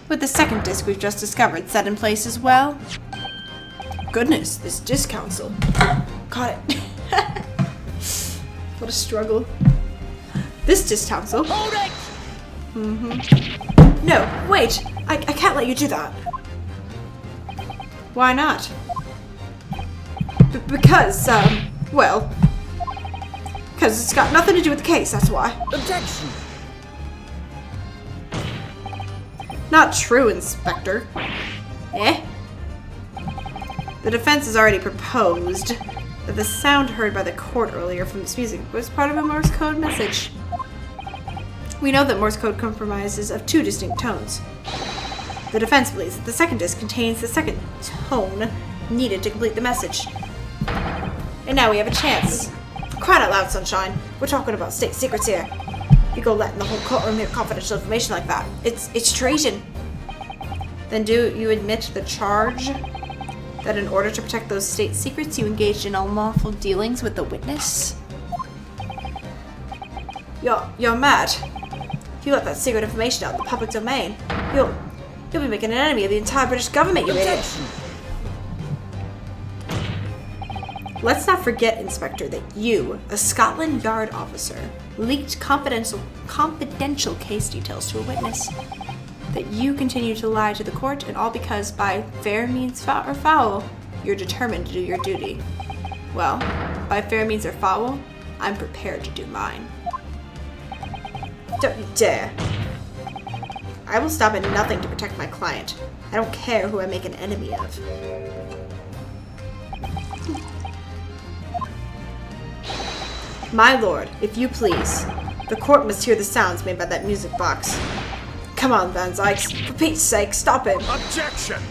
With the second disc we've just discovered set in place as well. Goodness, this disc console. Got it. What a struggle. This disc console. Hold it! Mm-hmm. No, wait. I can't let you do that. Why not? Because it's got nothing to do with the case, that's why. Objection! Not true, Inspector. Eh? The defense has already proposed that the sound heard by the court earlier from this music was part of a Morse code message. We know that Morse code comprises of two distinct tones. The defense believes that the second disc contains the second tone needed to complete the message. And now we have a chance. Crying out loud, Sunshine. We're talking about state secrets here. You go letting the whole courtroom hear confidential information like that. It's treason. Then do you admit the charge that in order to protect those state secrets, you engaged in unlawful dealings with the witness? You're mad. If you let that secret information out in the public domain, you'll be making an enemy of the entire British government, you idiot. Let's not forget, Inspector, that you, a Scotland Yard officer, leaked confidential case details to a witness. That you continue to lie to the court, and all because, by fair means or foul, you're determined to do your duty. Well, by fair means or foul, I'm prepared to do mine. Don't you dare. I will stop at nothing to protect my client. I don't care who I make an enemy of. My lord, if you please. The court must hear the sounds made by that music box. Come on, Van Zykes. For Pete's sake, stop him. Objection!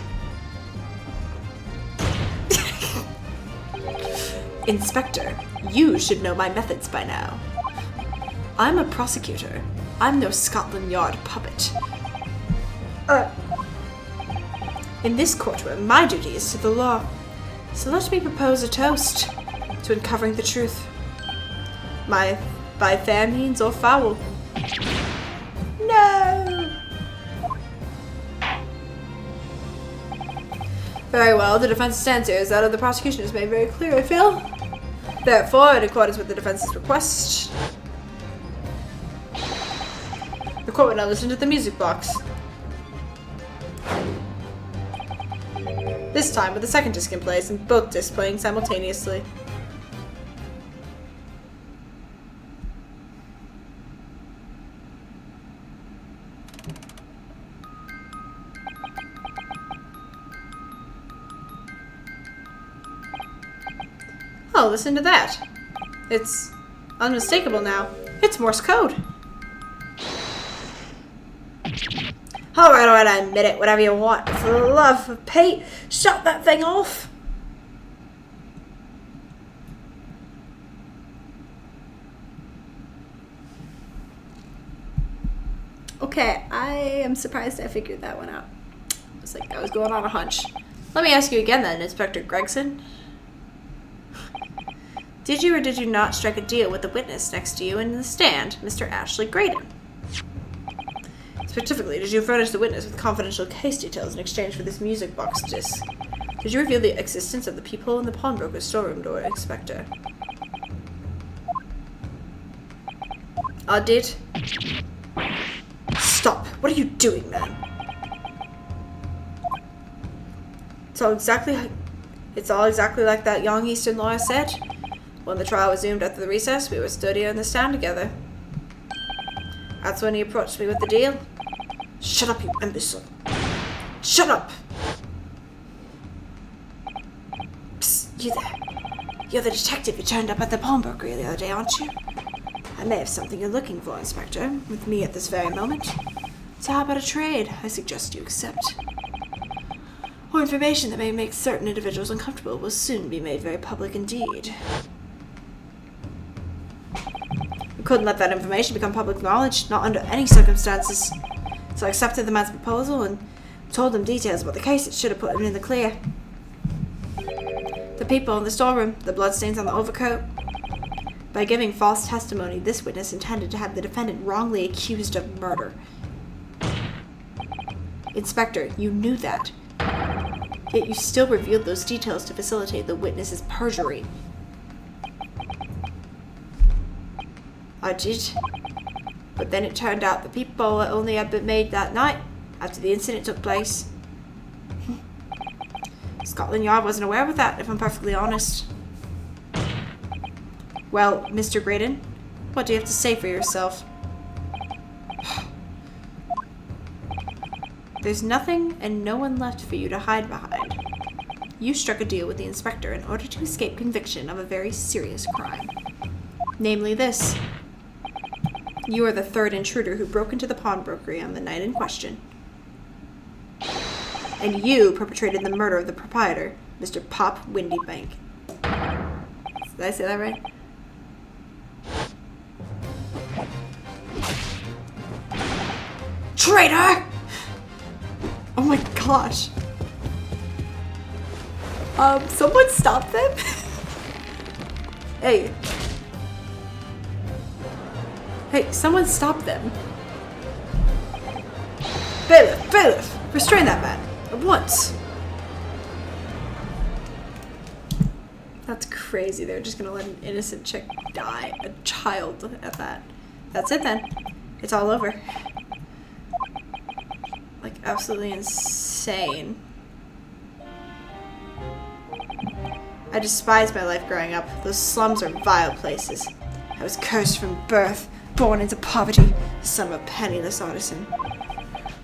Inspector, you should know my methods by now. I'm a prosecutor. I'm no Scotland Yard puppet. In this courtroom, my duty is to the law. So let me propose a toast to uncovering the truth. By fair means or foul. No! Very well, the defense's stance here is that of the prosecution is made very clear, I feel. Therefore, in accordance with the defense's request, the court will now listen to the music box. This time with the second disc in place and both discs playing simultaneously. Oh, listen to that. It's unmistakable now. It's Morse code. Alright, I admit it. Whatever you want. For the love of Pete, shut that thing off. Okay, I am surprised I figured that one out. It's like I was going on a hunch. Let me ask you again then, Inspector Gregson. Did you or did you not strike a deal with the witness next to you in the stand, Mr. Ashley Graydon? Specifically, did you furnish the witness with confidential case details in exchange for this music box disc? Did you reveal the existence of the peephole in the pawnbroker's storeroom door, Inspector? I did. Stop! What are you doing, man? It's all exactly like that young Eastern lawyer said. When the trial resumed after the recess, we were stood here in the stand together. That's when he approached me with the deal. Shut up, you imbecile. Shut up! Psst, you there. You're the detective who turned up at the pawnbroker the other day, aren't you? I may have something you're looking for, Inspector, with me at this very moment. So how about a trade? I suggest you accept. Or information that may make certain individuals uncomfortable will soon be made very public indeed. We couldn't let that information become public knowledge, not under any circumstances. So I accepted the man's proposal and told him details about the case that should have put him in the clear. The people in the storeroom, the bloodstains on the overcoat. By giving false testimony, this witness intended to have the defendant wrongly accused of murder. Inspector, you knew that. Yet you still revealed those details to facilitate the witness's perjury. I did. But then it turned out the peephole only had been made that night, after the incident took place. Scotland Yard wasn't aware of that, if I'm perfectly honest. Well, Mr. Graydon, what do you have to say for yourself? There's nothing and no one left for you to hide behind. You struck a deal with the inspector in order to escape conviction of a very serious crime. Namely this. You are the third intruder who broke into the pawnbrokery on the night in question. And you perpetrated the murder of the proprietor, Mr. Pop Windybank. Did I say that right? Traitor! Oh my gosh. Someone stop them? Hey. Hey, someone stop them. Bailiff, restrain that man. At once. That's crazy. They're just gonna let an innocent chick die. A child at that. That's it then. It's all over. Like, absolutely insane. I despised my life growing up. Those slums are vile places. I was cursed from birth, born into poverty, son of a penniless artisan.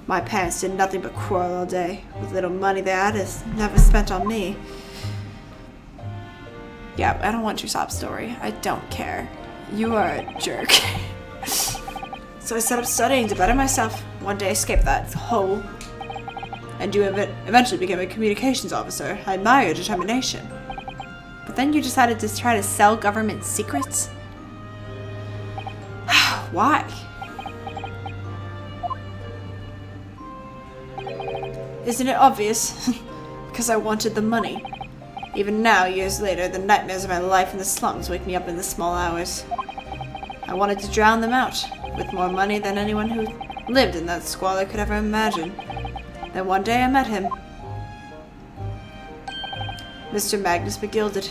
My parents did nothing but quarrel all day. With little money they had is never spent on me. Yeah, I don't want your sob story. I don't care. You are a jerk. So I set up studying to better myself. One day I escaped that hole. And you eventually became a communications officer. I admire your determination. But then you decided to try to sell government secrets? Why? Isn't it obvious? Because I wanted the money. Even now, years later, the nightmares of my life in the slums wake me up in the small hours. I wanted to drown them out, with more money than anyone who lived in that squalor could ever imagine. Then one day I met him. Mr. Magnus McGilded.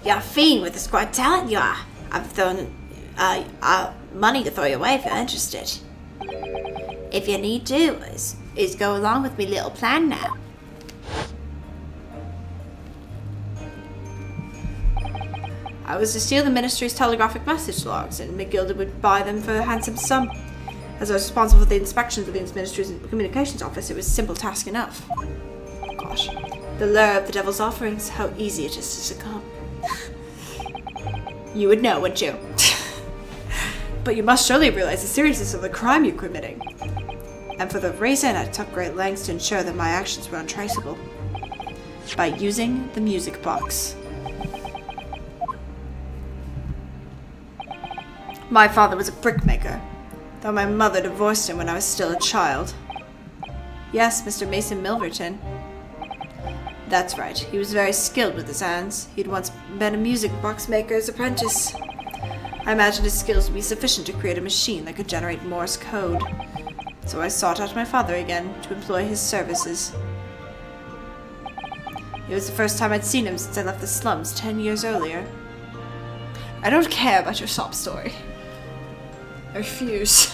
You're a fiend with a squad talent, you are. I've thrown money to throw you away if you're interested. If you need to, is go along with me little plan now. I was to steal the ministry's telegraphic message logs, and McGilded would buy them for a handsome sum. As I was responsible for the inspections of the ministry's communications office, it was a simple task enough. Gosh, the lure of the devil's offerings, how easy it is to succumb. You would know, wouldn't you? But you must surely realize the seriousness of the crime you're committing. And for the reason, I took great lengths to ensure that my actions were untraceable. By using the music box. My father was a brickmaker, though my mother divorced him when I was still a child. Yes, Mr. Mason Milverton. That's right, he was very skilled with his hands. He'd once been a music box maker's apprentice. I imagined his skills would be sufficient to create a machine that could generate Morse code. So I sought out my father again to employ his services. It was the first time I'd seen him since I left the slums 10 years earlier. I don't care about your sob story. I refuse.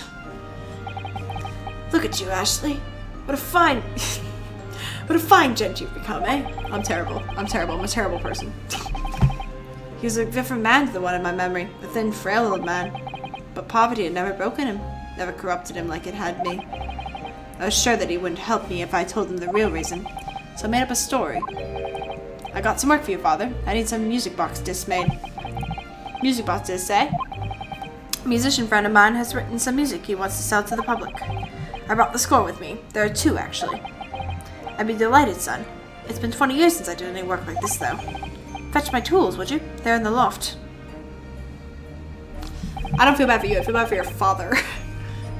Look at you, Ashley. What a fine gent you've become, eh? I'm terrible. I'm a terrible person. He was a different man to the one in my memory, a thin, frail old man. But poverty had never broken him, never corrupted him like it had me. I was sure that he wouldn't help me if I told him the real reason, so I made up a story. I got some work for you, Father. I need some music box discs made. Music box discs, eh? A musician friend of mine has written some music he wants to sell to the public. I brought the score with me. There are 2, actually. I'd be delighted, son. It's been 20 years since I did any work like this, though. Fetch my tools, would you? They're in the loft. I don't feel bad for you. I feel bad for your father.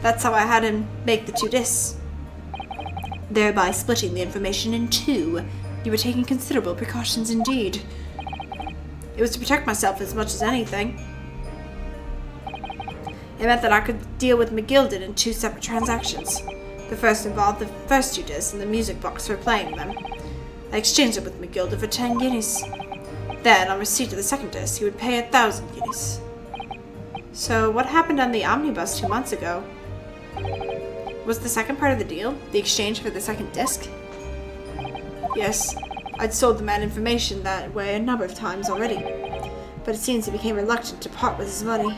That's how I had him make the 2 discs. Thereby splitting the information in 2. You were taking considerable precautions indeed. It was to protect myself as much as anything. It meant that I could deal with McGilded in 2 separate transactions. The first involved the first 2 discs and the music box for playing them. I exchanged it with McGilded for 10 guineas. Then, on receipt of the second disc, he would pay 1,000 guineas. So, what happened on the omnibus 2 months ago? Was the second part of the deal the exchange for the second disc? Yes, I'd sold the man information that way a number of times already, but it seems he became reluctant to part with his money.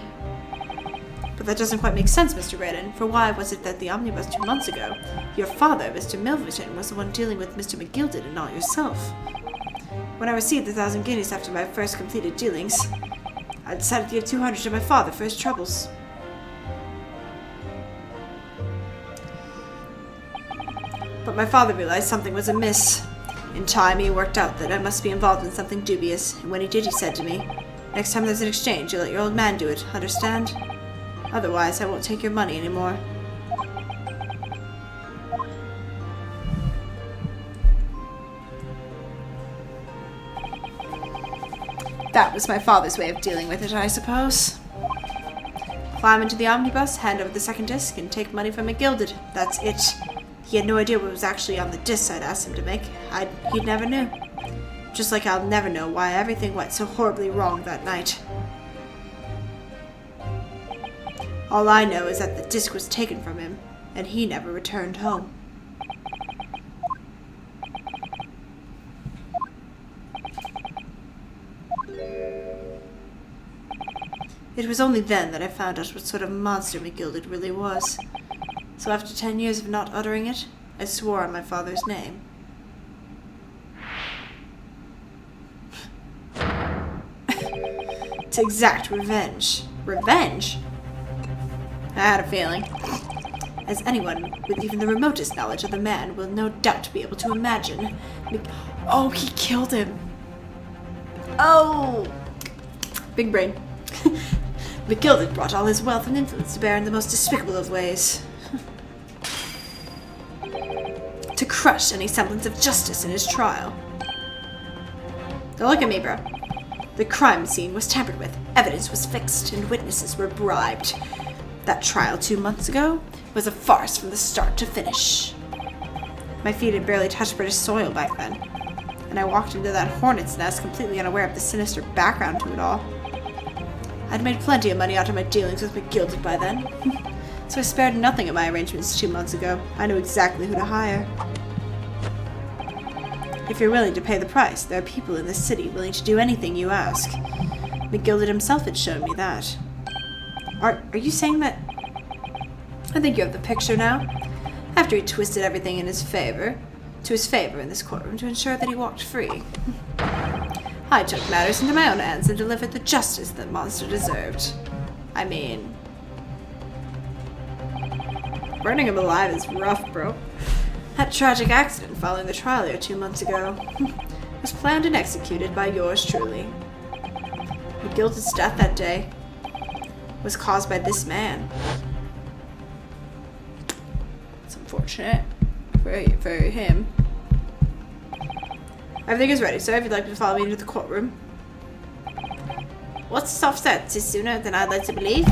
But that doesn't quite make sense, Mr. Redden, for why was it that the omnibus 2 months ago, your father, Mr. Milverton, was the one dealing with Mr. McGilded and not yourself? When I received the 1,000 guineas after my first completed dealings, I decided to give 200 to my father for his troubles. But my father realized something was amiss. In time, he worked out that I must be involved in something dubious, and when he did, he said to me, "Next time there's an exchange, you let your old man do it, understand? Otherwise, I won't take your money anymore." That was my father's way of dealing with it, I suppose. Climb into the omnibus, hand over the second disc, and take money from McGilded. That's it. He had no idea what was actually on the discs I'd asked him to make. He'd never knew. Just like I'll never know why everything went so horribly wrong that night. All I know is that the disc was taken from him, and he never returned home. It was only then that I found out what sort of monster McGilded really was. So after 10 years of not uttering it, I swore on my father's name. To exact revenge. Revenge? I had a feeling. As anyone with even the remotest knowledge of the man will no doubt be able to imagine. Oh, he killed him. Oh! Big brain. McGilded brought all his wealth and influence to bear in the most despicable of ways. To crush any semblance of justice in his trial. Now look at me, bro. The crime scene was tampered with, evidence was fixed, and witnesses were bribed. That trial 2 months ago was a farce from the start to finish. My feet had barely touched British soil back then, and I walked into that hornet's nest completely unaware of the sinister background to it all. I'd made plenty of money out of my dealings with McGilded by then, so I spared nothing of my arrangements 2 months ago. I knew exactly who to hire. If you're willing to pay the price, there are people in this city willing to do anything you ask. McGilded himself had shown me that. Are you saying that? I think you have the picture now. After he twisted everything in his favor, in this courtroom to ensure that he walked free. I took matters into my own hands and delivered the justice that monster deserved. I mean, burning him alive is rough, bro. That tragic accident following the trial here 2 months ago was planned and executed by yours truly. McGilded's death that day was caused by this man. It's unfortunate for him. Everything is ready, sir, if you'd like to follow me into the courtroom. What's this offset? It's sooner than I'd like to believe.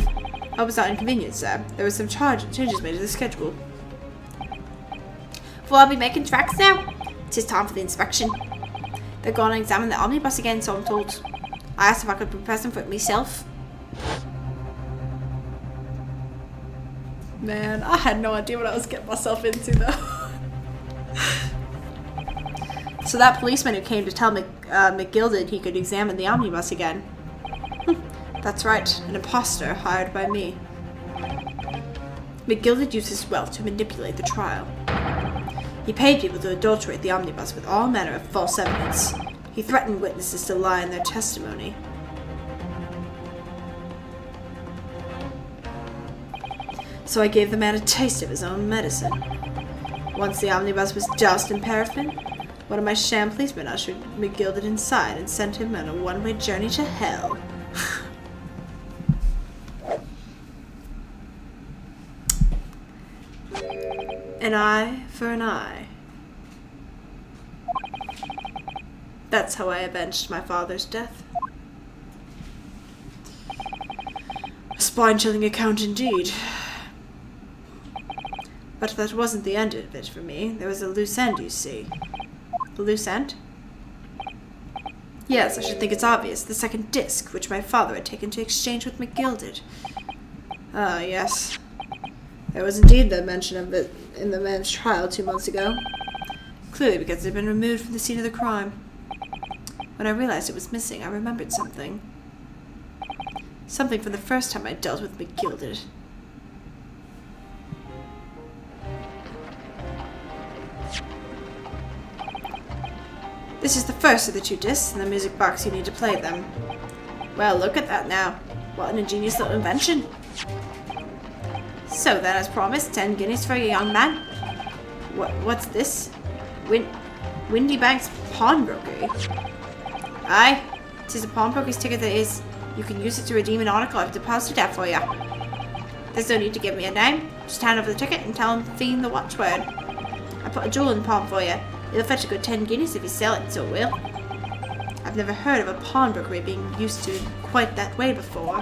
I was not inconvenient, sir. There were some changes made to the schedule. Will I be making tracks now? 'Tis time for the inspection. They're going to examine the omnibus again, so I'm told. I asked if I could be present for it myself. Man, I had no idea what I was getting myself into, though. So that policeman who came to tell McGilded he could examine the omnibus again. That's right, an imposter hired by me. McGilded used his wealth to manipulate the trial. He paid people to adulterate the omnibus with all manner of false evidence. He threatened witnesses to lie in their testimony. So I gave the man a taste of his own medicine. Once the omnibus was doused in paraffin, one of my sham policemen ushered McGilded inside and sent him on a one-way journey to hell. An eye for an eye. That's how I avenged my father's death. A spine-chilling account indeed. But that wasn't the end of it for me. There was a loose end, you see. A loose end? Yes, I should think it's obvious. The second disc, which my father had taken to exchange with McGilded. Ah, yes. There was indeed the mention of it in the man's trial 2 months ago. Clearly because it had been removed from the scene of the crime. When I realized it was missing, I remembered something. Something from the first time I dealt with McGilded. This is the first of the 2 discs in the music box you need to play them. Well, look at that now. What an ingenious little invention. So then, as promised, 10 guineas for a young man. What's this? Windy Bank's pawnbrokery. Aye, 'tis a pawnbroker's ticket that is. You can use it to redeem an article I've deposited that for you. There's no need to give me a name. Just hand over the ticket and tell him to fiend the watchword. I put a jewel in the palm for you. It'll fetch a good 10 guineas if you sell it, so it will. I've never heard of a pawnbrokery being used to quite that way before.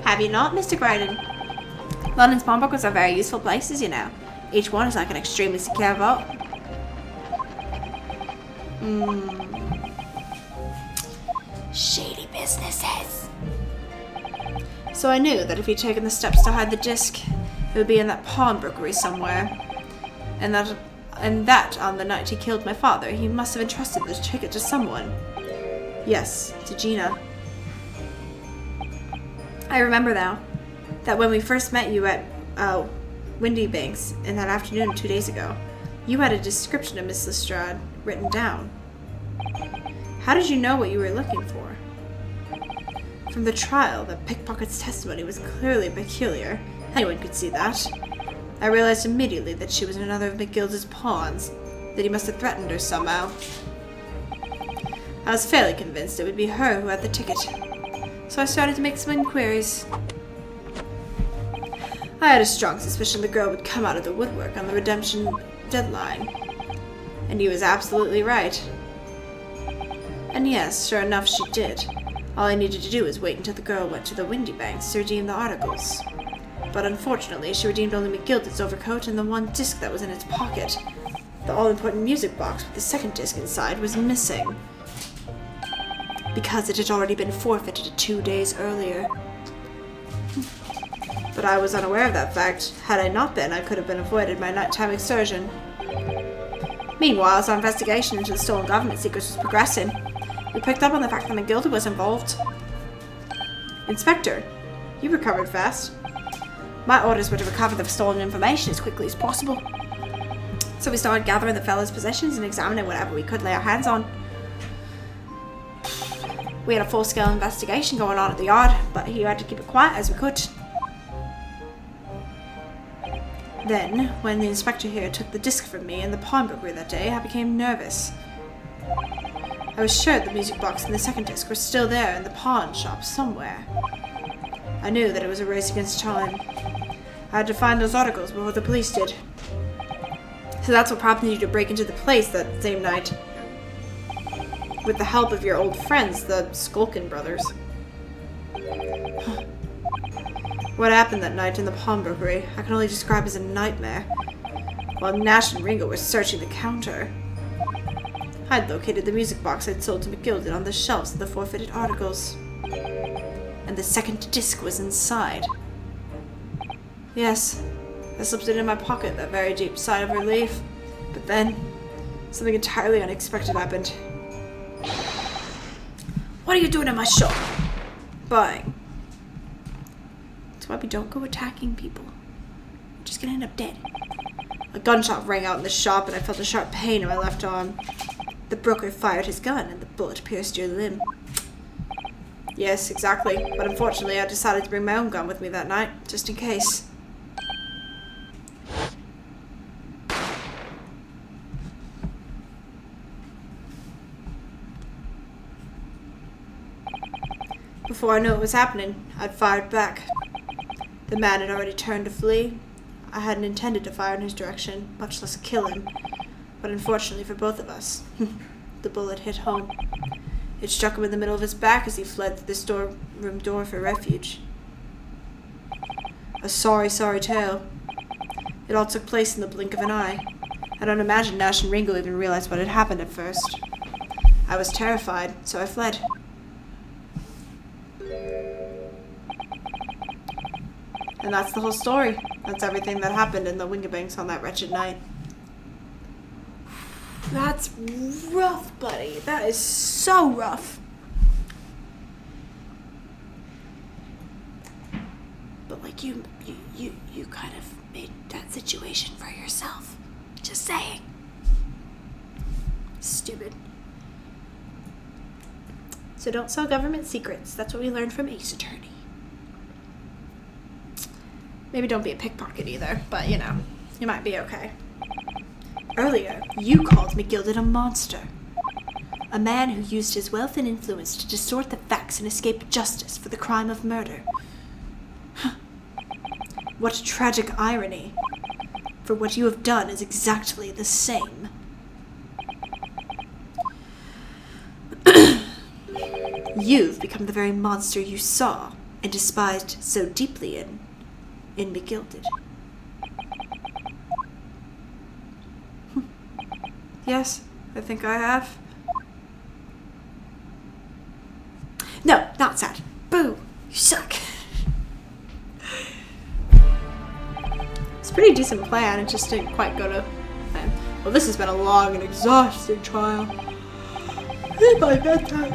Have you not, Mr. Gryden? London's pawnbrokers are very useful places, you know. Each one is like an extremely secure vault. Shady businesses. So I knew that if he'd taken the steps to hide the disc, it would be in that pawnbrokery somewhere. And that on the night he killed my father, he must have entrusted the ticket to someone. Yes, to Gina. I remember now that when we first met you at Windy Banks in that afternoon 2 days ago, you had a description of Miss Lestrade written down. How did you know what you were looking for? From the trial, the pickpocket's testimony was clearly peculiar. Anyone could see that. I realized immediately that she was another of McGilda's pawns, that he must have threatened her somehow. I was fairly convinced it would be her who had the ticket, so I started to make some inquiries. I had a strong suspicion the girl would come out of the woodwork on the redemption deadline, and he was absolutely right. And yes, sure enough, she did. All I needed to do was wait until the girl went to the Windy Banks to redeem the articles. But unfortunately, she redeemed only McGilda's overcoat and the one disc that was in its pocket. The all-important music box with the second disc inside was missing, because it had already been forfeited 2 days earlier. But I was unaware of that fact. Had I not been, I could have been avoided my nighttime excursion. Meanwhile, as our investigation into the stolen government secrets was progressing, we picked up on the fact that McGilda was involved. Inspector, you recovered fast. My orders were to recover the stolen information as quickly as possible. So we started gathering the fellow's possessions and examining whatever we could lay our hands on. We had a full-scale investigation going on at the yard, but he had to keep it quiet as we could. Then, when the inspector here took the disc from me in the pawnbrokery that day, I became nervous. I was sure the music box and the second disc were still there in the pawn shop somewhere. I knew that it was a race against time. I had to find those articles before the police did. So that's what prompted you to break into the place that same night, with the help of your old friends, the Skulkin brothers. What happened that night in the pawnbrokery, I can only describe as a nightmare. While Nash and Ringo were searching the counter, I'd located the music box I'd sold to McGilda on the shelves of the forfeited articles. And the second disc was inside. Yes, I slipped it in my pocket, that very deep sigh of relief. But then, something entirely unexpected happened. What are you doing in my shop? Buying. That's why we don't go attacking people. We're just gonna end up dead. A gunshot rang out in the shop and I felt a sharp pain in my left arm. The broker fired his gun and the bullet pierced your limb. Yes, exactly. But unfortunately, I decided to bring my own gun with me that night, just in case. Before I knew what was happening, I'd fired back. The man had already turned to flee. I hadn't intended to fire in his direction, much less kill him. But unfortunately for both of us, the bullet hit home. It struck him in the middle of his back as he fled through the storeroom door for refuge. A sorry, sorry tale. It all took place in the blink of an eye. I don't imagine Nash and Ringo even realized what had happened at first. I was terrified, so I fled. And that's the whole story. That's everything that happened in the Wingabanks on that wretched night. That's rough, buddy. That is so rough. But like you kind of made that situation for yourself. Just saying. Stupid. So don't sell government secrets. That's what we learned from Ace Attorney. Maybe don't be a pickpocket either, but you know, you might be okay. Earlier, you called McGilda a monster. A man who used his wealth and influence to distort the facts and escape justice for the crime of murder. What tragic irony. For what you have done is exactly the same. You've become the very monster you saw and despised so deeply in McGilda. Yes, I think I have. No, not sad. Boo! You suck. It's a pretty decent plan, it just didn't quite go to plan. Well, this has been a long and exhausting trial. It's my bedtime.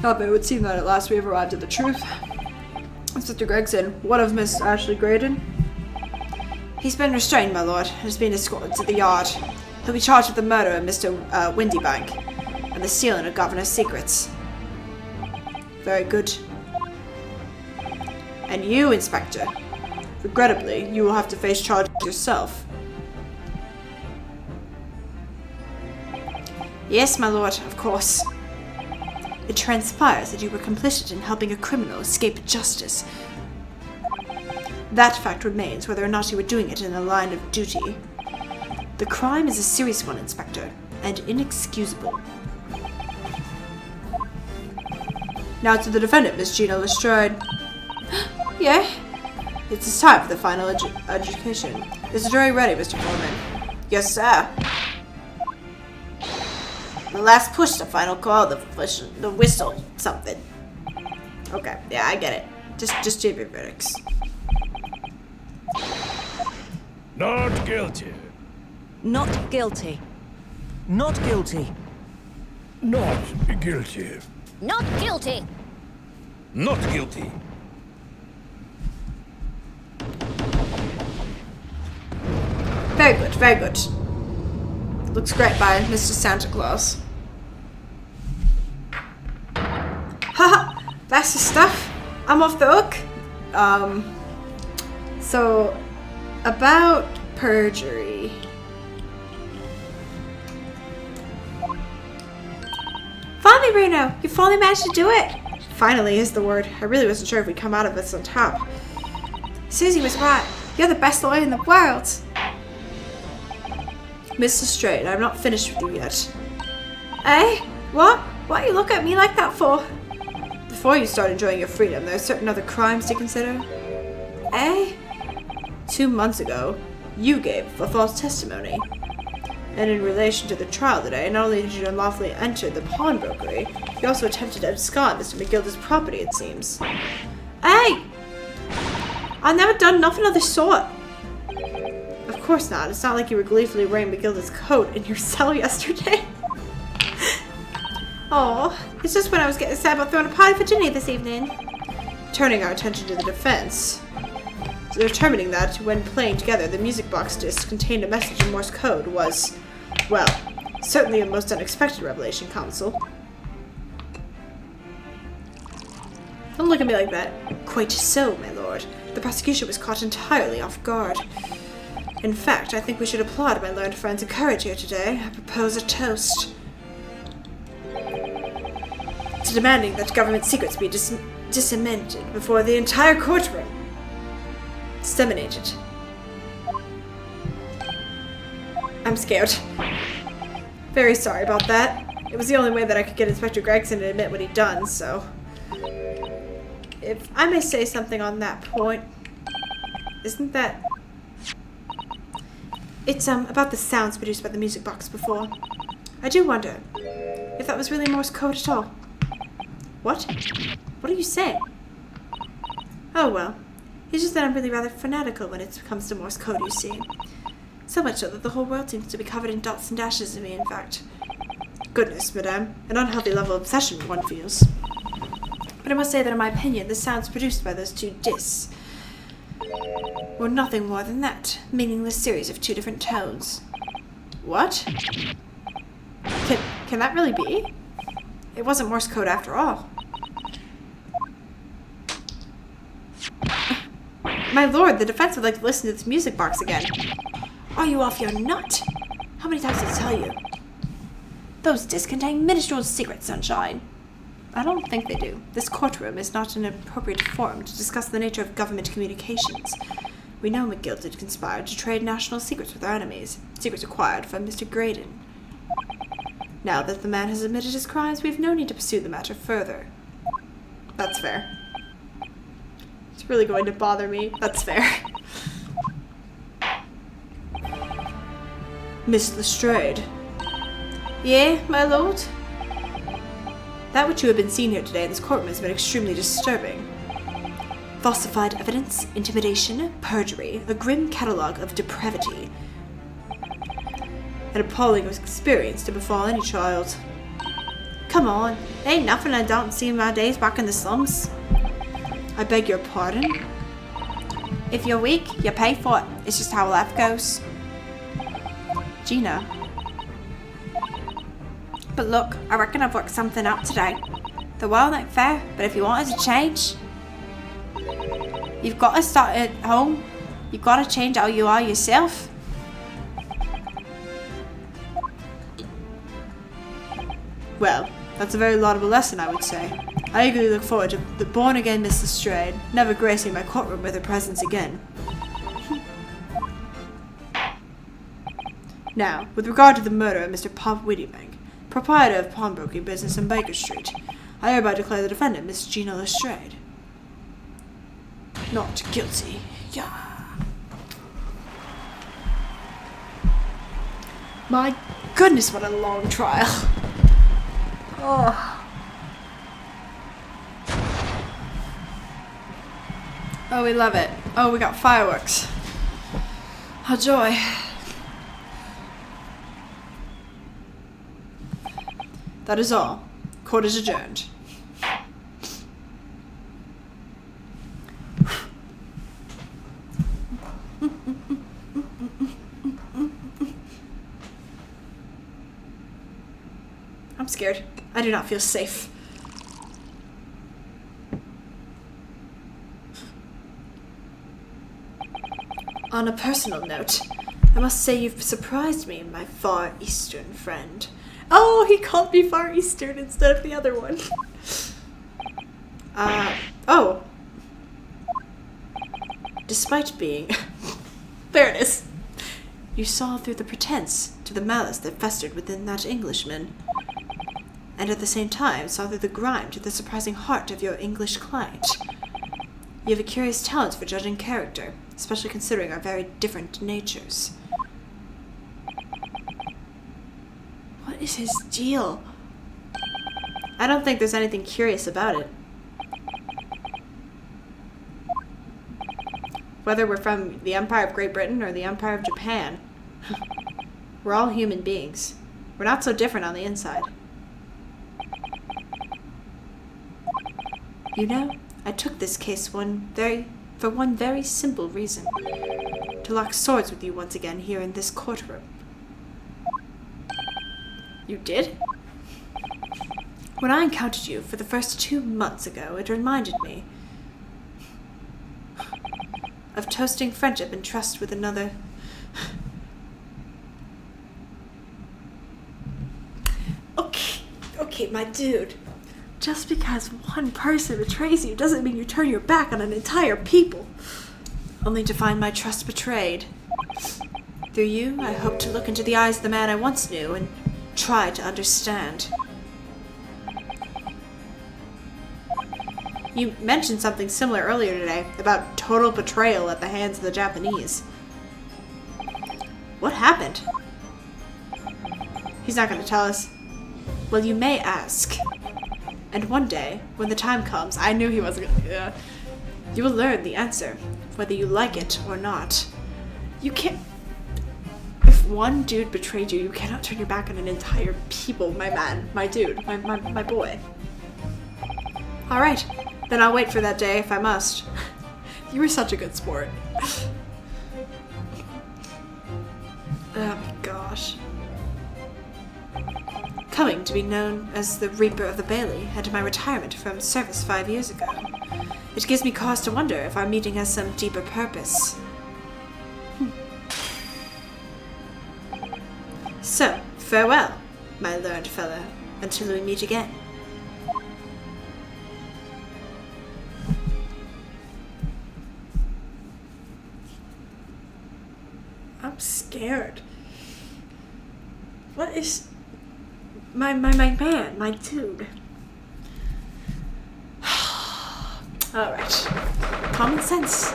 But it would seem that at last we have arrived at the truth. Inspector Gregson, what of Miss Ashley Graydon? He's been restrained, my lord, and has been escorted to the yard. He'll be charged with the murder of Mr. Windybank and the stealing of governor's secrets. Very good. And you, Inspector, regrettably, you will have to face charge yourself. Yes, my lord, of course. It transpires that you were complicit in helping a criminal escape justice. That fact remains, whether or not you were doing it in the line of duty. The crime is a serious one, Inspector, and inexcusable. Now to the defendant, Miss Gina Lestrade. Yeah? It's time for the final education. Is the jury ready, Mr. Foreman? Yes, sir. The last push, the final call, the whistle, something. Okay, yeah, I get it. Just give your verdicts. Not guilty. Not guilty. Not guilty. Not guilty. Not guilty. Not guilty. Very good, very good. Looks great by Mr. Santa Claus. Haha, that's the stuff. I'm off the hook. So, about perjury. Finally, Reno, you finally managed to do it. Finally is the word. I really wasn't sure if we'd come out of this on top. Susie was right. You're the best lawyer in the world. Mr. Straight, I'm not finished with you yet. Eh? What? Why you look at me like that for? Before you start enjoying your freedom, there are certain other crimes to consider. Eh? 2 months ago, you gave a false testimony. And in relation to the trial today, not only did you unlawfully enter the pawnbrokery, you also attempted to abscond Mr. McGilda's property, it seems. Hey! I've never done nothing of the sort. Of course not. It's not like you were gleefully wearing McGilda's coat in your cell yesterday. Oh, it's just when I was getting sad about throwing a party for Ginny this evening. Turning our attention to the defense. So determining that, when playing together, the music box disc contained a message in Morse code was, well, certainly a most unexpected revelation, counsel. Don't look at me like that. Quite so, my lord. The prosecution was caught entirely off guard. In fact, I think we should applaud my learned friends' courage here today. I propose a toast to demanding that government secrets be disseminated before the entire courtroom. Disseminated. I'm scared. Very sorry about that. It was the only way that I could get Inspector Gregson to admit what he'd done, so... If I may say something on that point, isn't that... It's, about the sounds produced by the music box before. I do wonder if that was really Morse code at all. What? What are you saying? Oh, well. It's just that I'm really rather fanatical when it comes to Morse code, you see. So much so that the whole world seems to be covered in dots and dashes of me, in fact. Goodness, madame. An unhealthy level of obsession one feels. But I must say that in my opinion, the sounds produced by those two discs were nothing more than that. Meaningless series of two different tones. What? Can that really be? It wasn't Morse code after all. My lord, the defense would like to listen to this music box again. Are you off your nut? How many times did I tell you? Those discs contain minuscule secrets, Sunshine. I don't think they do. This courtroom is not an appropriate forum to discuss the nature of government communications. We know McGill did conspire to trade national secrets with our enemies. Secrets acquired from Mr. Graydon. Now that the man has admitted his crimes, we have no need to pursue the matter further. That's fair. It's really going to bother me. That's fair. Miss Lestrade. Yeah, my lord? That which you have been seeing here today in this courtroom has been extremely disturbing. Falsified evidence, intimidation, perjury, a grim catalogue of depravity. An appalling experience to befall any child. Come on, ain't nothing I don't see in my days back in the slums. I beg your pardon? If you're weak, you pay for it. It's just how life goes. Gina. But look, I reckon I've worked something out today. The world ain't fair, but if you want it to change, you've got to start at home. You've got to change how you are yourself. Well, that's a very laudable lesson, I would say. I eagerly look forward to the born-again Miss Lestrade never gracing my courtroom with her presence again. Now, with regard to the murder of Mr. Pop Whittybank, proprietor of pawnbroking business on Baker Street, I hereby declare the defendant, Miss Gina Lestrade, not guilty. Yeah. My goodness, what a long trial. Oh. Oh, we love it. Oh, we got fireworks. Oh, joy. That is all. Court is adjourned. I'm scared. I do not feel safe. On a personal note, I must say you've surprised me, my Far Eastern friend. Oh, he called me Far Eastern instead of the other one. Oh. Despite being... There it is. You saw through the pretense to the malice that festered within that Englishman, and at the same time saw through the grime to the surprising heart of your English client. You have a curious talent for judging character, especially considering our very different natures. What is his deal? I don't think there's anything curious about it. Whether we're from the Empire of Great Britain or the Empire of Japan, we're all human beings. We're not so different on the inside. You know, I took this case for one very simple reason. To lock swords with you once again here in this courtroom. You did? When I encountered you for the first 2 months ago, it reminded me of toasting friendship and trust with another. Okay, my dude. Just because one person betrays you doesn't mean you turn your back on an entire people. Only to find my trust betrayed. Through you, I hope to look into the eyes of the man I once knew and try to understand. You mentioned something similar earlier today about total betrayal at the hands of the Japanese. What happened? He's not going to tell us. Well, you may ask. And one day, when the time comes, I knew he wasn't going to. You will learn the answer, whether you like it or not. You can't. If one dude betrayed you, you cannot turn your back on an entire people, my man, my dude, my boy. Alright, then I'll wait for that day if I must. You were such a good sport. Oh my gosh. Coming to be known as the Reaper of the Bailey and my retirement from service 5 years ago. It gives me cause to wonder if our meeting has some deeper purpose. So, farewell, my learned fellow, until we meet again. I'm scared. What is... My man, my dude. Alright. Common sense.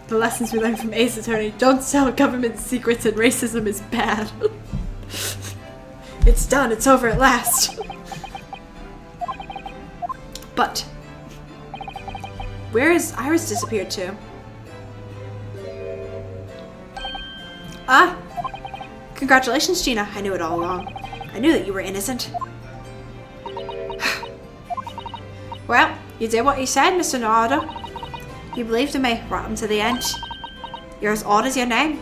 The lessons we learned from Ace Attorney: don't sell government secrets and racism is bad. It's done, it's over at last. But where is Iris disappeared to? Ah! Congratulations, Gina. I knew it all along. I knew that you were innocent. Well, you did what you said, Mr. Nardo. You believed in me right until the end. You're as odd as your name.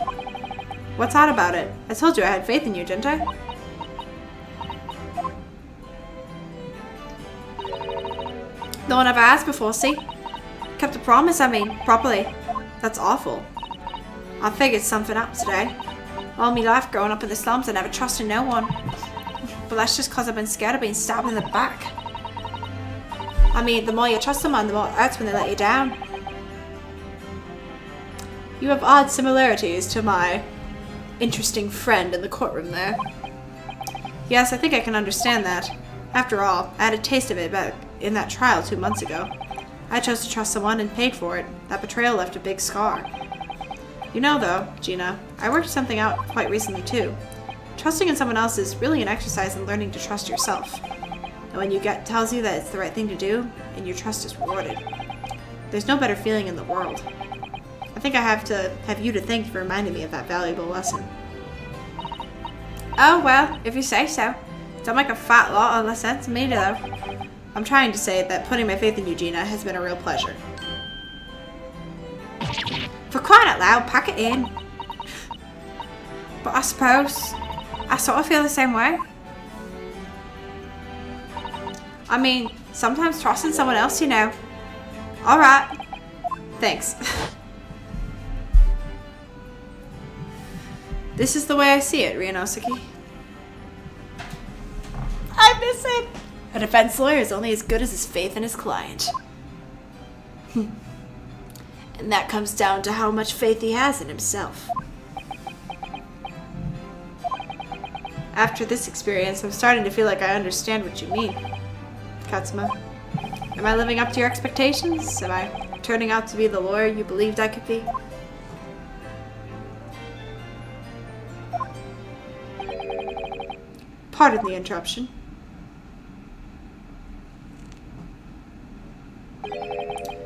What's odd about it? I told you I had faith in you, didn't I? No one ever asked before, see? Kept a promise, I mean, properly. That's awful. I figured something out today. All my life growing up in the slums, I never trusted no one. But that's just because I've been scared of being stabbed in the back. I mean, the more you trust someone, the more it hurts when they let you down. You have odd similarities to my interesting friend in the courtroom there. Yes, I think I can understand that. After all, I had a taste of it back in that trial 2 months ago. I chose to trust someone and paid for it. That betrayal left a big scar. You know though, Gina, I worked something out quite recently too. Trusting in someone else is really an exercise in learning to trust yourself. And when your gut tells you that it's the right thing to do, and your trust is rewarded, there's no better feeling in the world. I think I have to have you to thank for reminding me of that valuable lesson. Oh well, if you say so. Don't make a fat lot of less sense to me though. I'm trying to say that putting my faith in you, Gina, has been a real pleasure. For crying out loud, pack it in. But I suppose I sort of feel the same way. I mean, sometimes trusting someone else, you know. Alright. Thanks. This is the way I see it, Ryunosuke. I miss it. A defense lawyer is only as good as his faith in his client. And that comes down to how much faith he has in himself. After this experience, I'm starting to feel like I understand what you mean, Katsuma. Am I living up to your expectations? Am I turning out to be the lawyer you believed I could be? Pardon the interruption.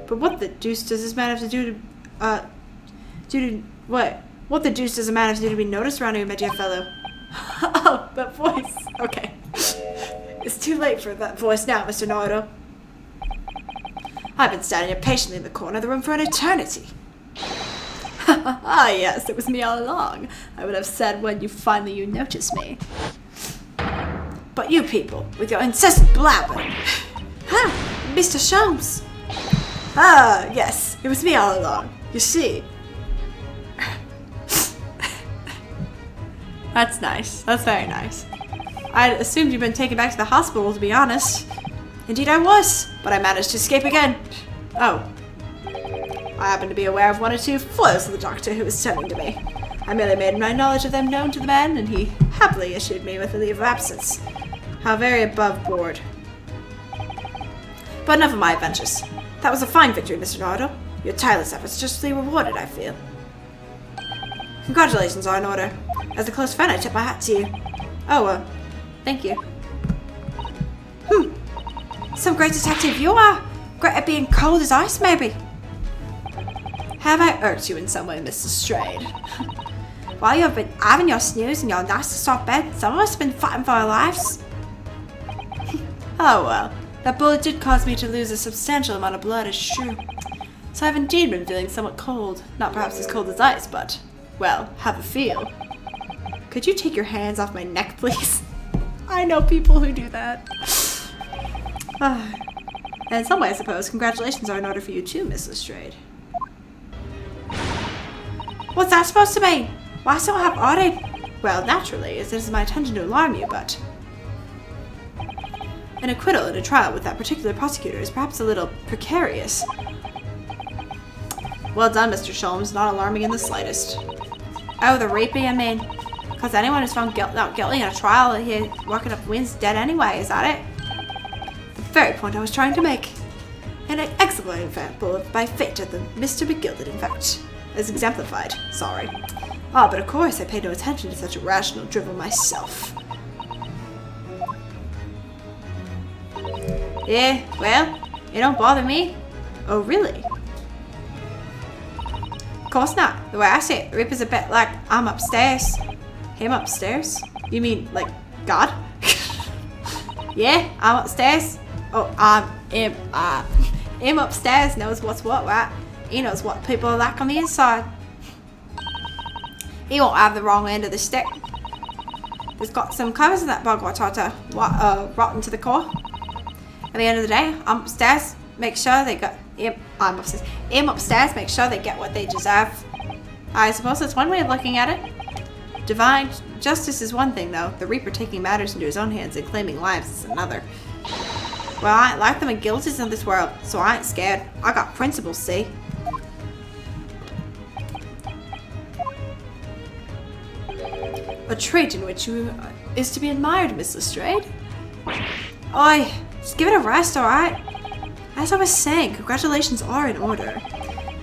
But what the deuce does this man have to do to, what? What the deuce does a man have to do to be noticed around here, my dear fellow? Oh, that voice. Okay. It's too late for that voice now, Mr. Nardo. I've been standing here patiently in the corner of the room for an eternity. Ah, yes, it was me all along. I would have said when you finally noticed me. But you people, with your incessant blabbering. Huh, Mr. Sholmes. Ah, yes, it was me all along. You see. That's nice. That's very nice. I assumed you'd been taken back to the hospital, to be honest. Indeed I was, but I managed to escape again. Oh. I happen to be aware of one or two foils of the doctor who was tending to me. I merely made my knowledge of them known to the man, and he happily issued me with a leave of absence. How very above board. But enough of my adventures. That was a fine victory, Mr. Nardo. Your tireless efforts justly rewarded, I feel. Congratulations are in order. As a close friend, I tip my hat to you. Oh, thank you. Some great detective you are. Great at being cold as ice, maybe. Have I irked you in some way, Mr. Strayed? While you've been having your snooze in your nice soft bed, some of us have been fighting for our lives. Oh well, that bullet did cause me to lose a substantial amount of blood, it's true. So I've indeed been feeling somewhat cold. Not perhaps as cold as ice, but, well, have a feel. Could you take your hands off my neck, please? I know people who do that. And in some way, I suppose, congratulations are in order for you too, Miss Lestrade. What's that supposed to mean? Why so half-hearted? Well, naturally, as it is my intention to alarm you, but... An acquittal in a trial with that particular prosecutor is perhaps a little precarious. Well done, Mr. Sholmes, not alarming in the slightest. Oh, the raping, I mean. Because anyone who's found not guilty in a trial, he walking up wins dead anyway, is that it? The very point I was trying to make. An excellent example of my fate at the Mr. Begilded, in fact. As exemplified, sorry. Ah, but of course I paid no attention to such a rational drivel myself. Yeah, well, it don't bother me. Oh, really? Of course not. The way I see it, the Reaper's a bit like I'm upstairs. Him upstairs? You mean, like, God? Yeah, I'm upstairs. Oh, him upstairs knows what's what, right? He knows what people are like on the inside. He won't have the wrong end of the stick. There's got some covers in that bug watata, rotten to the core. At the end of the day, I'm upstairs, make sure they got I'm upstairs. Him upstairs, make sure they get what they deserve. I suppose that's one way of looking at it. Divine justice is one thing, though. The Reaper taking matters into his own hands and claiming lives is another. Well, I ain't like them and guilties in this world, so I ain't scared. I got principles, see? A trait in which you is to be admired, Miss Lestrade. Oi, just give it a rest, alright? As I was saying, congratulations are in order.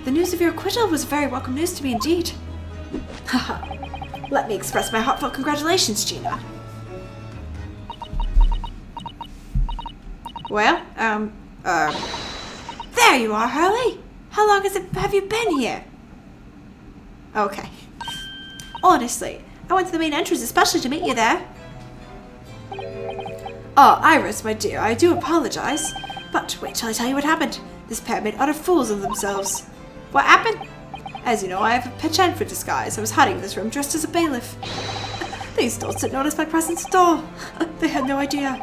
The news of your acquittal was very welcome news to me indeed. Haha. Let me express my heartfelt congratulations, Gina. Well, there you are, Hurley. How long have you been here? Okay. Honestly, I went to the main entrance especially to meet you there. Oh, Iris, my dear, I do apologize. But wait till I tell you what happened. This pair made utter fools of themselves. What happened? As you know, I have a penchant for disguise. I was hiding in this room dressed as a bailiff. These dolts didn't notice my presence at all. They had no idea.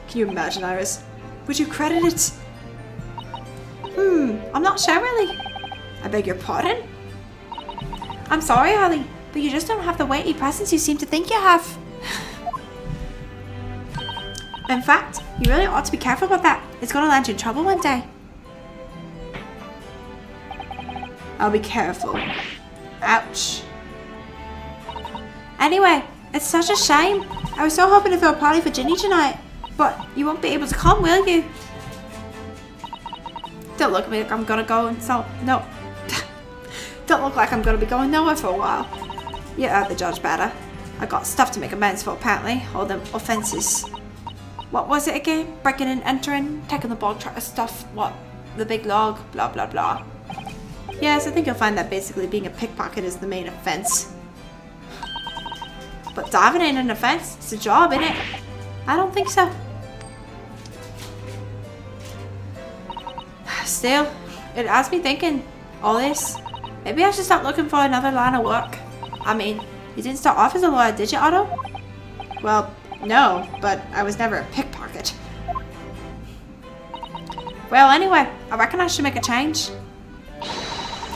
Can you imagine, Iris? Would you credit it? I'm not sure really. I beg your pardon? I'm sorry, Holly, but you just don't have the weighty presence you seem to think you have. In fact, you really ought to be careful about that. It's gonna land you in trouble one day. I'll be careful. Ouch. Anyway, it's such a shame. I was so hoping to throw a party for Ginny tonight, but you won't be able to come, will you? Don't look at me like I'm gonna go and so no. Don't look like I'm gonna be going nowhere for a while. You heard the judge better. I got stuff to make amends for apparently, all them offences. What was it again? Breaking and entering, taking the bog truck stuff, what? The big log, blah blah blah. Yes, I think you'll find that basically being a pickpocket is the main offense. But diving ain't an offense, it's a job, innit? I don't think so. Still, it has me thinking, all this. Maybe I should start looking for another line of work. I mean, you didn't start off as a lawyer, did you, Otto? Well, no, but I was never a pickpocket. Well, anyway, I reckon I should make a change.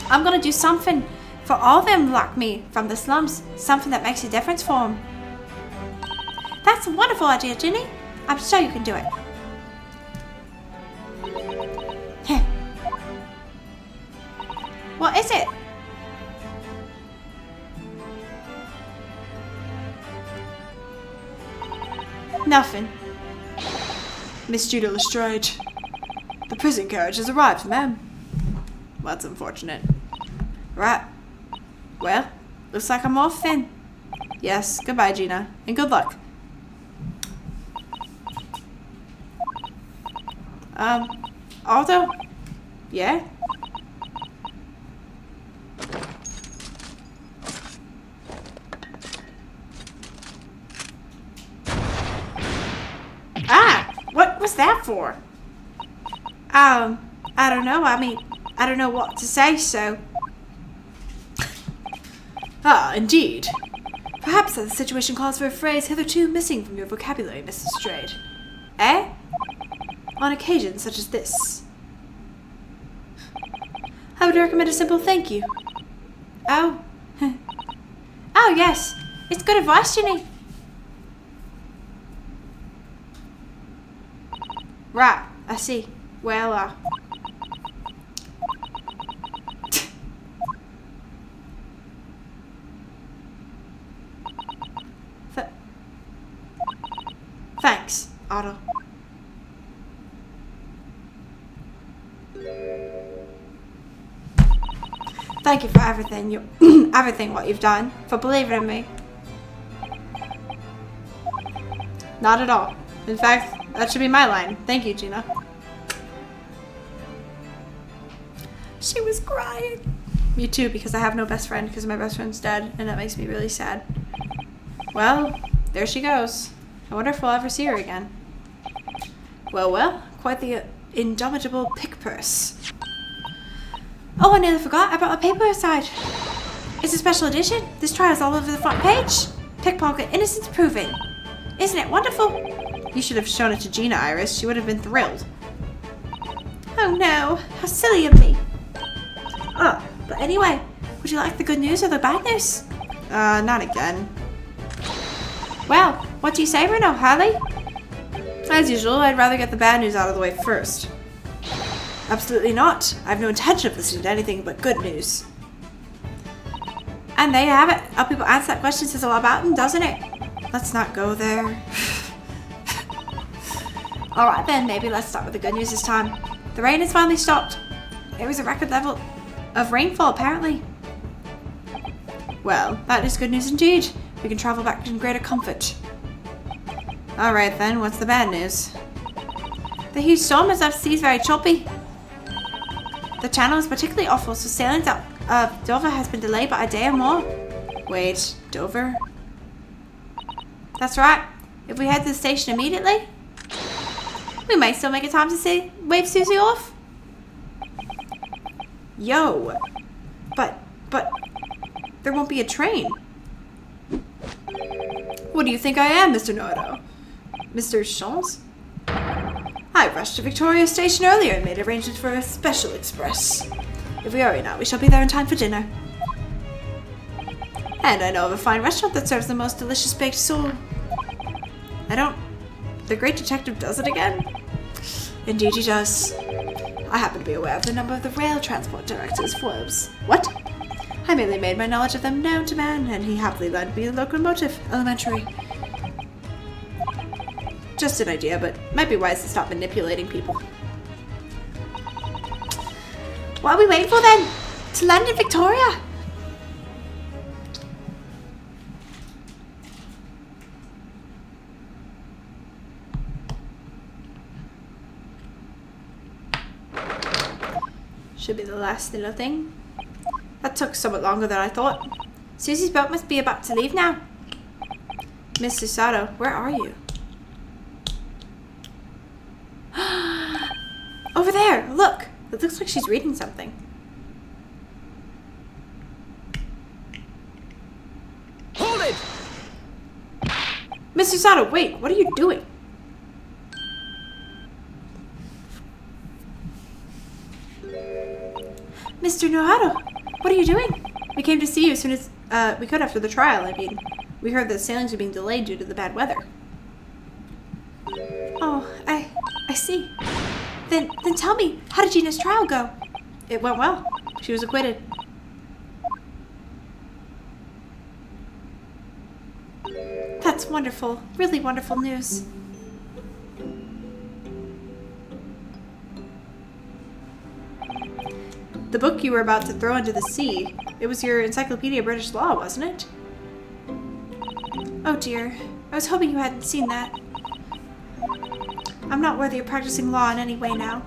I'm gonna do something for all them like me from the slums. Something that makes a difference for them. That's a wonderful idea, Ginny. I'm sure you can do it. What is it? Nothing. Miss Judah Lestrade. The prison carriage has arrived, ma'am. Well, that's unfortunate. Right. Well, looks like I'm off then. Yes, goodbye, Gina, and good luck. Aldo? Yeah? Ah! What was that for? I don't know. I mean, I don't know what to say, so... Ah, indeed. Perhaps the situation calls for a phrase hitherto missing from your vocabulary, Mrs. Strayed. Eh? On occasions such as this. I would recommend a simple thank you. Oh. Oh, yes. It's good advice, Ginny. Right, I see. Well, thanks, Otto. Thank you for everything everything what you've done, for believing in me. Not at all. In fact, that should be my line. Thank you, Gina. She was crying. Me too, because I have no best friend because my best friend's dead, and that makes me really sad. Well, there she goes. I wonder if we'll ever see her again. Well, well, quite the indomitable pick purse. Oh, I nearly forgot. I brought a paper aside. It's a special edition. This trial's all over the front page. Pickpocket innocence proven. Isn't it wonderful? You should have shown it to Gina, Iris. She would have been thrilled. Oh no, how silly of me. Oh, but anyway, would you like the good news or the bad news? Not again. Well, what do you say, Bruno, Harley? As usual, I'd rather get the bad news out of the way first. Absolutely not. I have no intention of listening to anything but good news. And there you have it. How people answer that question says a lot about them, doesn't it? Let's not go there. Alright then, maybe let's start with the good news this time. The rain has finally stopped. It was a record level of rainfall, apparently. Well, that is good news indeed. We can travel back in greater comfort. Alright then, what's the bad news? The huge storm has left seas very choppy. The channel is particularly awful, so sailing out of Dover has been delayed by a day or more. Wait, Dover? That's right. If we head to the station immediately, we may still make it time to wave Susie off. Yo, but there won't be a train. What do you think I am, Mr. Nardo? Mr. Chance? I rushed to Victoria Station earlier and made arrangements for a special express. If we hurry now, we shall be there in time for dinner. And I know of a fine restaurant that serves the most delicious baked sole. The great detective does it again? Indeed he does. I happen to be aware of the number of the rail transport director's forbes. What? I merely made my knowledge of them known to man, and he happily lent me a locomotive, elementary. Just an idea, but might be wise to stop manipulating people. What are we waiting for then? To land in Victoria? Should be the last little thing. That took somewhat longer than I thought. Susie's boat must be about to leave now. Miss Susato, where are you? Over there, look! It looks like she's reading something. Hold it! Miss Susato, wait, what are you doing? Mr. Nohado, what are you doing? We came to see you as soon as we could after the trial. I mean, we heard that sailings were being delayed due to the bad weather. Oh, I see. Then tell me, how did Gina's trial go? It went well. She was acquitted. That's wonderful. Really wonderful news. The book you were about to throw into the sea. It was your Encyclopedia of British Law, wasn't it? Oh dear. I was hoping you hadn't seen that. I'm not worthy of practicing law in any way now.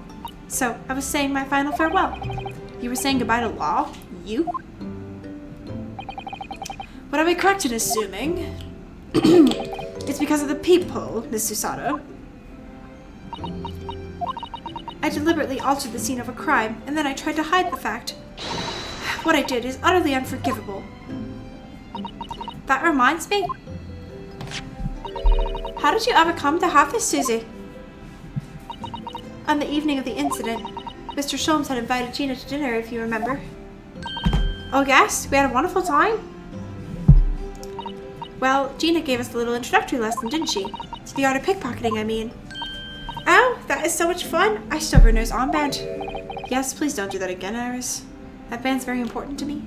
So, I was saying my final farewell. You were saying goodbye to law? You? Would I be correct in assuming it's because of the peephole, Miss Susato? I deliberately altered the scene of a crime, and then I tried to hide the fact. What I did is utterly unforgivable. That reminds me. How did you ever come to have this, Susie? On the evening of the incident, Mr. Sholmes had invited Gina to dinner, if you remember. Oh yes? We had a wonderful time? Well, Gina gave us a little introductory lesson, didn't she? To the art of pickpocketing, I mean. Oh, that is so much fun. I still wear Bruno's armband. Yes, please don't do that again, Iris. That band's very important to me.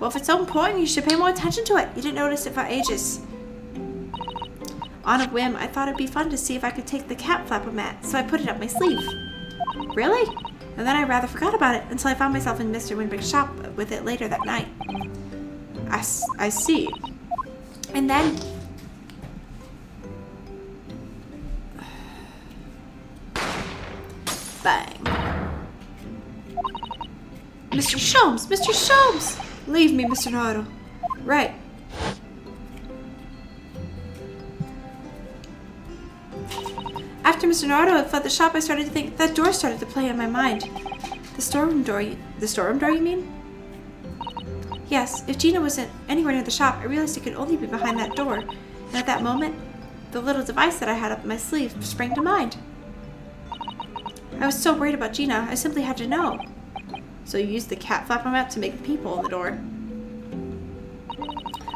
Well, if it's so important, you should pay more attention to it. You didn't notice it for ages. On a whim, I thought it'd be fun to see if I could take the cat flapper mat, so I put it up my sleeve. Really? And then I rather forgot about it until I found myself in Mr. Winbrick's shop with it later that night. I see. And then... Bang. Mr. Sholmes! Mr. Sholmes! Leave me, Mr. Naruto. Right. After Mr. Naruto had fled the shop, I started to think that door started to play in my mind. The storeroom door, you mean? Yes, if Gina wasn't anywhere near the shop, I realized it could only be behind that door. And at that moment, the little device that I had up my sleeve sprang to mind. I was so worried about Gina, I simply had to know. So you used the cat flapper map to make the peephole in the door.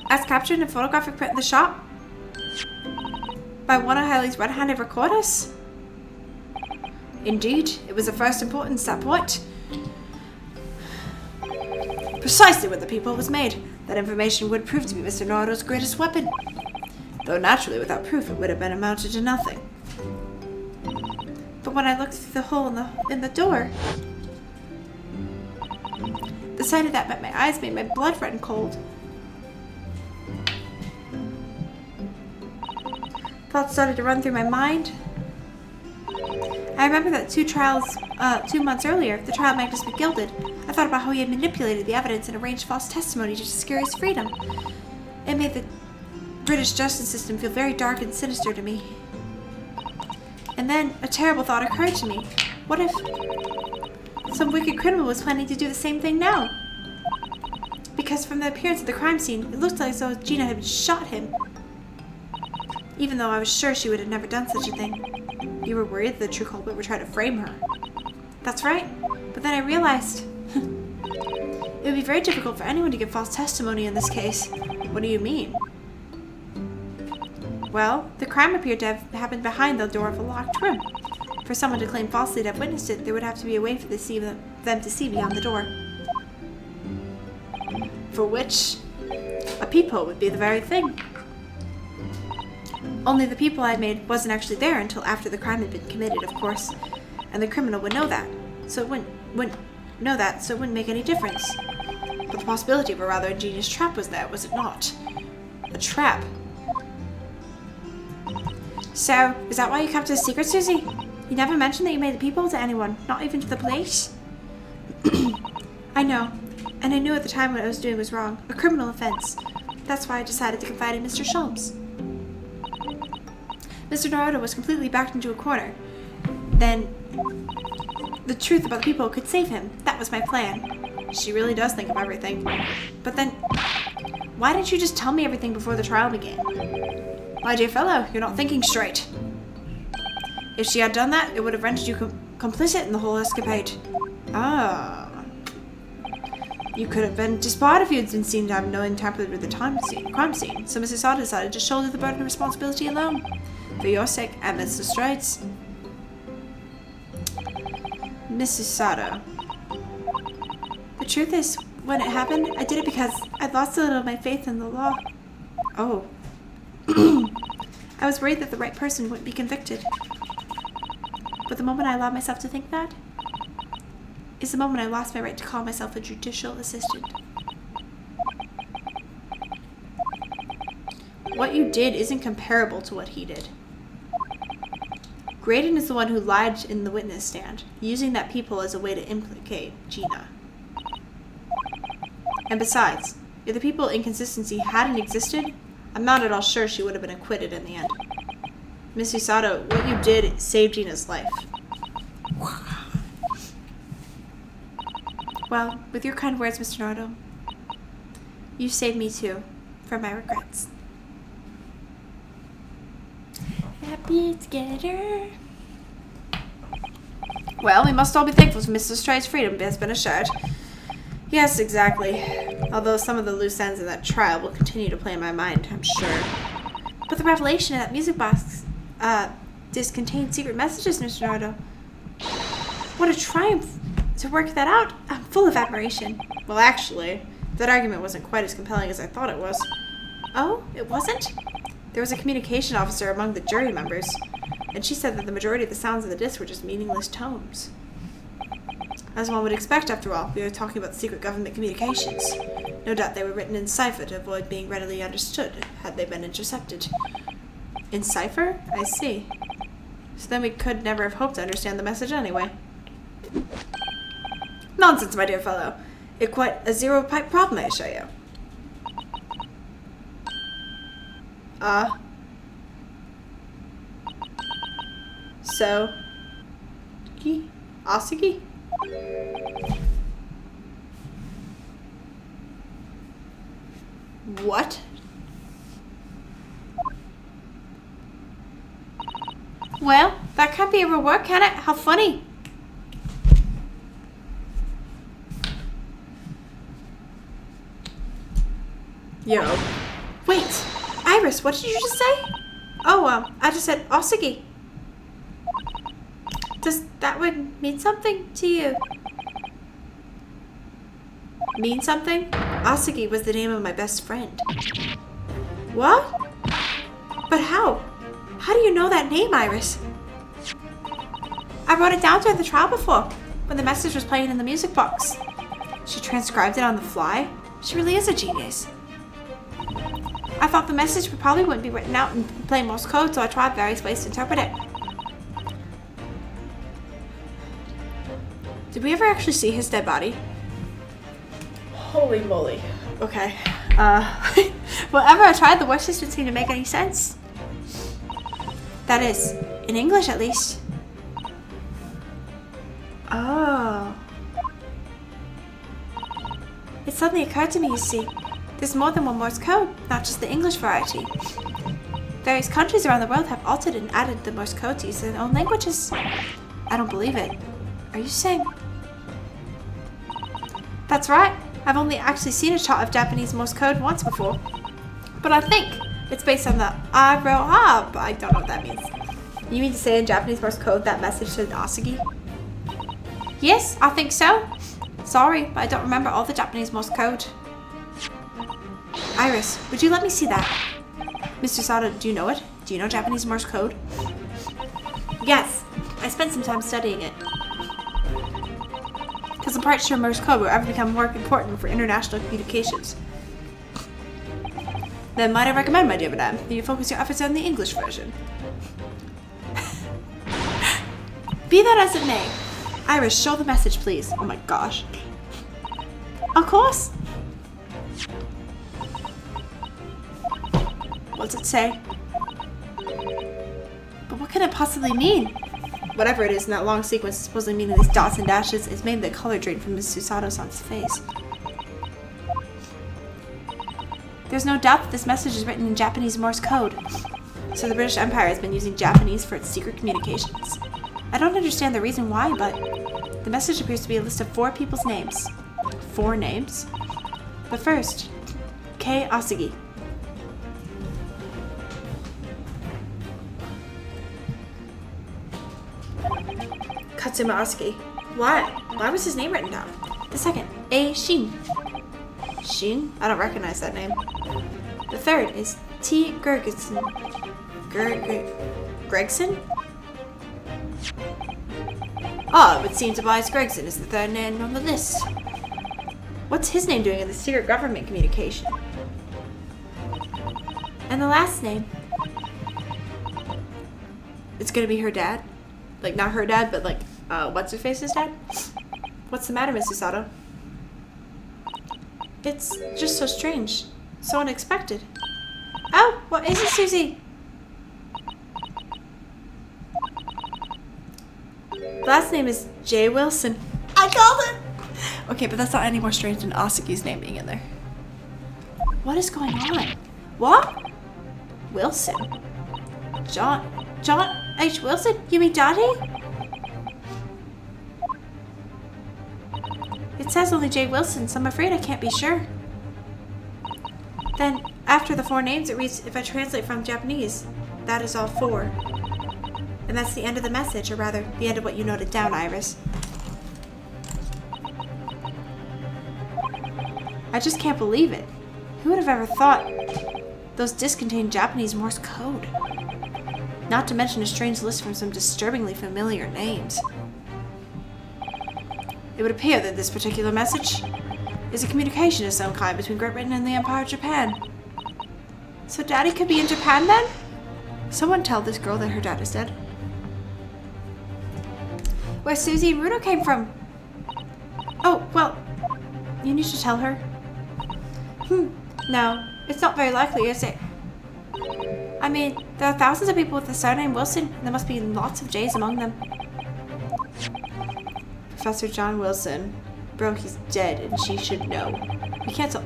As captured in a photographic print in the shop? By one of Hailey's red-handed recorders? Indeed, it was of first importance at that point. Precisely when the peephole was made, that information would prove to be Mr. Naruto's greatest weapon. Though naturally, without proof, it would have been amounted to nothing. But when I looked through the hole in the door, the sight of that met my eyes made my blood run cold. Thoughts started to run through my mind. I remember that 2 months earlier, the trial of Magnus McGilded, I thought about how he had manipulated the evidence and arranged false testimony to secure his freedom. It made the British justice system feel very dark and sinister to me. And then a terrible thought occurred to me. What if some wicked criminal was planning to do the same thing now? Because from the appearance of the crime scene, it looked like as though Gina had shot him. Even though I was sure she would have never done such a thing. You were worried that the true culprit would try to frame her. That's right. But then I realized it would be very difficult for anyone to give false testimony in this case. What do you mean? Well, the crime appeared to have happened behind the door of a locked room. For someone to claim falsely to have witnessed it, there would have to be a way for them to see beyond the door. For which, a peephole would be the very thing. Only the peephole I made wasn't actually there until after the crime had been committed, of course. And the criminal would know that. So it wouldn't make any difference. But the possibility of a rather ingenious trap was there, was it not? A trap. So, is that why you kept it a secret, Susie? You never mentioned that you made the peephole to anyone, not even to the police? I know. And I knew at the time what I was doing was wrong. A criminal offense. That's why I decided to confide in Mr. Sholmes. Mr. Naruto was completely backed into a corner. Then, the truth about the people could save him. That was my plan. She really does think of everything. But then, why didn't you just tell me everything before the trial began? My dear fellow, you're not thinking straight. If she had done that, it would have rendered you complicit in the whole escapade. Ah. You could have been disbarred if you had been seen to have knowingly tampered with the crime scene. So Mrs. Sada decided to shoulder the burden of responsibility alone. For your sake and Mr. Lestrade's. Mrs. Sada. The truth is, when it happened, I did it because I'd lost a little of my faith in the law. Oh. I was worried that the right person wouldn't be convicted. But the moment I allowed myself to think that is the moment I lost my right to call myself a judicial assistant. What you did isn't comparable to what he did. Graydon is the one who lied in the witness stand, using that peephole as a way to implicate Gina. And besides, if the peephole inconsistency hadn't existed, I'm not at all sure she would have been acquitted in the end. Miss Usato, what you did saved Gina's life. Well, with your kind words, Mr. Naruto, you saved me too, from my regrets. Happy together. Well, we must all be thankful for Mr. Lestrade's freedom has been assured. Yes, exactly. Although some of the loose ends in that trial will continue to play in my mind, I'm sure. But the revelation of that music box, disc contained secret messages, Mr. Naruto. What a triumph to work that out. I'm full of admiration. Well, actually, that argument wasn't quite as compelling as I thought it was. Oh, it wasn't? There was a communication officer among the jury members, and she said that the majority of the sounds of the disc were just meaningless tones. As one would expect, after all, we were talking about secret government communications. No doubt they were written in cipher to avoid being readily understood, had they been intercepted. In cipher? I see. So then we could never have hoped to understand the message anyway. Nonsense, my dear fellow. It's quite a zero-pipe problem, I assure you. So... Asagi? What? Well, that can't be a real word, can it? How funny. Yo. Wait, Iris, what did you just say? Oh, I just said Asagi. Does that word mean something to you? Mean something? Asagi was the name of my best friend. What? But how? How do you know that name, Iris? I wrote it down during the trial before, when the message was playing in the music box. She transcribed it on the fly. She really is a genius. I thought the message probably wouldn't be written out in plain Morse code, so I tried various ways to interpret it. Did we ever actually see his dead body? Holy moly. Okay. Whatever I tried, the words just didn't seem to make any sense. That is, in English at least. Oh. It suddenly occurred to me, you see. There's more than one Morse code, not just the English variety. Various countries around the world have altered and added the Morse code to use their own languages. I don't believe it. Are you saying? That's right. I've only actually seen a chart of Japanese Morse code once before. But I think it's based on the Aroha, but I don't know what that means. You mean to say in Japanese Morse code that message said Asagi? Yes, I think so. Sorry, but I don't remember all the Japanese Morse code. Iris, would you let me see that? Mr. Sada, do you know it? Do you know Japanese Morse code? Yes, I spent some time studying it. Because I'm quite sure Morse code will ever become more important for international communications. Then might I recommend, my dear madame, that you focus your efforts on the English version. Be that as it may. Iris, show the message, please. Oh my gosh. Of course. What's it say? But what can it possibly mean? Whatever it is in that long sequence supposedly meaning these dots and dashes is mainly the color drain from Ms. Susato-san's face. There's no doubt that this message is written in Japanese Morse code. So the British Empire has been using Japanese for its secret communications. I don't understand the reason why, but the message appears to be a list of 4 people's names. 4 names? But first, Kei Asagi. Katsuma Asagi. Why? Why was his name written down? The second, A. Shin. Shin? I don't recognize that name. The third is T. Gergson. Gregson? Ah, it would seem Tobias Gregson is the third name on the list. What's his name doing in the secret government communication? And the last name? It's gonna be her dad? Like, not her dad, but like, what's-her-face's dad? What's the matter, Mrs. Sato? It's just so strange. So unexpected. Oh, what is it, Susie? Last name is J. Wilson. I called it! Okay, but that's not any more strange than Asagi's name being in there. What is going on? What? Wilson? John H. Wilson? You mean Daddy? It says only J. Wilson, so I'm afraid I can't be sure. Then, after the 4 names, it reads, if I translate from Japanese, that is all 4. And that's the end of the message, or rather, the end of what you noted down, Iris. I just can't believe it. Who would have ever thought those discs contained Japanese Morse code? Not to mention a strange list from some disturbingly familiar names. It would appear that this particular message is a communication of some kind between Great Britain and the Empire of Japan. So Daddy could be in Japan then? Someone tell this girl that her dad is dead. Where Susie and Rudo came from? Oh, well, you need to tell her. No, it's not very likely, is it? I mean, there are thousands of people with the surname Wilson, and there must be lots of J's among them. Professor John Wilson. Bro, he's dead, and she should know. We can't tell.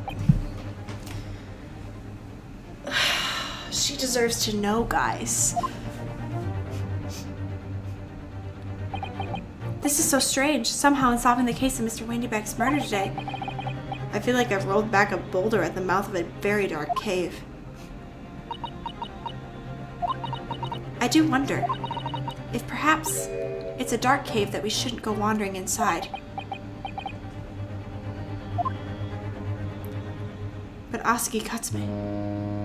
She deserves to know, guys. This is so strange. Somehow, in solving the case of Mr. Windybeck's murder today, I feel like I've rolled back a boulder at the mouth of a very dark cave. I do wonder if perhaps it's a dark cave that we shouldn't go wandering inside. But Oski cuts me.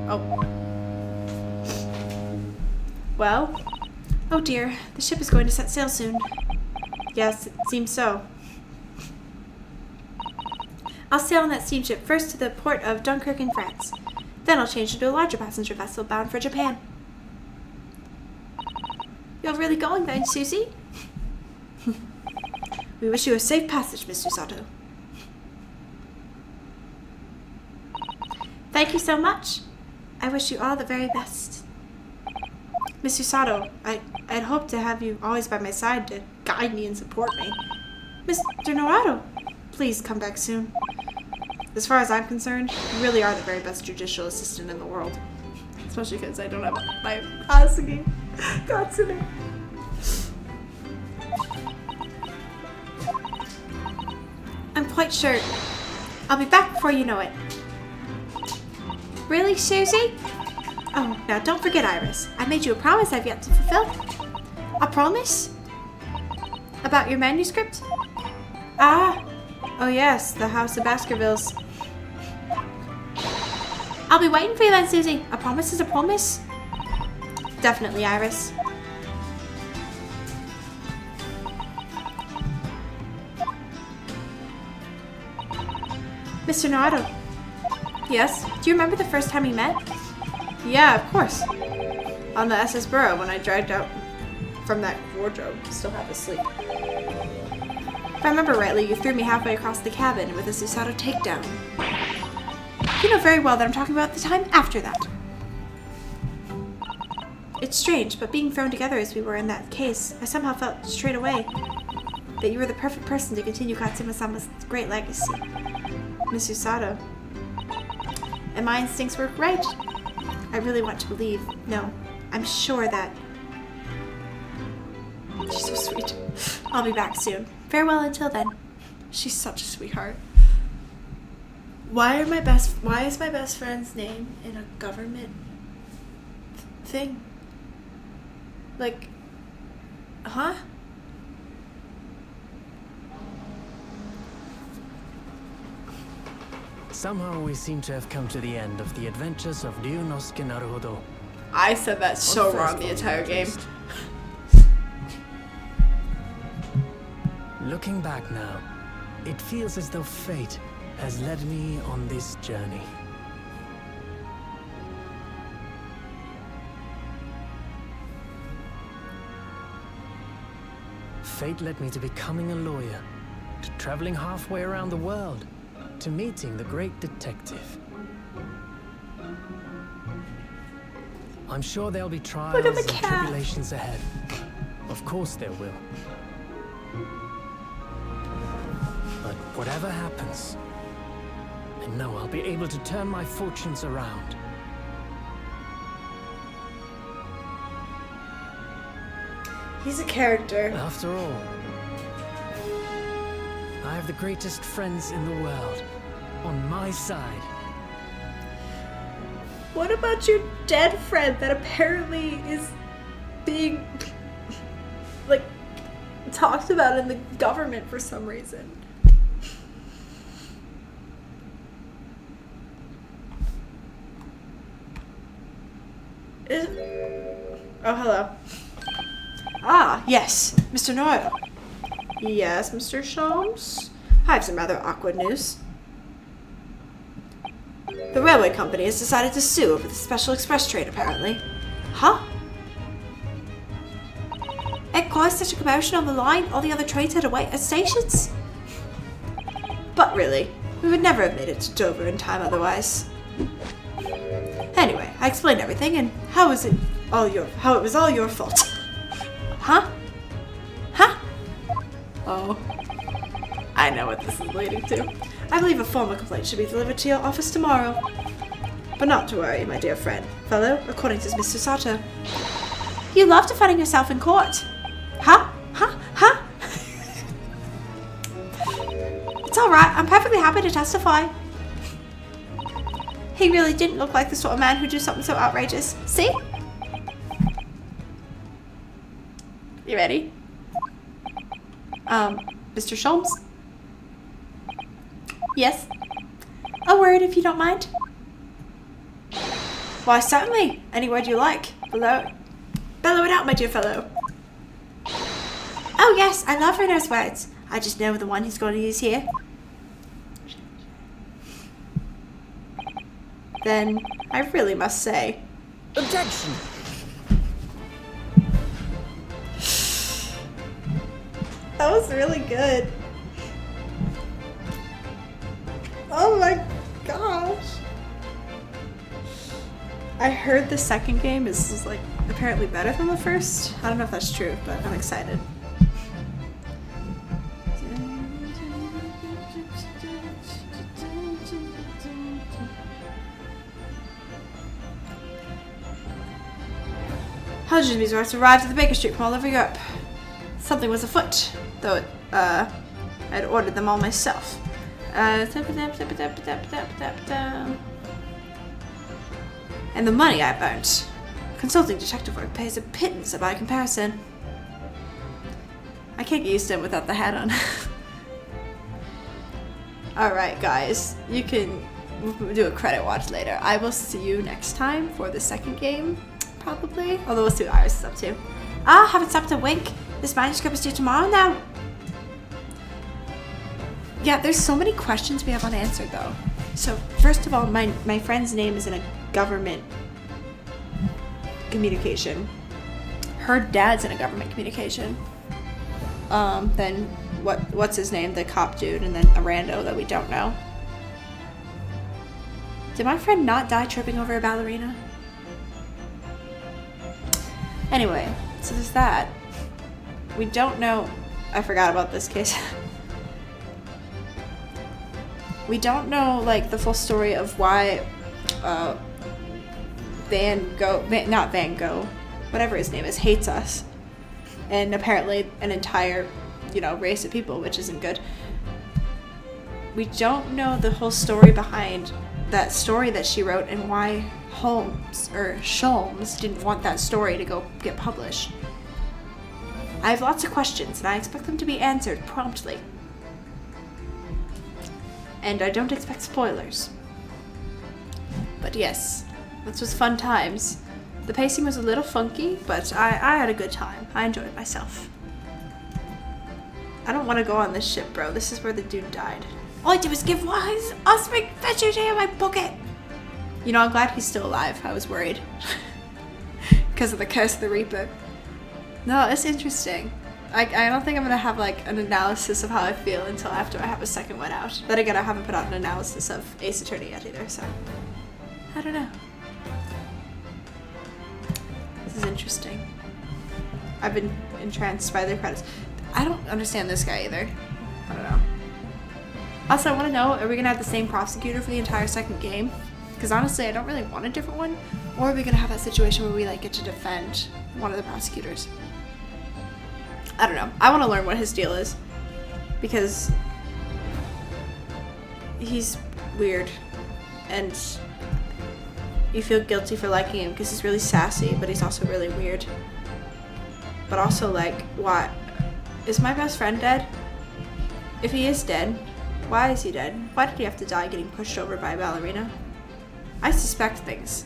Oh. Well? Oh dear, the ship is going to set sail soon. Yes, it seems so. I'll sail on that steamship first to the port of Dunkirk in France. Then I'll change into a larger passenger vessel bound for Japan. You're really going then, Susie? We wish you a safe passage, Miss Usato. Thank you so much. I wish you all the very best. Miss Usato, I'd hoped to have you always by my side to guide me and support me. Mr. Norado, please come back soon. As far as I'm concerned, you really are the very best judicial assistant in the world. Especially because I don't have my Asugi Katsune. I'm quite sure I'll be back before you know it. Really, Susie? Oh, now don't forget, Iris. I made you a promise I've yet to fulfill. A promise? About your manuscript? Ah! Oh yes, the House of Baskervilles. I'll be waiting for you then, Susie. A promise is a promise. Definitely, Iris. Mr. Naruto. Yes? Do you remember the first time we met? Yeah, of course. On the SS Burrow when I dragged out from that wardrobe, still half asleep. If I remember rightly, you threw me halfway across the cabin with a Susato takedown. You know very well that I'm talking about the time after that. It's strange, but being thrown together as we were in that case, I somehow felt straight away that you were the perfect person to continue Katsuma-sama's great legacy. Miss Usato. And my instincts were right. I really want to believe. No, I'm sure that... She's so sweet. I'll be back soon. Farewell until then. She's such a sweetheart. Why is my best friend's name in a government thing? Like, huh? Somehow we seem to have come to the end of the adventures of Ryunosuke Naruhodo. I said that so wrong the entire game. Looking back now, it feels as though fate has led me on this journey. Fate led me to becoming a lawyer, to traveling halfway around the world, to meeting the great detective. I'm sure there'll be trials and tribulations ahead. Of course there will. But whatever happens, I know I'll be able to turn my fortunes around. He's a character. After all, I have the greatest friends in the world on my side. What about your dead friend that apparently is being, like, talked about in the government for some reason? Oh, hello. Ah, yes, Mr. Noir. Yes, Mr. Sholmes? I have some rather awkward news. The railway company has decided to sue over the special express train, apparently. Huh? It caused such a commotion on the line, all the other trains had to wait at stations? But really, we would never have made it to Dover in time otherwise. Anyway, I explained everything, and how it was all your fault. Huh? Huh? Oh. I know what this is leading to. I believe a formal complaint should be delivered to your office tomorrow. But not to worry, my dear fellow, according to Mr. Sato. You love defending yourself in court. Huh? Huh? Huh? It's alright, I'm perfectly happy to testify. He really didn't look like the sort of man who'd do something so outrageous. See? You ready? Mr. Sholmes? Yes? A word if you don't mind. Why, certainly. Any word you like. Bellow it out, my dear fellow. Oh yes, I love Rena's words. I just know the one he's going to use here. Then, I really must say... Objection! That was really good. Oh my gosh. I heard the second game is like apparently better than the first. I don't know if that's true, but I'm excited. Hundreds of resorts arrived at the Baker Street from all over Europe. Something was afoot, though I'd ordered them all myself. And the money I've earned. Consulting detective work pays a pittance by comparison. I can't get used to it without the hat on. Alright guys, you can do a credit watch later. I will see you next time for the second game, probably. Although we'll see what Iris is up to. Haven't stopped to wink. This manuscript is due tomorrow now. Yeah, there's so many questions we have unanswered though. So first of all, my friend's name is in a government communication. Her dad's in a government communication. Then what's his name? The cop dude, and then a rando that we don't know. Did my friend not die tripping over a ballerina? Anyway, so there's that. We don't know. I forgot about this case. We don't know like the full story of why not Van Gogh, whatever his name is, hates us. And apparently an entire, race of people, which isn't good. We don't know the whole story behind that story that she wrote and why Sholmes didn't want that story to go get published. I have lots of questions and I expect them to be answered promptly. And I don't expect spoilers. But yes, this was fun times. The pacing was a little funky, but I had a good time. I enjoyed myself. I don't want to go on this ship, bro. This is where the dude died. All I did was give Wise Osmic Vegetable in my pocket. I'm glad he's still alive. I was worried. Because of the Curse of the Reaper. No, it's interesting. I don't think I'm going to have like an analysis of how I feel until after I have a second one out. But again, I haven't put out an analysis of Ace Attorney yet either, so I don't know. This is interesting. I've been entranced by the credits. I don't understand this guy either. I don't know. Also, I want to know, are we going to have the same prosecutor for the entire second game? Because honestly, I don't really want a different one. Or are we going to have that situation where we like get to defend one of the prosecutors? I don't know. I want to learn what his deal is. Because he's weird. And you feel guilty for liking him because he's really sassy, but he's also really weird. But also, like, why? Is my best friend dead? If he is dead, why is he dead? Why did he have to die getting pushed over by a ballerina? I suspect things.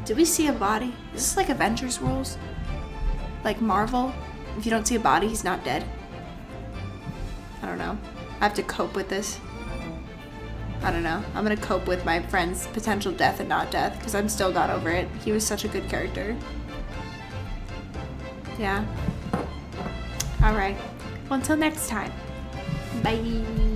Did we see a body? Is this like Avengers rules? Like Marvel? If you don't see a body, he's not dead. I don't know. I have to cope with this. I don't know. I'm gonna cope with my friend's potential death and not death because I'm still not over it. He was such a good character. Yeah. Alright. Well, until next time. Bye.